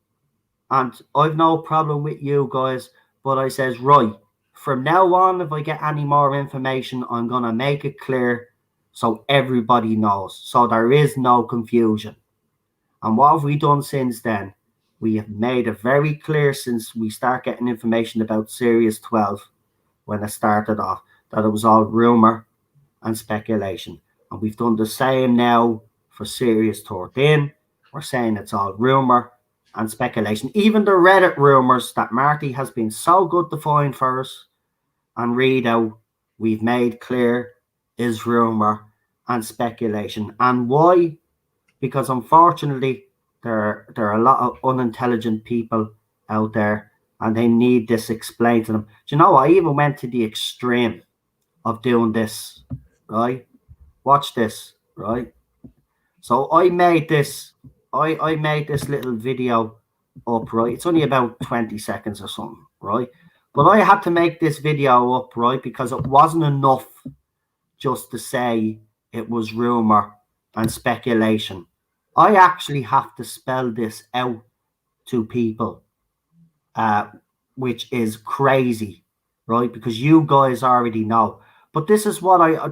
and I've no problem with you guys. But I says, right, from now on, if I get any more information, I'm going to make it clear so everybody knows, so there is no confusion. And what have we done since then? We have made it very clear since we start getting information about Series 12, when it started off, that it was all rumour and speculation. And we've done the same now for Series 13. We're saying it's all rumour and speculation. Even the Reddit rumours that Marty has been so good to find for us and read out, we've made clear is rumour and speculation. And why? Because unfortunately, there are a lot of unintelligent people out there, and they need this explained to them. Do you know, I even went to the extreme of doing this, right? Watch this, right? So I made this little video up, right? It's only about 20 seconds or something, right? But I had to make this video up, right? Because it wasn't enough just to say it was rumor and speculation. I actually have to spell this out to people, which is crazy, right? Because you guys already know. But this is what I'm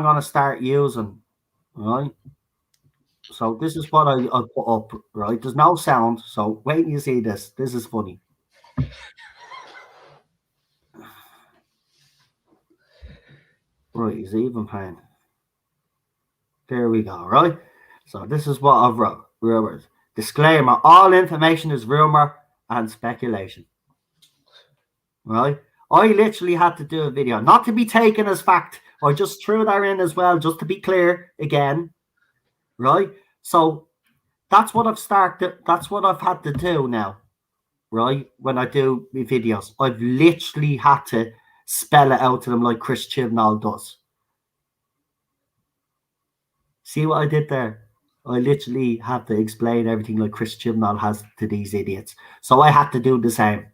going to start using, right? So this is what I put up, right? There's no sound, so wait till you see this. This is funny. Right, is even playing. There we go, right? So this is what I've wrote. Rumors. Disclaimer, all information is rumor and speculation. Right? I literally had to do a video, not to be taken as fact. I just threw that in as well, just to be clear again. Right? So that's what I've started. That's what I've had to do now. Right? When I do my videos, I've literally had to spell it out to them like Chris Chibnall does. See what I did there? I literally had to explain everything like Chris Chibnall has to these idiots. So I had to do the same.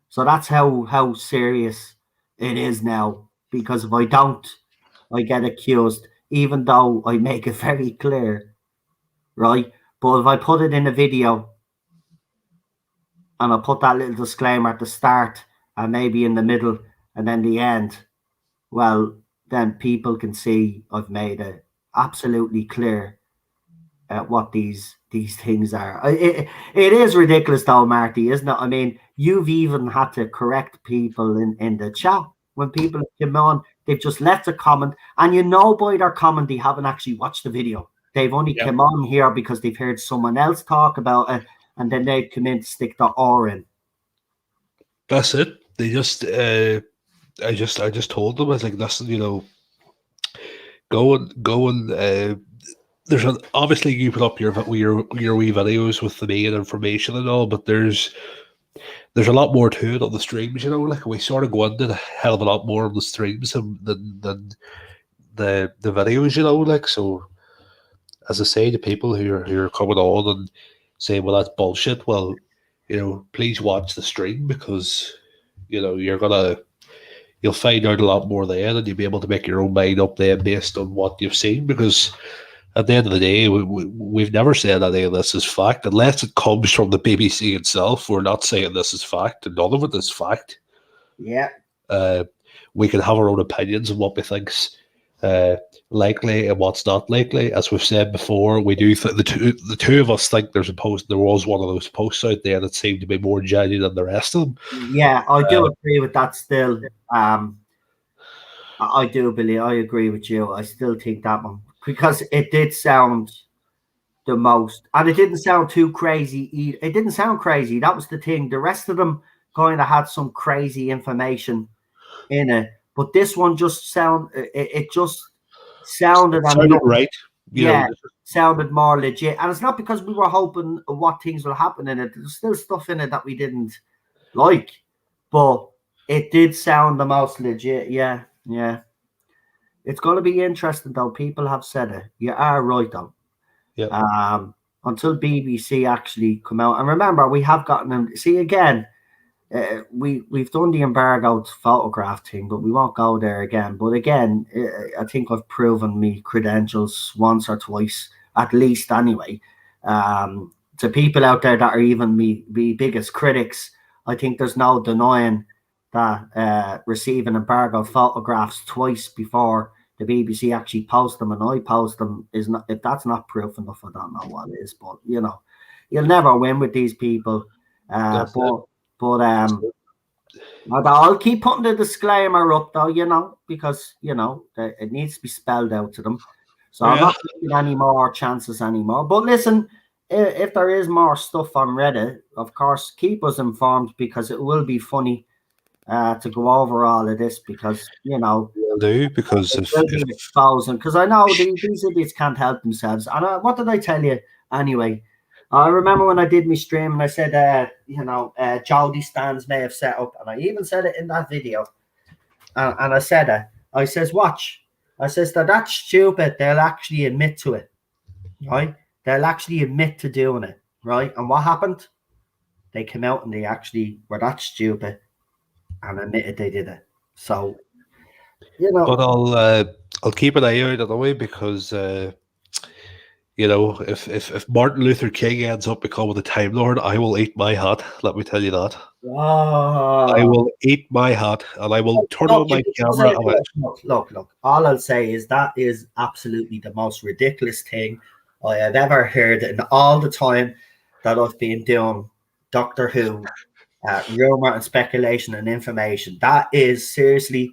So that's how serious It is now, because if I don't, I get accused, even though I make it very clear, right? But if I put it in a video and I put that little disclaimer at the start and maybe in the middle and then the end, well, then people can see I've made it absolutely clear what these things are. It is ridiculous, though, Marty, isn't it? I mean, you've even had to correct people in the chat when people come on. They've just left a comment, and you know by their comment they haven't actually watched the video. They've only come on here because they've heard someone else talk about it, and then they've come in to stick the R in. That's it. They just, I just told them, I was like, listen, you know, go and. There's obviously you put up your wee videos with the main information and all, but there's a lot more to it on the streams. You know, like we sort of go into a hell of a lot more on the streams than the videos. You know, like so. As I say to people who are coming on and saying, "Well, that's bullshit." Well, you know, please watch the stream because you know you'll find out a lot more then, and you'll be able to make your own mind up then based on what you've seen because. At the end of the day, we've never said any of this is fact. Unless it comes from the BBC itself, we're not saying this is fact. And none of it is fact. Yeah. We can have our own opinions on what we think's likely and what's not likely. As we've said before, we do the two of us think there was one of those posts out there that seemed to be more genuine than the rest of them. Yeah, I do agree with that still. I agree with you. I still think that one because it did sound the most, and it didn't sound too crazy. It didn't sound crazy. That was the thing. The rest of them kind of had some crazy information in it, but this one just it just sounded right. Sounded more legit. And it's not because we were hoping what things will happen in it. There's still stuff in it that we didn't like, but it did sound the most legit. Yeah. It's going to be interesting, though. People have said it. You are right, though. Yeah. Until BBC actually come out, and remember, we have gotten them. See again, we've done the embargoed photograph thing, but we won't go there again. But again, I think I've proven me credentials once or twice, at least, anyway. To people out there that are even me biggest critics, I think there's no denying that receiving embargoed photographs twice before the BBC actually post them and I post them is not. If that's not proof enough, I don't know what is. But you know, you'll never win with these people. But I'll keep putting the disclaimer up though, you know, because you know it needs to be spelled out to them. So I'm not taking any more chances anymore. But listen, if there is more stuff on Reddit, of course, keep us informed because it will be funny to go over all of this because you know will do because because I know these idiots can't help themselves. And what did I tell you anyway? I remember when I did my stream and I said, Jody stands may have set up, and I even said it in that video. And I said it. I says, watch. I says that's stupid. They'll actually admit to it, right? They'll actually admit to doing it, right? And what happened? They came out and they actually were that stupid and admitted they did it. So, you know. But I'll keep an eye out on the way because you know, if Martin Luther King ends up becoming the Time Lord, I will eat my hat. Let me tell you that. I will eat my hat, and I will turn on my camera. Look. All I'll say is that is absolutely the most ridiculous thing I have ever heard in all the time that I've been doing Doctor Who, rumor and speculation and information. That is seriously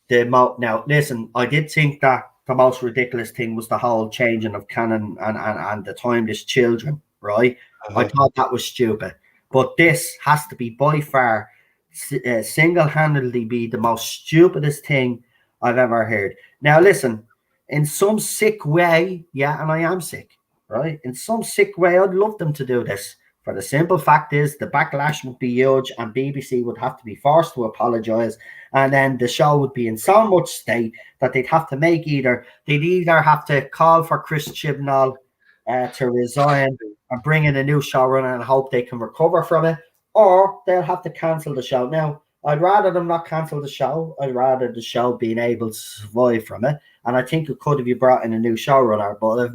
the most. Now, listen, I did think that the most ridiculous thing was the whole changing of canon and the timeless children, right? I thought that was stupid. But this has to be by far single-handedly be the most stupidest thing I've ever heard. Now, listen, in some sick way, yeah, and I am sick, right? In some sick way, I'd love them to do this. For the simple fact is the backlash would be huge and BBC would have to be forced to apologise, and then the show would be in so much state that they'd have to they'd either have to call for Chris Chibnall to resign and bring in a new showrunner and hope they can recover from it, or they'll have to cancel the show. Now, I'd rather them not cancel the show. I'd rather the show being able to survive from it. And I think it could if you brought in a new showrunner. But if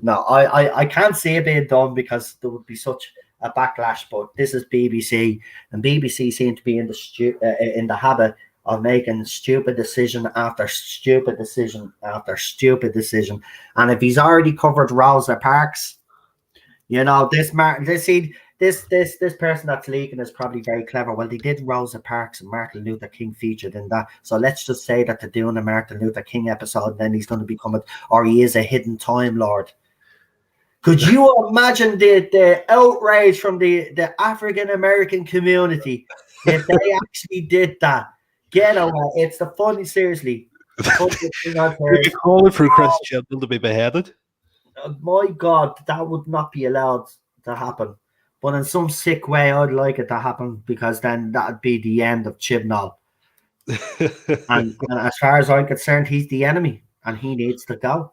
no, I can't see it being done because there would be such a backlash. But this is BBC, and BBC seem to be in the habit of making stupid decision after stupid decision after stupid decision. And if he's already covered Rosa Parks, you know, this person that's leaking is probably very clever. Well, they did Rosa Parks and Martin Luther King featured in that. So let's just say that they're doing a Martin Luther King episode, and then he's going to become or he is a hidden Time Lord. Could you imagine the outrage from the African American community if they actually did that? Get away. It's the funny, seriously. You're calling for Chris Chibnall to be beheaded? My God, that would not be allowed to happen. But in some sick way, I'd like it to happen because then that'd be the end of Chibnall. and as far as I'm concerned, he's the enemy and he needs to go.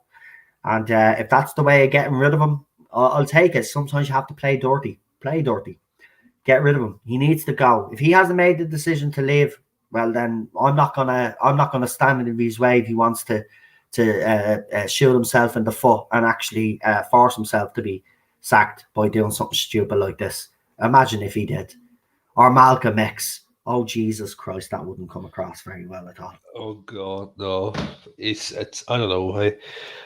And if that's the way of getting rid of him, I'll take it. Sometimes you have to play dirty. Play dirty. Get rid of him. He needs to go. If he hasn't made the decision to leave, well, then I'm not gonna stand in his way if he wants to shoot himself in the foot and actually force himself to be sacked by doing something stupid like this. Imagine if he did. Or Malcolm X. Oh, Jesus Christ, that wouldn't come across very well at all. Oh, God, no. It's I don't know.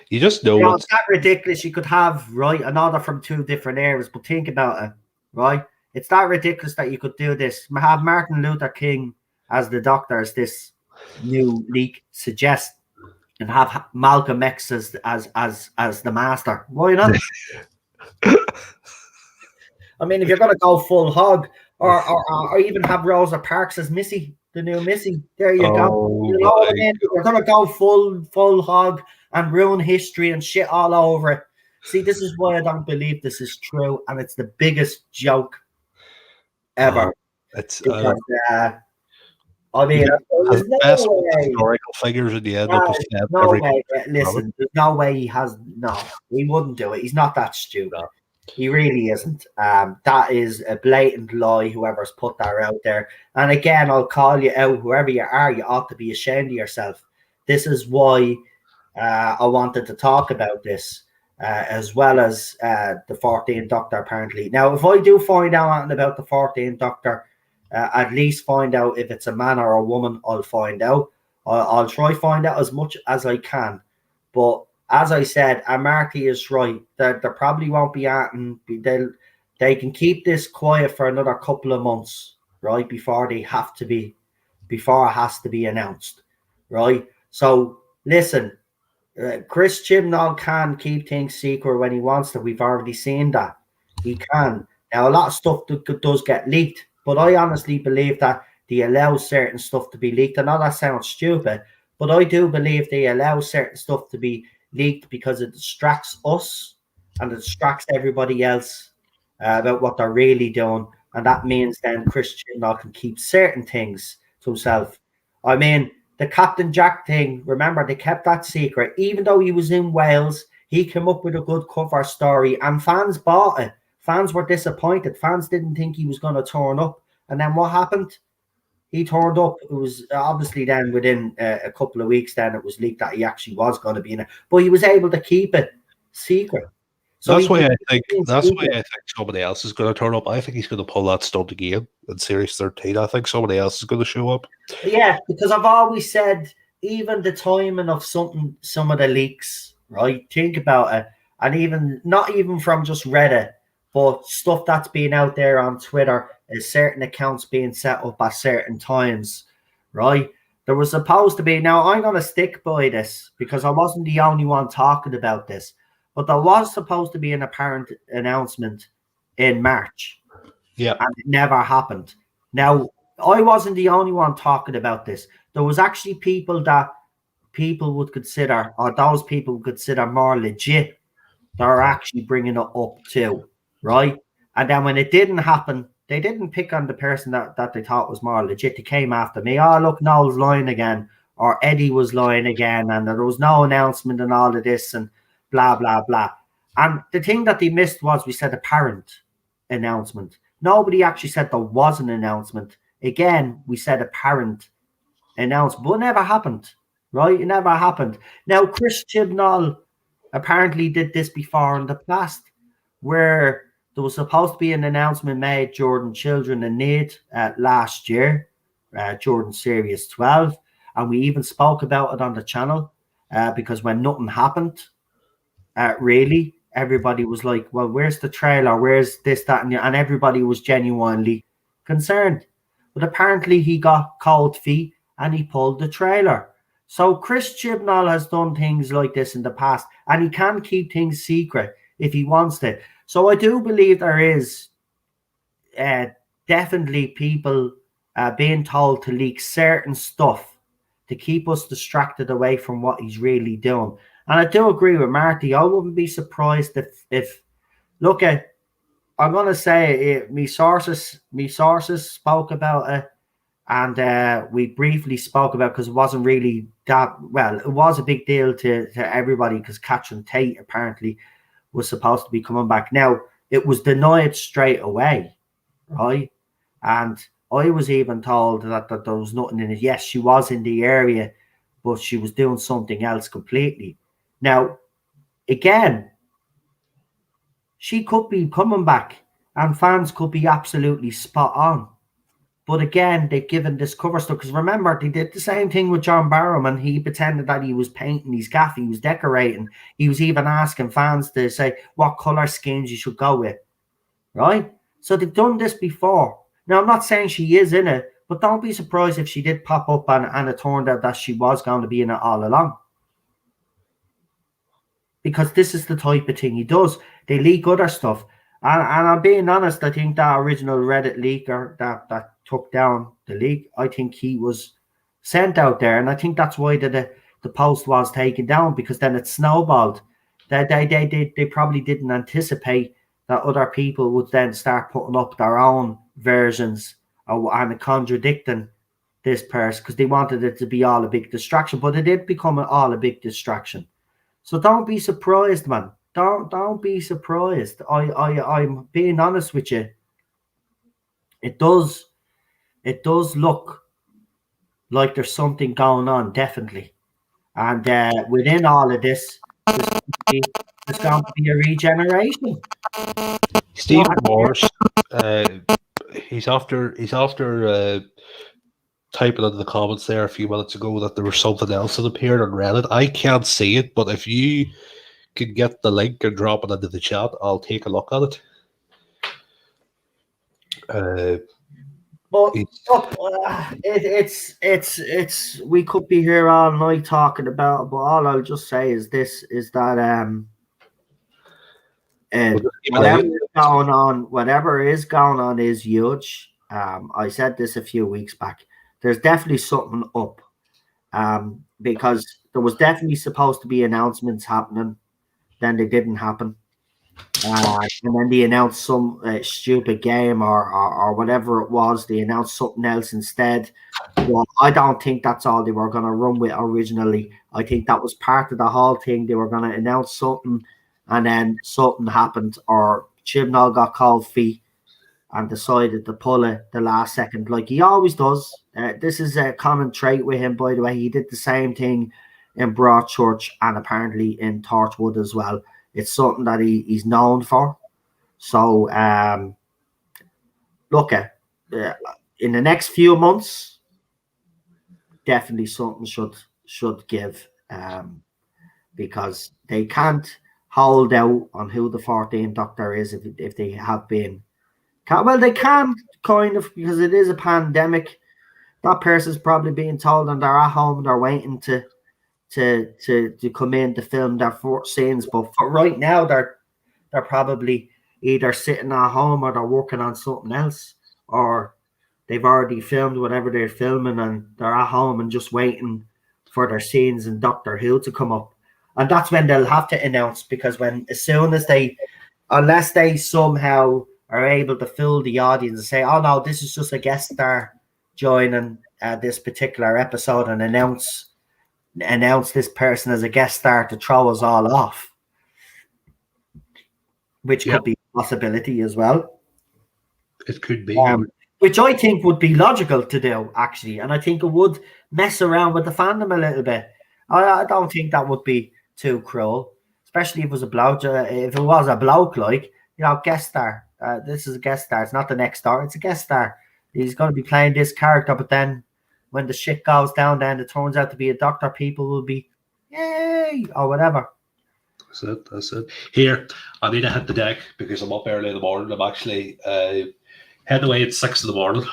You just know it's that ridiculous. You could have, right, another from two different eras, but think about it, right? It's that ridiculous that you could do this. Have Martin Luther King as the doctor, as this new leak suggests, and have Malcolm X as the master. Why not? I mean, if you're going to go full hog, or even have Rosa Parks as Missy, the new Missy, there you go. You know what I mean? We're going to go full hog and ruin history and shit all over it. See, this is why I don't believe this is true, and it's the biggest joke ever. Because, I mean, there's no way. Historical figures at the end no way. Listen, there's no way he has. No, he wouldn't do it. He's not that stupid. No. He really isn't. That is a blatant lie, whoever's put that out there. And again, I'll call you out, whoever you are, you ought to be ashamed of yourself. This is why I wanted to talk about this, as well as the 14th Doctor, apparently. Now, if I do find out anything about the 14th Doctor, at least find out if it's a man or a woman, I'll find out. I'll try find out as much as I can. But as I said, Marty is right. There probably won't be they can keep this quiet for another couple of months, right? Before it has to be announced, right? So listen, Chris Chibnall can keep things secret when he wants to. We've already seen that. He can. Now, a lot of stuff does get leaked, but I honestly believe that they allow certain stuff to be leaked. I know that sounds stupid, but I do believe they allow certain stuff to be leaked because it distracts us and it distracts everybody else about what they're really doing. And that means then Chris Chibnall can keep certain things to himself. I mean, the Captain Jack thing, remember, they kept that secret. Even though he was in Wales, he came up with a good cover story and fans bought it. Fans were disappointed. Fans didn't think he was going to turn up. And then what happened? He turned up. It was obviously then within a couple of weeks, then it was leaked that he actually was going to be in it. But he was able to keep it secret. So that's why I think somebody else is going to turn up. I think he's going to pull that stunt again in Series 13. I think somebody else is going to show up. Yeah, because I've always said, even the timing of some of the leaks, right? Think about it. And even not even from just Reddit, but stuff that's been out there on Twitter, is certain accounts being set up at certain times, right? There was supposed to be, now I'm going to stick by this because I wasn't the only one talking about this, but there was supposed to be an apparent announcement in March. Yeah. And it never happened. Now, I wasn't the only one talking about this. There was actually people that people would consider, or those people would consider more legit, that are actually bringing it up too, right? And then when it didn't happen, they didn't pick on the person that they thought was more legit. They came after me. Oh, look, Noel's lying again, or Eddie was lying again, and there was no announcement and all of this, and blah, blah, blah. And the thing that they missed was we said apparent announcement. Nobody actually said there was an announcement Again, we said apparent announced, but it never happened, right? It never happened. Now, Chris Chibnall apparently did this before in the past, where there was supposed to be an announcement made Jordan Children in Need last year, Jordan Series 12, and we even spoke about it on the channel because when nothing happened, really, everybody was like, well, where's the trailer? Where's this, that, and everybody was genuinely concerned. But apparently he got cold feet and he pulled the trailer. So Chris Chibnall has done things like this in the past, and he can keep things secret if he wants to. So I do believe there is definitely people being told to leak certain stuff to keep us distracted away from what he's really doing. And I do agree with Marty. I wouldn't be surprised if look at, I'm gonna say it, me sources spoke about it, and we briefly spoke about, because it wasn't really that well. It was a big deal to everybody because Catherine Tate apparently was supposed to be coming back. Now it was denied straight away, right? And I was even told that there was nothing in it. Yes, she was in the area, but she was doing something else completely. Now, again, she could be coming back and fans could be absolutely spot on. But again, they've given this cover stuff, because remember, they did the same thing with John Barham, and he pretended that he was painting his gaff, he was decorating. He was even asking fans to say what colour schemes you should go with, right? So they've done this before. Now, I'm not saying she is in it, but don't be surprised if she did pop up and it turned out that she was going to be in it all along. Because this is the type of thing he does. They leak other stuff. And I'm being honest, I think that original Reddit leaker that took down the leak, I think he was sent out there. And I think that's why the post was taken down, because then it snowballed. They probably didn't anticipate that other people would then start putting up their own versions and contradicting this person, because they wanted it to be all a big distraction. But it did become all a big distraction. So don't be surprised, man. Don't be surprised. I'm being honest with you. It does look like there's something going on, definitely. And within all of this, there's going to be a regeneration. Stephen Morris, he's after typing into the comments there a few minutes ago that there was something else that appeared on Reddit. I can't see it, but if you can get the link and drop it into the chat, I'll take a look at it. But look, it's we could be here all night talking about it, but all I'll just say is this: is that whatever is going on is huge. I said this a few weeks back. There's definitely something up, because there was definitely supposed to be announcements happening, then they didn't happen, and then they announced some stupid game or whatever it was. They announced something else instead. Well, I don't think that's all they were going to run with originally. I think that was part of the whole thing. They were going to announce something, and then something happened, or Chibnall got cold feet and decided to pull it the last second, like he always does. This is a common trait with him, by the way. He did the same thing in Broadchurch and apparently in Torchwood as well. It's something that he's known for. So, look at in the next few months, definitely something should give, because they can't hold out on who the 14th Doctor is if they have been. Well, they can kind of, because it is a pandemic. That person's probably being told, and they're at home, they're waiting to come in to film their scenes. But for right now, they're probably either sitting at home or they're working on something else, or they've already filmed whatever they're filming and they're at home and just waiting for their scenes in Doctor Who to come up. And that's when they'll have to announce, because as soon as unless they somehow are able to fool the audience and say, oh no, this is just a guest star joining this particular episode, and announce this person as a guest star to throw us all off, which could be a possibility as well. It could be. which I think would be logical to do, actually, and I think it would mess around with the fandom a little bit. I don't think that would be too cruel, especially if it was a bloke. If it was a bloke, like, you know, guest star. This is a guest star. It's not the next star. It's a guest star. He's going to be playing this character, but then when the shit goes down, then it turns out to be a doctor. People will be yay or whatever. That's it. Here, I need to hit the deck because I'm up early in the morning. I'm actually heading away at 6 in the morning.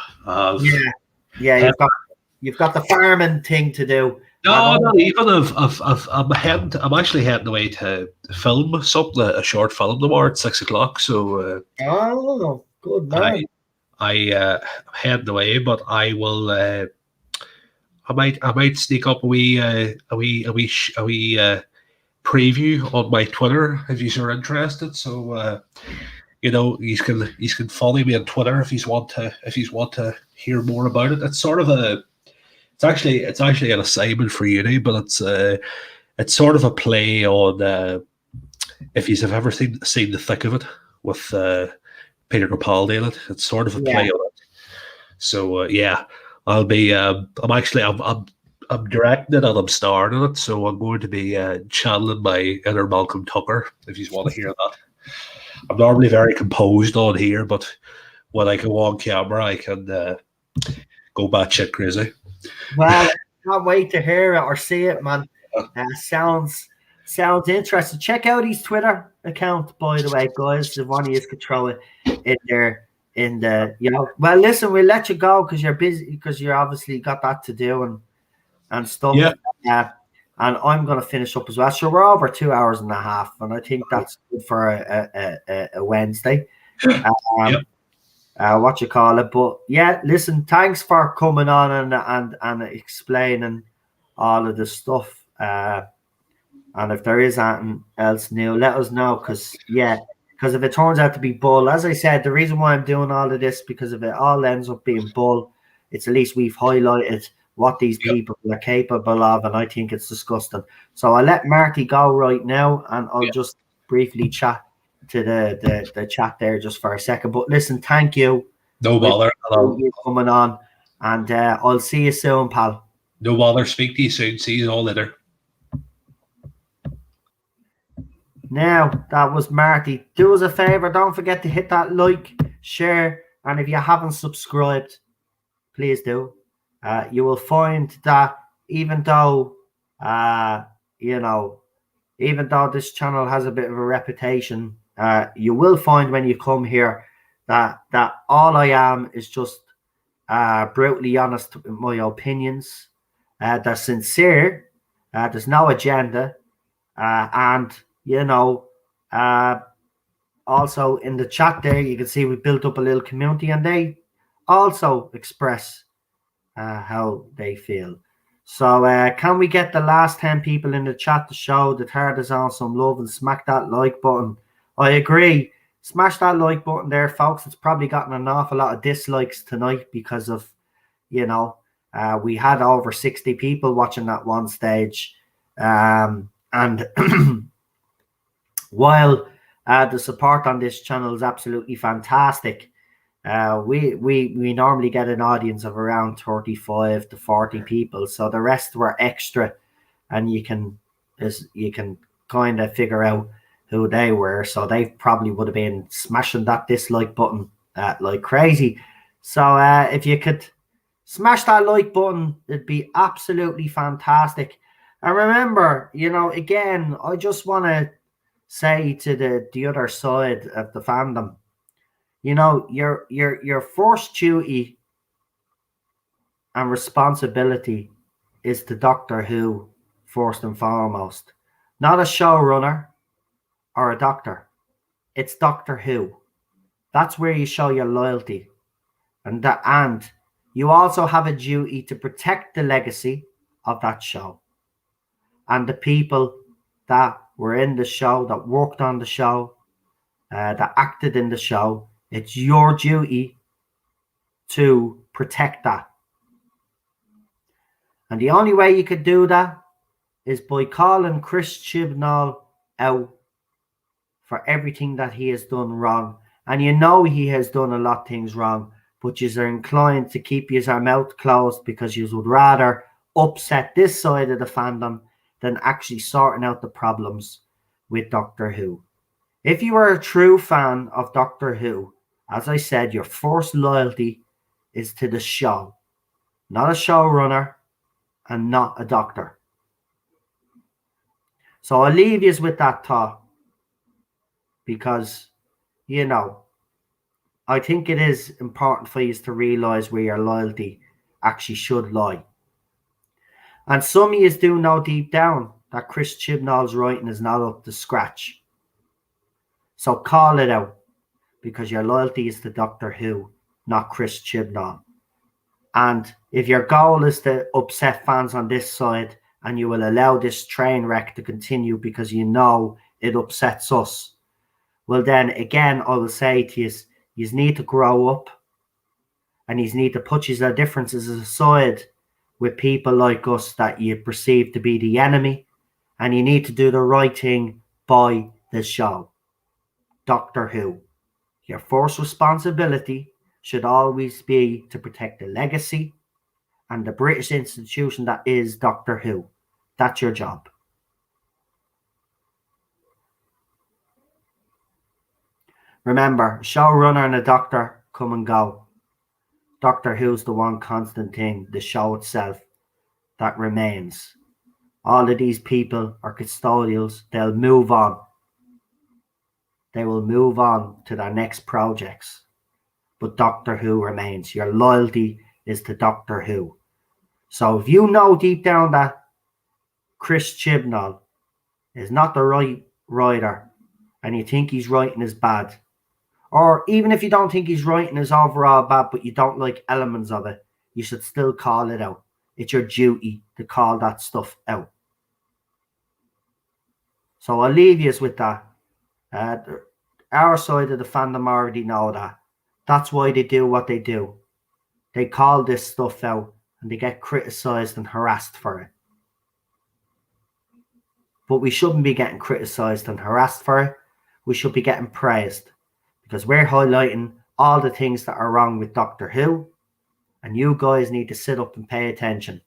Yeah. You've got the farming thing to do. No, not even. I'm actually heading away to film something, a short film tomorrow at 6 o'clock. So good man. I'm heading away, but I will. I might sneak up a wee preview on my Twitter if you are interested. So you know, you can follow me on Twitter if you want to hear more about it. It's sort of it's actually an assignment for uni, but it's sort of a play on if you have ever seen The Thick of It with Peter Capaldi in it. It's sort of a play on it. So yeah, I'll be. I'm directing it and I'm starring in it, so I'm going to be channeling my inner Malcolm Tucker. If you want to hear that, I'm normally very composed on here, but when I go on camera, I can go batshit crazy. Well, I can't wait to hear it or see it, man. Sounds interesting. Check out his Twitter account, by the way, guys. If one of you could throw it in there. Well, listen, we'll let you go because you're busy, because you're obviously got that to do and stuff. Yeah. And I'm going to finish up as well. So we're over 2 hours and a half, and I think that's good for a Wednesday. What you call it? But yeah, listen, thanks for coming on and explaining all of the stuff. And if there is anything else new, let us know. Because if it turns out to be bull, as I said, the reason why I'm doing all of this, because if it all ends up being bull, it's at least we've highlighted what these people are capable of, and I think it's disgusting. So I'll let Marty go right now, and I'll just briefly chat to the chat there just for a second. But listen, thank you. No bother. You coming on, and I'll see you soon, pal. No bother. Speak to you soon. See you all later. Now, that was Marty. Do us a favor, don't forget to hit that like, share, and if you haven't subscribed, please do. You will find that even though this channel has a bit of a reputation, you will find when you come here that all I am is just brutally honest with my opinions. They're sincere. There's no agenda, and also in the chat there, you can see we built up a little community, and they also express how they feel. So can we get the last 10 people in the chat to show that Hard is on some love and smack that like button? I agree. Smash that like button there, folks. It's probably gotten an awful lot of dislikes tonight because of, we had over 60 people watching that one stage. And while the support on this channel is absolutely fantastic, we normally get an audience of around 35 to 40 people, so the rest were extra, and you can kind of figure out who they were. So they probably would have been smashing that dislike button like crazy. So if you could smash that like button, it'd be absolutely fantastic. And remember, again, I just want to say to the other side of the fandom, your first duty and responsibility is to Doctor Who first and foremost, not a showrunner or a doctor. It's Doctor Who. That's where you show your loyalty, and you also have a duty to protect the legacy of that show and the people that were in the show, that worked on the show, that acted in the show. It's your duty to protect that. And the only way you could do that is by calling Chris Chibnall out for everything that he has done wrong. And he has done a lot of things wrong. but you are inclined to keep your mouth closed because you would rather upset this side of the fandom than actually sorting out the problems with Doctor Who. If you are a true fan of Doctor Who, as I said, your first loyalty is to the show, not a showrunner and not a doctor. So I'll leave you with that thought because, you know, I think it is important for you to realise where your loyalty actually should lie. And some of you do know deep down that Chris Chibnall's writing is not up to scratch. So call it out, because your loyalty is to Doctor Who, not Chris Chibnall. And if your goal is to upset fans on this side and you will allow this train wreck to continue because you know it upsets us, well then again I will say to you, you need to grow up and you need to put your differences aside with people like us that you perceive to be the enemy, and you need to do the right thing by the show. Doctor Who. Your first responsibility should always be to protect the legacy and the British institution that is Doctor Who. That's your job. Remember, showrunner and a doctor come and go. Doctor Who's the one constant thing, the show itself, that remains. All of these people are custodials. They'll move on. They will move on to their next projects. But Doctor Who remains. Your loyalty is to Doctor Who. So if you know deep down that Chris Chibnall is not the right writer and you think he's writing is bad, or even if you don't think he's writing is overall bad but you don't like elements of it, you should still call it out. It's your duty to call that stuff out. So I'll leave you with that. Our side of the fandom already know that. That's why they do what they do. They call this stuff out and they get criticised and harassed for it. But we shouldn't be getting criticised and harassed for it. We should be getting praised, because we're highlighting all the things that are wrong with Doctor Who, and you guys need to sit up and pay attention.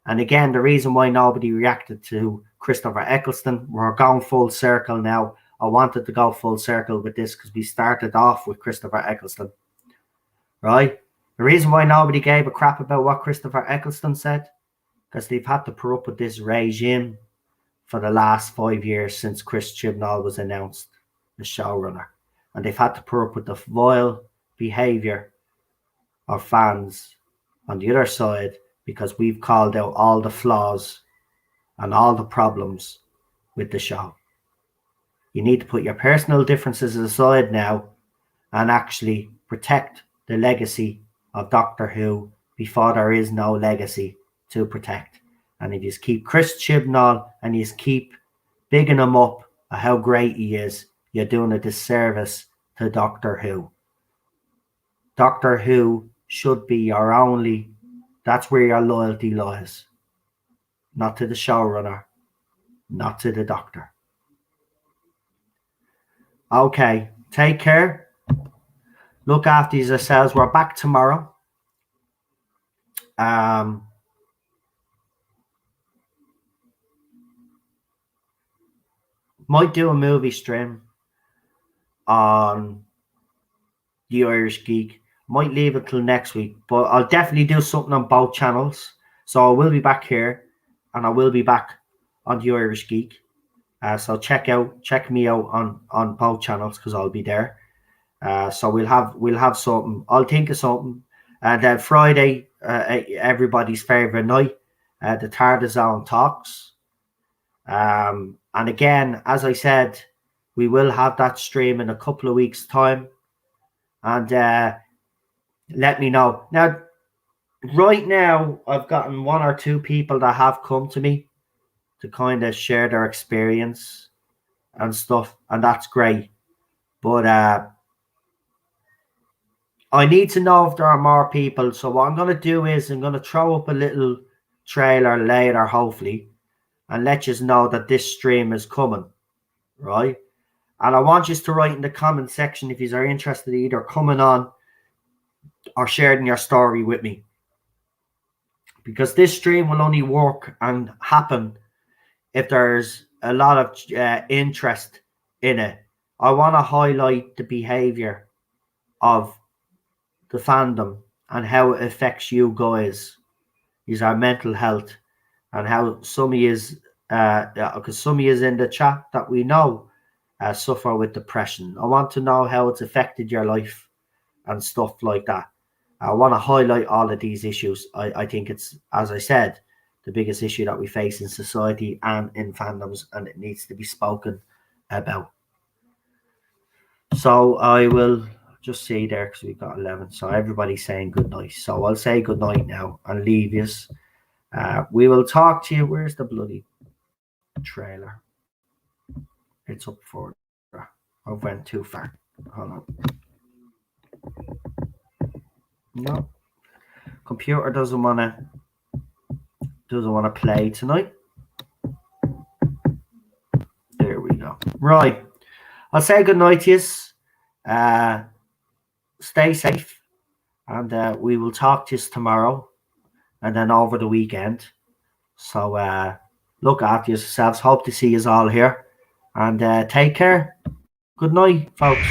And again, the reason why nobody reacted to Christopher Eccleston, we're going full circle now. I wanted to go full circle with this because we started off with Christopher Eccleston, right? The reason why nobody gave a crap about what Christopher Eccleston said, because they've had to put up with this regime for the last 5 years since Chris Chibnall was announced the showrunner. And they've had to put up with the vile behaviour of fans on the other side, because we've called out all the flaws and all the problems with the show. You need to put your personal differences aside now and actually protect the legacy of Doctor Who before there is no legacy to protect. And if you just keep Chris Chibnall and you just keep bigging him up at how great he is, you're doing a disservice to Doctor Who. Doctor Who should be your only, that's where your loyalty lies. Not to the showrunner, not to the doctor. Okay, take care. Look after yourselves. We're back tomorrow. Might do a movie stream on the Irish Geek. Might leave it till next week, but I'll definitely do something on both channels. So I will be back here, and I will be back on the Irish Geek. So check me out on both channels, because I'll be there. So we'll have something. I'll think of something. And then Friday, everybody's favorite night, the Tardazone Talks. And again, as I said, we will have that stream in a couple of weeks' time. And let me know. Now, right now, I've gotten one or two people that have come to me to kind of share their experience and stuff, and that's great. But I need to know if there are more people. So what I'm going to do is I'm going to throw up a little trailer later, hopefully, and let you know that this stream is coming, right? And I want you to write in the comment section if you are interested, either coming on or sharing your story with me, because this stream will only work and happen if there's a lot of interest in it. I want to highlight the behavior of the fandom and how it affects you guys, is our mental health, and how some of you because some of you in the chat that we know suffer with depression. I want to know how it's affected your life and stuff like that. I want to highlight all of these issues. I think it's, as I said, the biggest issue that we face in society and in fandoms, and it needs to be spoken about. So I will just see there, because we've got 11. So everybody's saying good night. So I'll say good night now and leave you. We will talk to you. Where's the bloody trailer? It's up for. I went too far. Hold on. No. Computer doesn't wanna play tonight. There we go. Right. I'll say good night to you. Stay safe, and we will talk to you tomorrow, and then over the weekend. So look after yourselves. Hope to see you all here, and take care. Good night, folks.